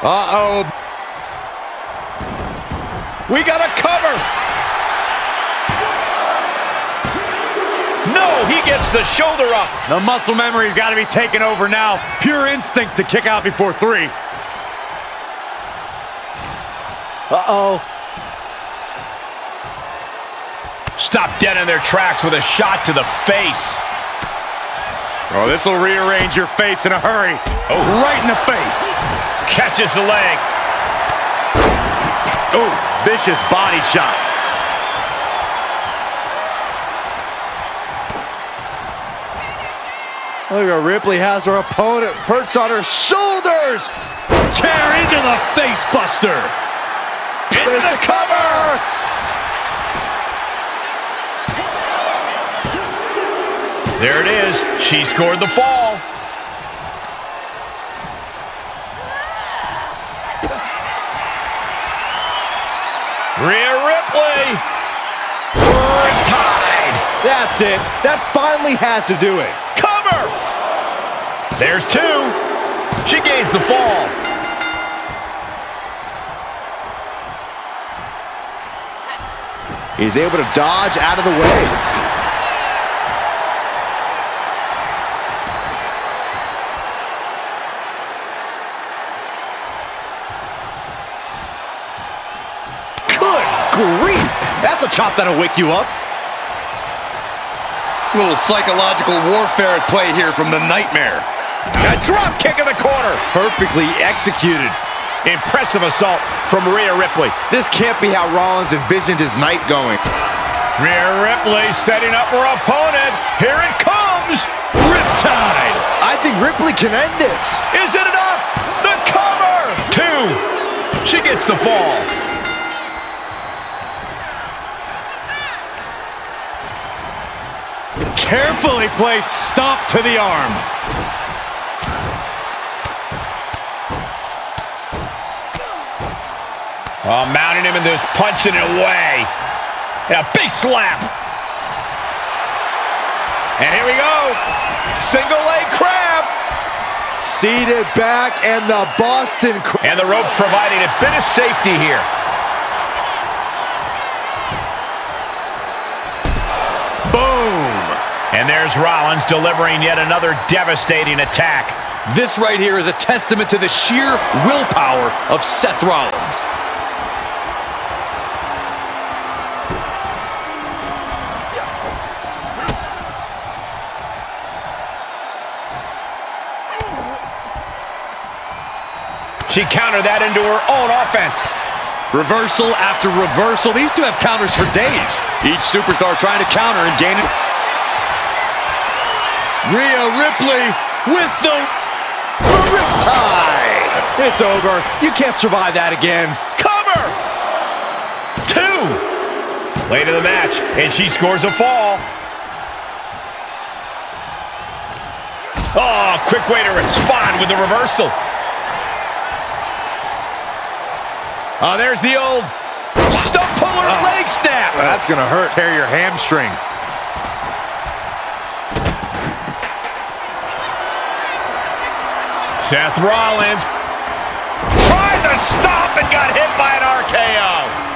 Uh-oh. We got a cover. No, he gets the shoulder up. The muscle memory's got to be taken over now. Pure instinct to kick out before 3. Uh-oh. Stop dead in their tracks with a shot to the face. Oh, this will rearrange your face in a hurry. Oh, right in the face. Catches the leg. Oh, vicious body shot. Look at Ripley has her opponent perched on her shoulders. Chair into the face buster. There's the cover. There it is. She scored the fall. Rhea Ripley. Tied. That's it. That finally has to do it. Cover. There's 2. She gains the fall. He's able to dodge out of the way. Good grief! That's a chop that'll wake you up. A little psychological warfare at play here from the Nightmare. A drop kick in the corner. Perfectly executed. Impressive assault from Rhea Ripley. This can't be how Rollins envisioned his night going. Rhea Ripley setting up her opponent. Here it comes. Riptide. I think Ripley can end this. Is it enough? The cover. 2. She gets the fall. Carefully placed stomp to the arm. Oh, mounting him and just punching it away. And a big slap. And here we go. Single leg crab. Seated back and the Boston Crab. And the ropes providing a bit of safety here. Boom. And there's Rollins delivering yet another devastating attack. This right here is a testament to the sheer willpower of Seth Rollins. She countered that into her own offense. Reversal after reversal. These two have counters for days. Each superstar trying to counter and gain it. Rhea Ripley with the Riptide. It's over. You can't survive that again. Cover. 2. Late in the match, and she scores a fall. Oh, quick way to respond with the reversal. Oh, there's the old stump puller leg snap. That's going to hurt. Tear your hamstring. Seth Rollins tried to stop and got hit by an RKO.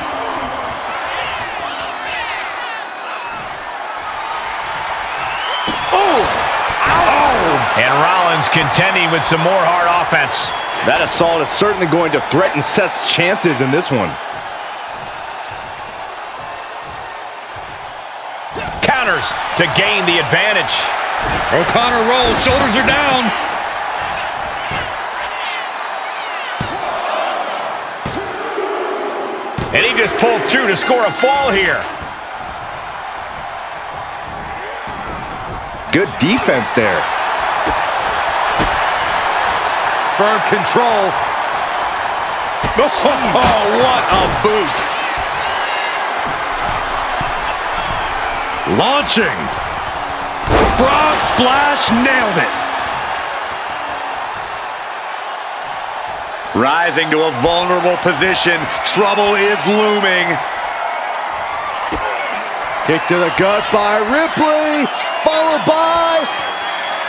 And Rollins contending with some more hard offense. That assault is certainly going to threaten Seth's chances in this one. Counters to gain the advantage. O'Connor rolls, shoulders are down. And he just pulled through to score a fall here. Good defense there. Firm control. Oh, what a boot. Launching. Frog splash, nailed it. Rising to a vulnerable position. Trouble is looming. Kick to the gut by Ripley, followed by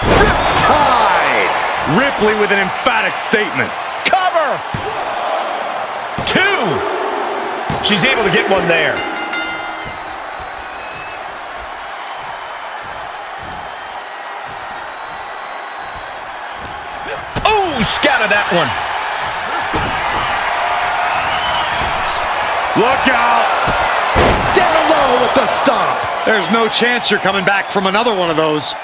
Riptide. Ripley with an emphatic statement. Cover! 2! She's able to get one there. Oh, scouted that one. Look out! Down low with the stomp. There's no chance you're coming back from another one of those.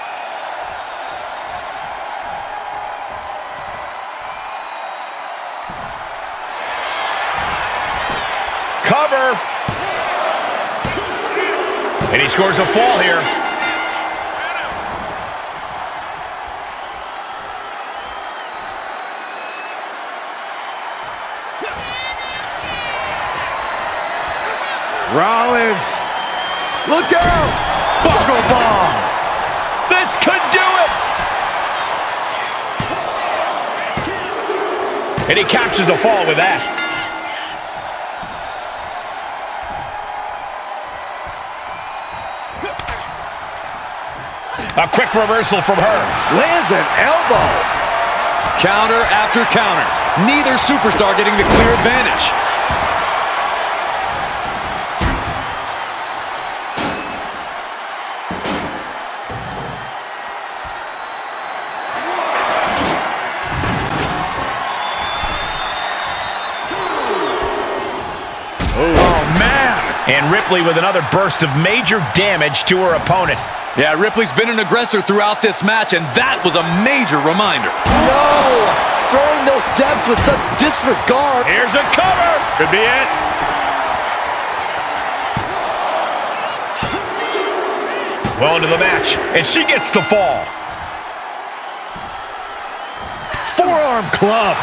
Cover. And he scores a fall here. Rollins, look out! Buckle bomb! This could do it! And he captures the fall with that. A quick reversal from her. Lands an elbow. Counter after counter. Neither superstar getting the clear advantage. Oh, man! And Ripley with another burst of major damage to her opponent. Yeah, Ripley's been an aggressor throughout this match, and that was a major reminder. No! Throwing those steps with such disregard. Here's a cover! Could be it. Well into the match, and she gets the fall. Forearm club.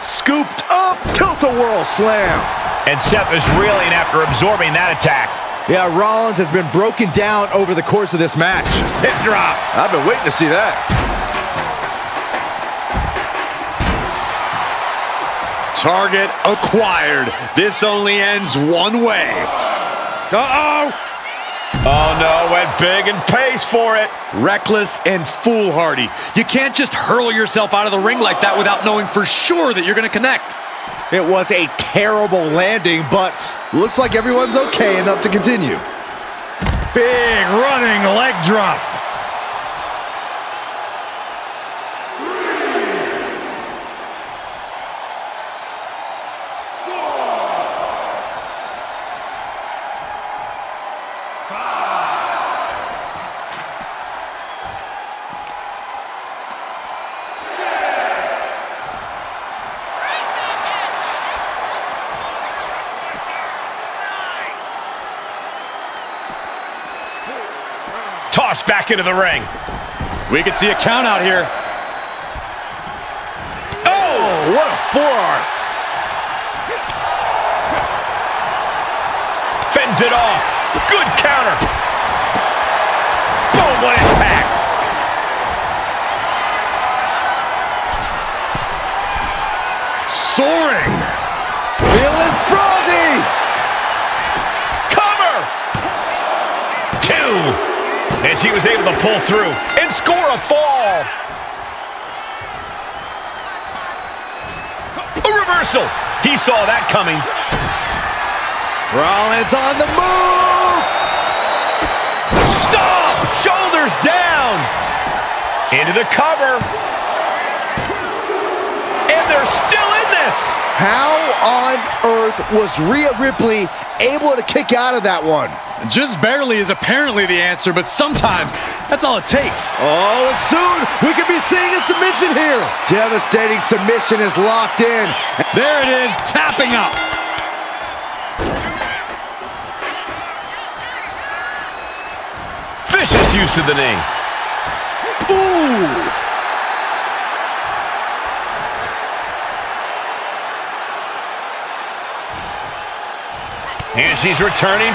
Scooped up, tilt-a-whirl slam. And Seth is reeling after absorbing that attack. Yeah, Rollins has been broken down over the course of this match. Hip drop. I've been waiting to see that. Target acquired. This only ends one way. Uh-oh! Oh, no, went big and pays for it. Reckless and foolhardy. You can't just hurl yourself out of the ring like that without knowing for sure that you're going to connect. It was a terrible landing, but looks like everyone's okay enough to continue. Big running leg drop. Tossed back into the ring. We could see a count out here. Oh, what a forearm. Fends it off. Good counter. Boom, what impact. Soaring. Feeling froggy. Cover. 2. And she was able to pull through and score a fall. A reversal. He saw that coming. Rollins on the move. Stop! Shoulders down. Into the cover. And they're still in this. How on earth was Rhea Ripley able to kick out of that one? Just barely is apparently the answer, but sometimes that's all it takes. Oh, and soon we could be seeing a submission here. Devastating submission is locked in. There it is, tapping out. Vicious use of the knee. Ooh. And she's returning.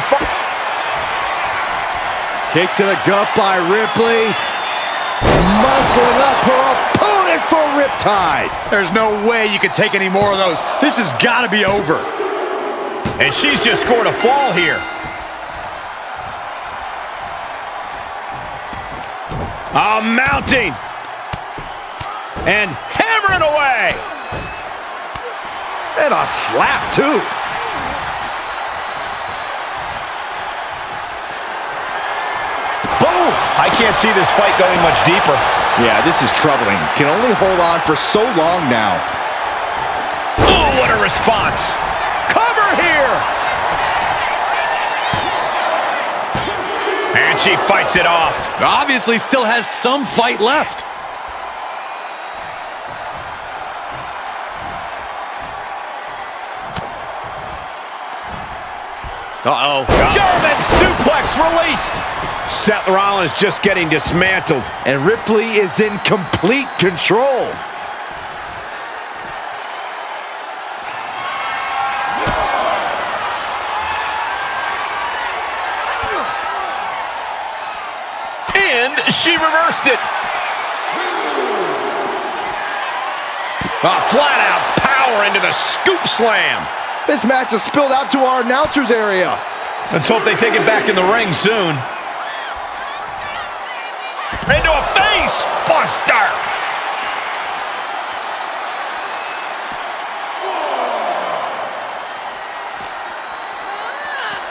Kick to the gut by Ripley. Muscling up her opponent for a riptide. There's no way you could take any more of those. This has got to be over. And she's just scored a fall here. Mounting. And hammering away. And a slap, too. Boom! I can't see this fight going much deeper. Yeah, this is troubling. Can only hold on for so long now. Oh, what a response. Cover here. And she fights it off. Obviously still has some fight left. Uh-oh. German suplex released. Seth Rollins just getting dismantled. And Ripley is in complete control. And she reversed it. Flat out power into the scoop slam. This match has spilled out to our announcers area. Let's hope they take it back in the ring soon. Into a face buster.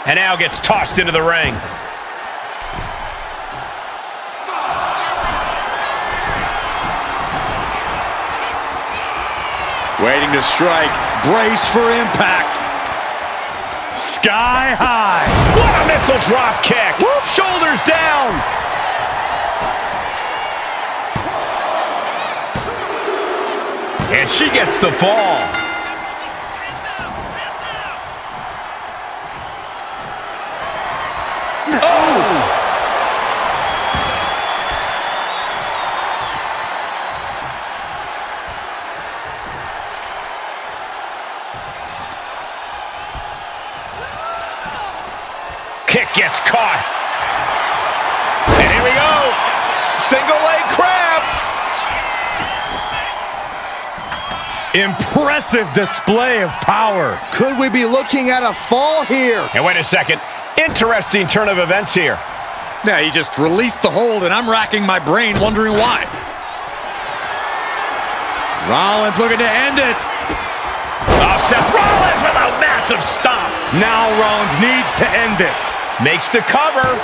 And now gets tossed into the ring. Waiting to strike. Brace for impact. Sky high. What a missile drop kick. Shoulders down. And she gets the fall. Oh! Kick gets caught. And here we go. Single leg crab. Impressive display of power. Could we be looking at a fall here? And wait a second. Interesting turn of events here. Yeah, he just released the hold, and I'm racking my brain wondering why. Rollins looking to end it. Oh, Seth Rollins with a massive stomp. Now Rollins needs to end this. Makes the cover.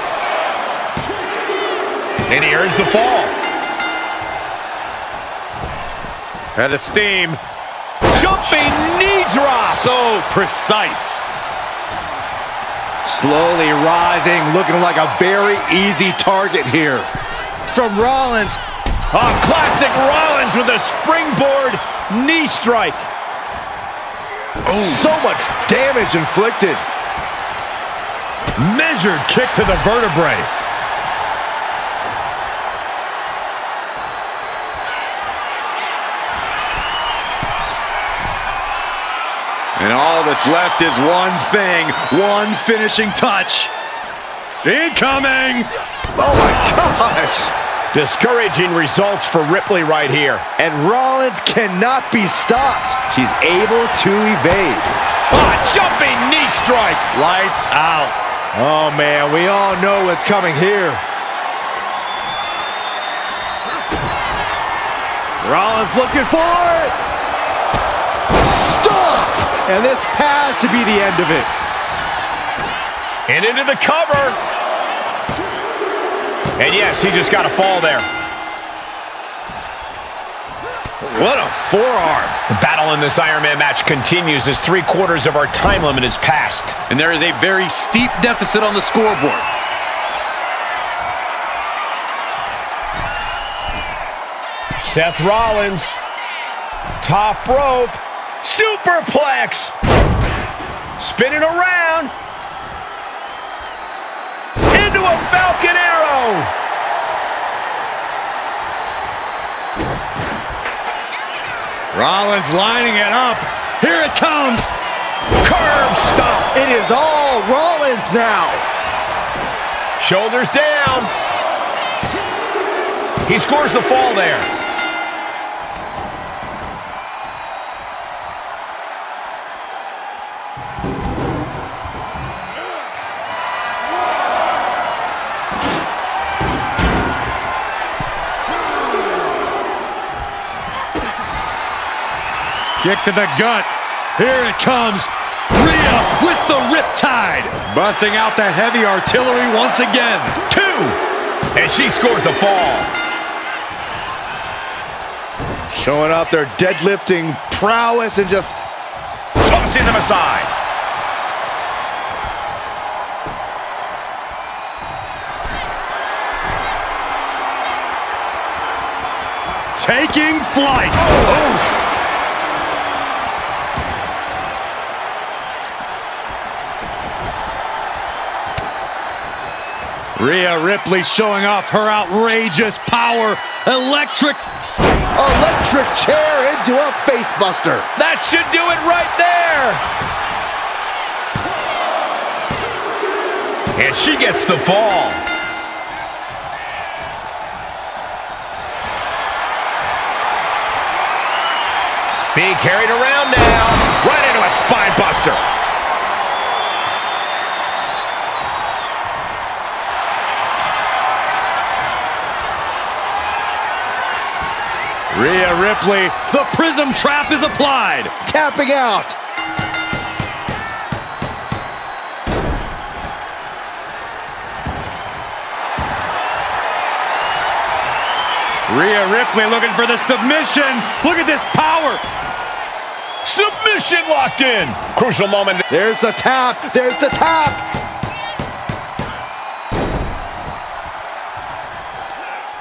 And he earns the fall. Out of steam. Jumping knee drop. So precise. Slowly rising, looking like a very easy target here. From Rollins. Oh, classic Rollins with a springboard knee strike. Oh, so much damage inflicted. Measured kick to the vertebrae. And all that's left is one thing, one finishing touch. Incoming! Oh my gosh! Discouraging results for Ripley right here. And Rollins cannot be stopped. She's able to evade. Ah, jumping knee strike. Lights out. Oh man, we all know what's coming here. Rollins looking for it. Stop! And this has to be the end of it. And into the cover. And yes, he just got a fall there. What a forearm. The battle in this Iron Man match continues as 3/4 of our time limit is passed. And there is a very steep deficit on the scoreboard. Seth Rollins, top rope, superplex, spinning around, into a Falcon Arrow. Rollins lining it up. Here it comes. Curb stomp. It is all Rollins now. Shoulders down. He scores the fall there. Kick to the gut. Here it comes. Rhea with the riptide. Busting out the heavy artillery once again. 2. And she scores the fall. Showing off their deadlifting prowess and just Tossing them aside. Taking flight. Oof. Rhea Ripley showing off her outrageous power. Electric chair into a facebuster. That should do it right there. And she gets the fall. Being carried around now. Right into a spine buster. Rhea Ripley, the prism trap is applied. Tapping out. Rhea Ripley looking for the submission. Look at this power. Submission locked in. Crucial moment. There's the tap. There's the tap.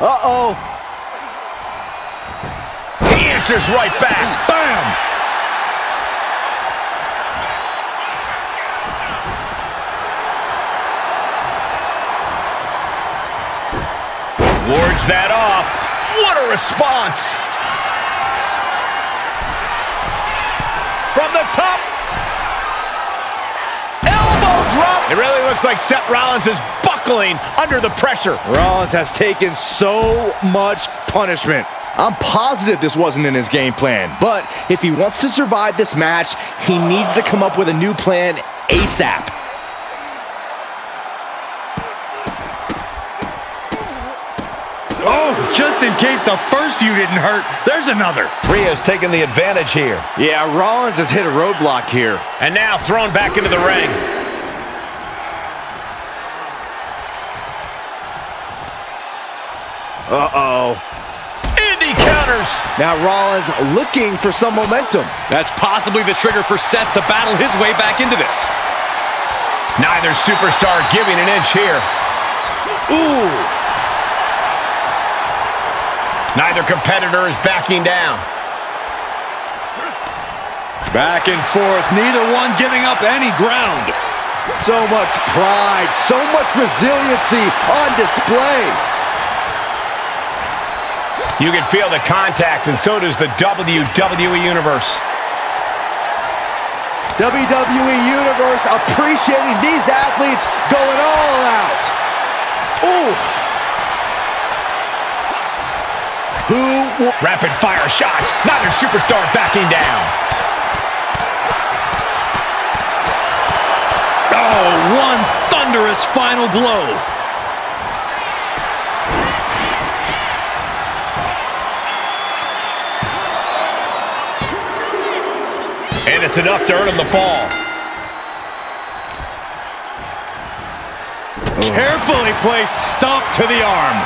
Uh-oh. He answers right back. Bam! Wards that off. What a response. From the top. Elbow drop. It really looks like Seth Rollins is buckling under the pressure. Rollins has taken so much punishment. I'm positive this wasn't in his game plan, but if he wants to survive this match, he needs to come up with a new plan ASAP. Oh, just in case the first few didn't hurt, there's another. Rhea's taking the advantage here. Yeah, Rollins has hit a roadblock here. And now thrown back into the ring. Uh-oh. Indy counters. Now Rollins looking for some momentum. That's possibly the trigger for Seth to battle his way back into this. Neither superstar giving an inch here. Ooh. Neither competitor is backing down. Back and forth, neither one giving up any ground. So much pride, so much resiliency on display. You can feel the contact, and so does the WWE Universe. WWE Universe appreciating these athletes going all out. Oof. Rapid fire shots. Neither superstar backing down. Oh, one thunderous final blow. And it's enough to earn him the fall. Carefully placed stomp to the arm.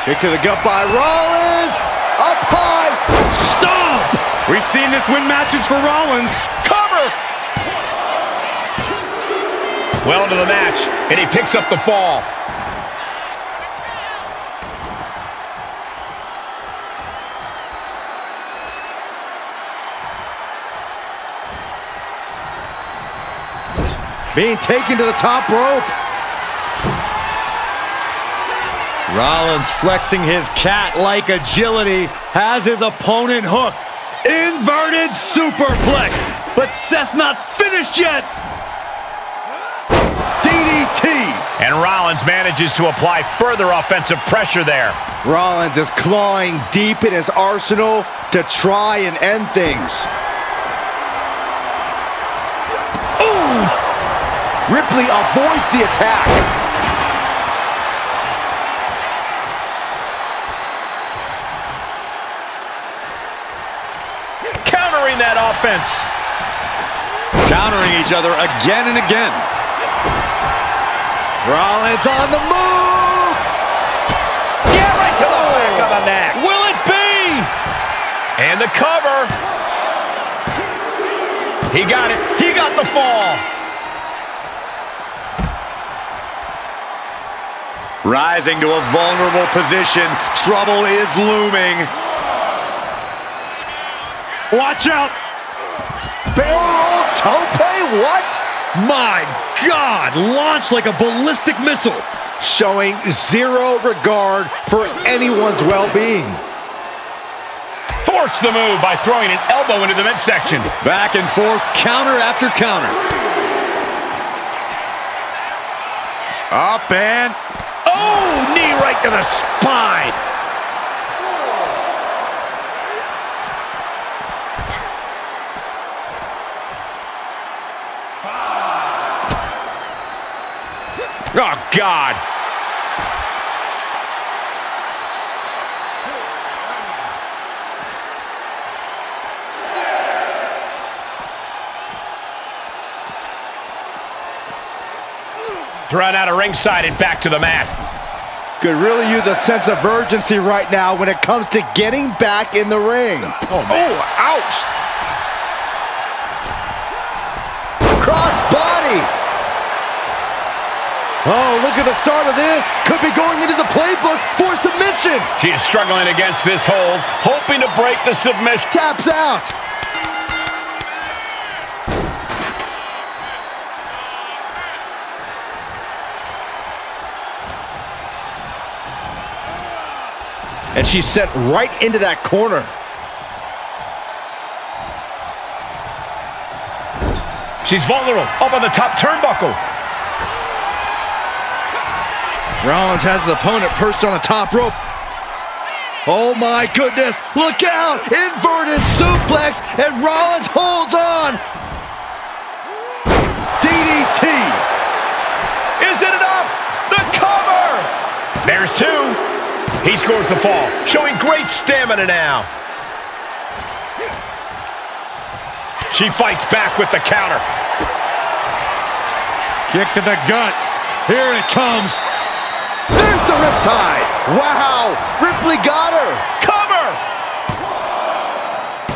Kick to the gut by Rollins. Up high. Stomp! We've seen this win matches for Rollins. Cover. Well into the match, and he picks up the fall. Being taken to the top rope. Rollins flexing his cat-like agility, has his opponent hooked. Inverted superplex, but Seth not finished yet. DDT. And Rollins manages to apply further offensive pressure there. Rollins is clawing deep in his arsenal to try and end things. Ooh! Ripley avoids the attack. Countering that offense. Countering each other again and again. Rollins on the move. Yeah, right to the back of the neck. Will it be? And the cover. He got it. He got the fall. Rising to a vulnerable position. Trouble is looming. Watch out! Barrel tope, what? My God! Launched like a ballistic missile. Showing zero regard for anyone's well-being. Forced the move by throwing an elbow into the midsection. Back and forth, counter after counter. Up and... Oh, knee right to the spine. Oh, God. Thrown out of ringside and back to the mat. Could really use a sense of urgency right now when it comes to getting back in the ring. Oh, man. Ouch! Cross body! Oh, look at the start of this. Could be going into the playbook for submission. She is struggling against this hold, hoping to break the submission. Taps out. And she's sent right into that corner. She's vulnerable, up on the top turnbuckle. Rollins has his opponent perched on the top rope. Oh my goodness, look out! Inverted suplex, and Rollins holds on! DDT! Is it enough? The cover! There's two. He scores the fall, showing great stamina now. She fights back with the counter. Kick to the gut. Here it comes. There's the riptide! Wow! Ripley got her! Cover!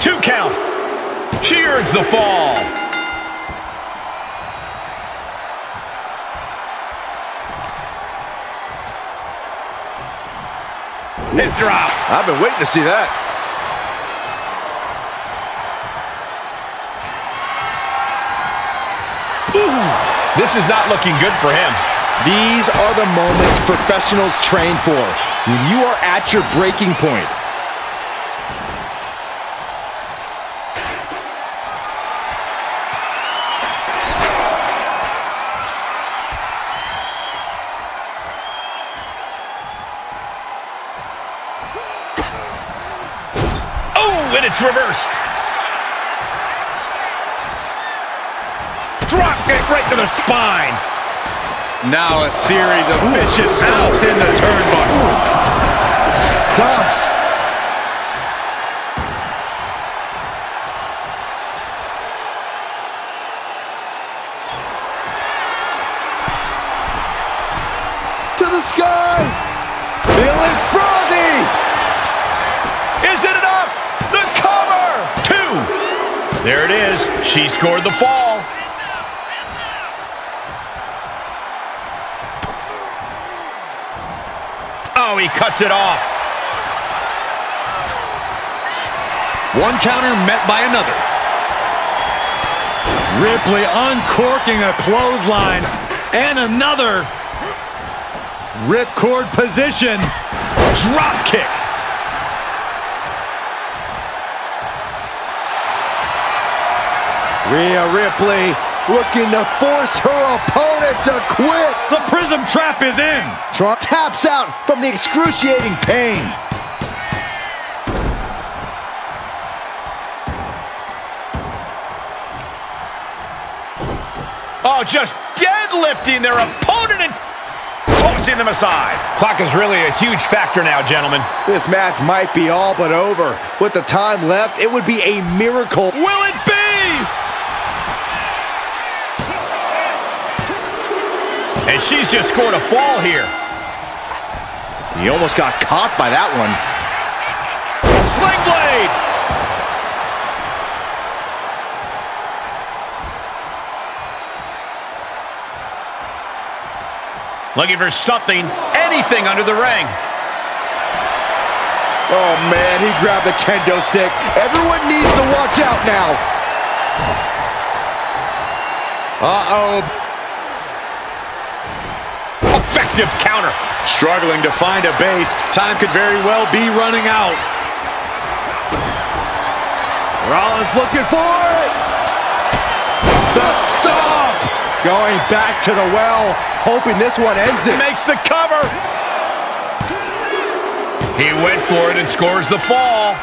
2 count. She earns the fall. Hip drop. I've been waiting to see that. Ooh, this is not looking good for him. These are the moments professionals train for. when you are at your breaking point. Oh, and it's reversed. Drop kick right to the spine. Now a series of vicious stomps in the turnbuckle. Stomps. To the sky. Feeling froggy. Is it enough? The cover. 2. There it is. She scored the fall. Oh, he cuts it off. One counter met by another. Ripley uncorking a clothesline. And another. Ripcord position. Drop kick. Rhea Ripley looking to force her opponent to quit. The Prism Trap is in. Taps out from the excruciating pain. Oh, just deadlifting their opponent and tossing them aside. Clock is really a huge factor now, gentlemen. This match might be all but over. With the time left, it would be a miracle. Will it be? And she's just scored a fall here. He almost got caught by that one. Sling blade. Looking for something, anything under the ring. Oh man, he grabbed the kendo stick. Everyone needs to watch out now. Uh-oh. Effective counter. Struggling to find a base. Time could very well be running out. Rollins looking for it. The stomp. Going back to the well, hoping this one ends it. Makes the cover. He went for it and scores the fall.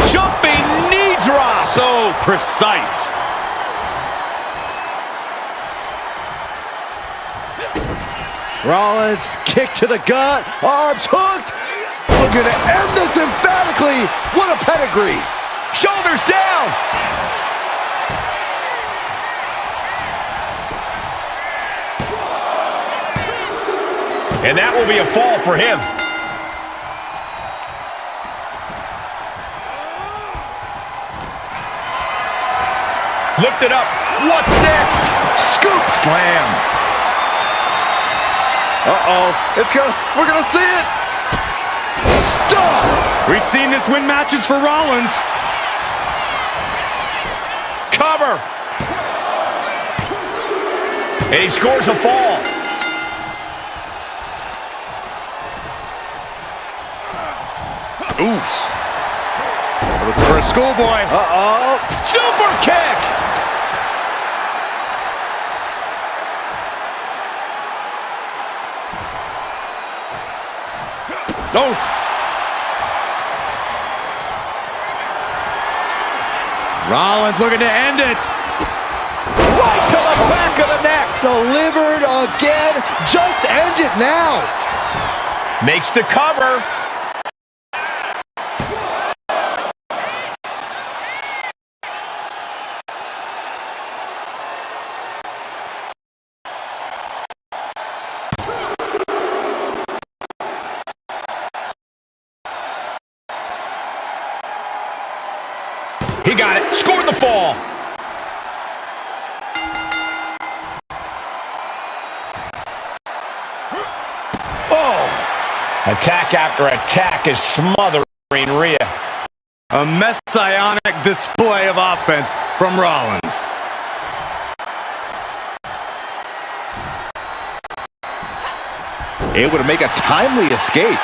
Jumping knee drop. So precise. Rollins, kick to the gut, arms hooked. We're gonna end this emphatically. What a pedigree. Shoulders down. And that will be a fall for him. Lift it up. What's next? Scoop slam. We're gonna see it. Stop. We've seen this win matches for Rollins. Cover. And he scores a fall. Oof. Looking for a schoolboy. Super kick. No. Rollins looking to end it. Right to the back of the neck. Delivered again. Just end it now. Makes the cover. He got it. Scored the fall. Oh! Attack after attack is smothering Rhea. A messianic display of offense from able to make a timely escape.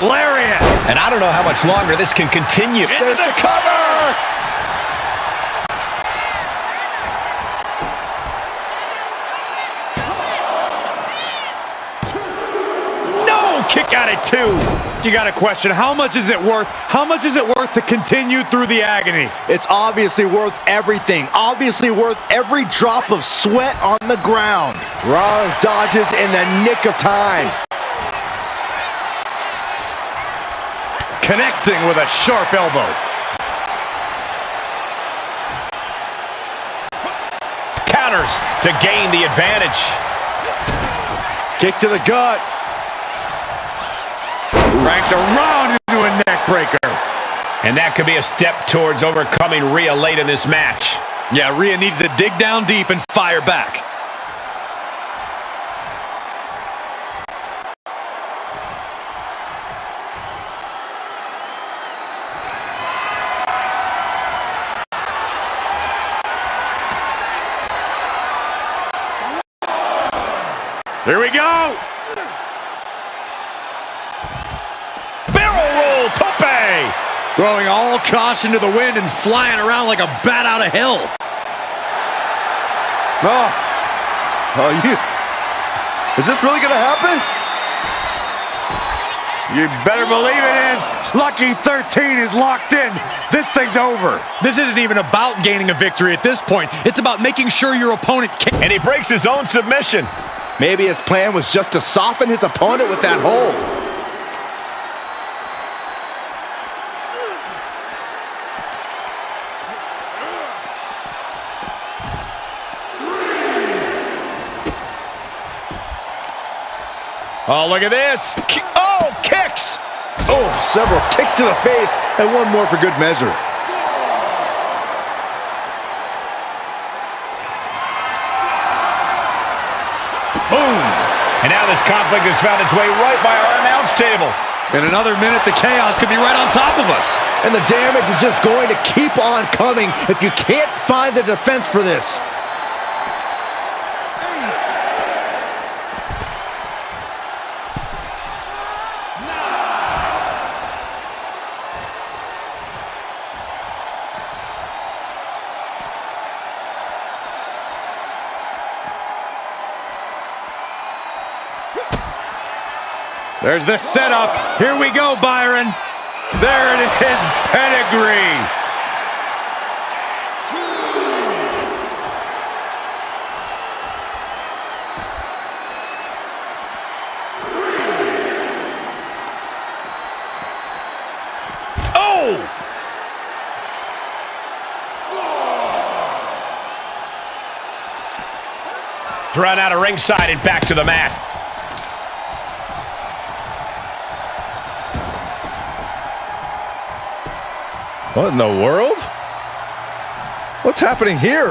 Lariat. And I don't know how much longer this can continue. There's the cover! No! Kick out at 2. You got to question, how much is it worth? How much is it worth to continue through the agony? It's obviously worth everything. Obviously worth every drop of sweat on the ground. Rollins dodges in the nick of time. Connecting with a sharp elbow. Counters to gain the advantage. Kick to the gut. Cranked around into a neck breaker. And that could be a step towards overcoming Rhea late in this match. Yeah, Rhea needs to dig down deep and fire back. Here we go. Barrel roll, tope. Throwing all caution to the wind and flying around like a bat out of hell. Is this really gonna happen? You better believe it is. Lucky 13 is locked in. This thing's over. This isn't even about gaining a victory at this point. It's about making sure your opponent can't. And he breaks his own submission. Maybe his plan was just to soften his opponent with that hold. Oh, look at this. Oh, kicks. Oh, several kicks to the face, and one more for good measure. Boom. And now this conflict has found its way right by our announce table. In another minute, the chaos could be right on top of us. And the damage is just going to keep on coming if you can't find the defense for this. There's the setup. Here we go, Byron. There it is, pedigree. Oh! Thrown out of ringside and back to the mat. What in the world? What's happening here?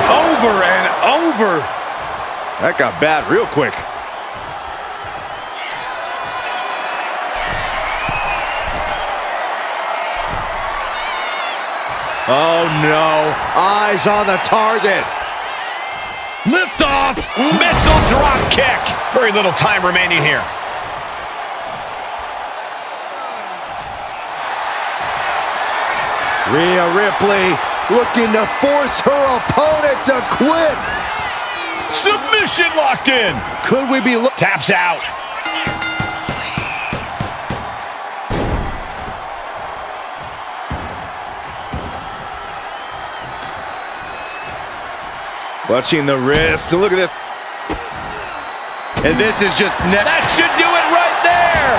Over and over. That got bad real quick. Oh no, eyes on the target. Lift off, missile drop kick. Very little time remaining here. Rhea Ripley looking to force her opponent to quit. Submission locked in. Could we be Taps out. clutching the wrist? And look at this. And this is just net. That should do it right there.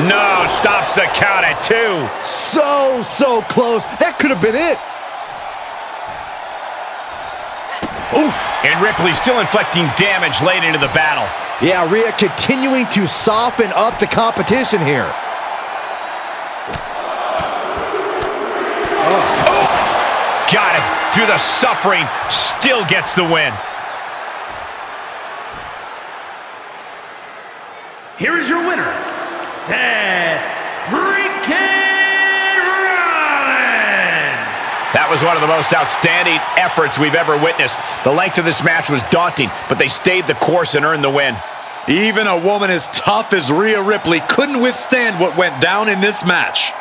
No, stops the count at 2. So close. That could have been it. Oof. And Ripley still inflicting damage late into the battle. Yeah, Rhea continuing to soften up the competition here. Oh. Got it. Through the suffering, still gets the win. Here is your winner, Seth was one of the most outstanding efforts we've ever witnessed. The length of this match was daunting, but they stayed the course and earned the win. Even a woman as tough as Rhea Ripley couldn't withstand what went down in this match.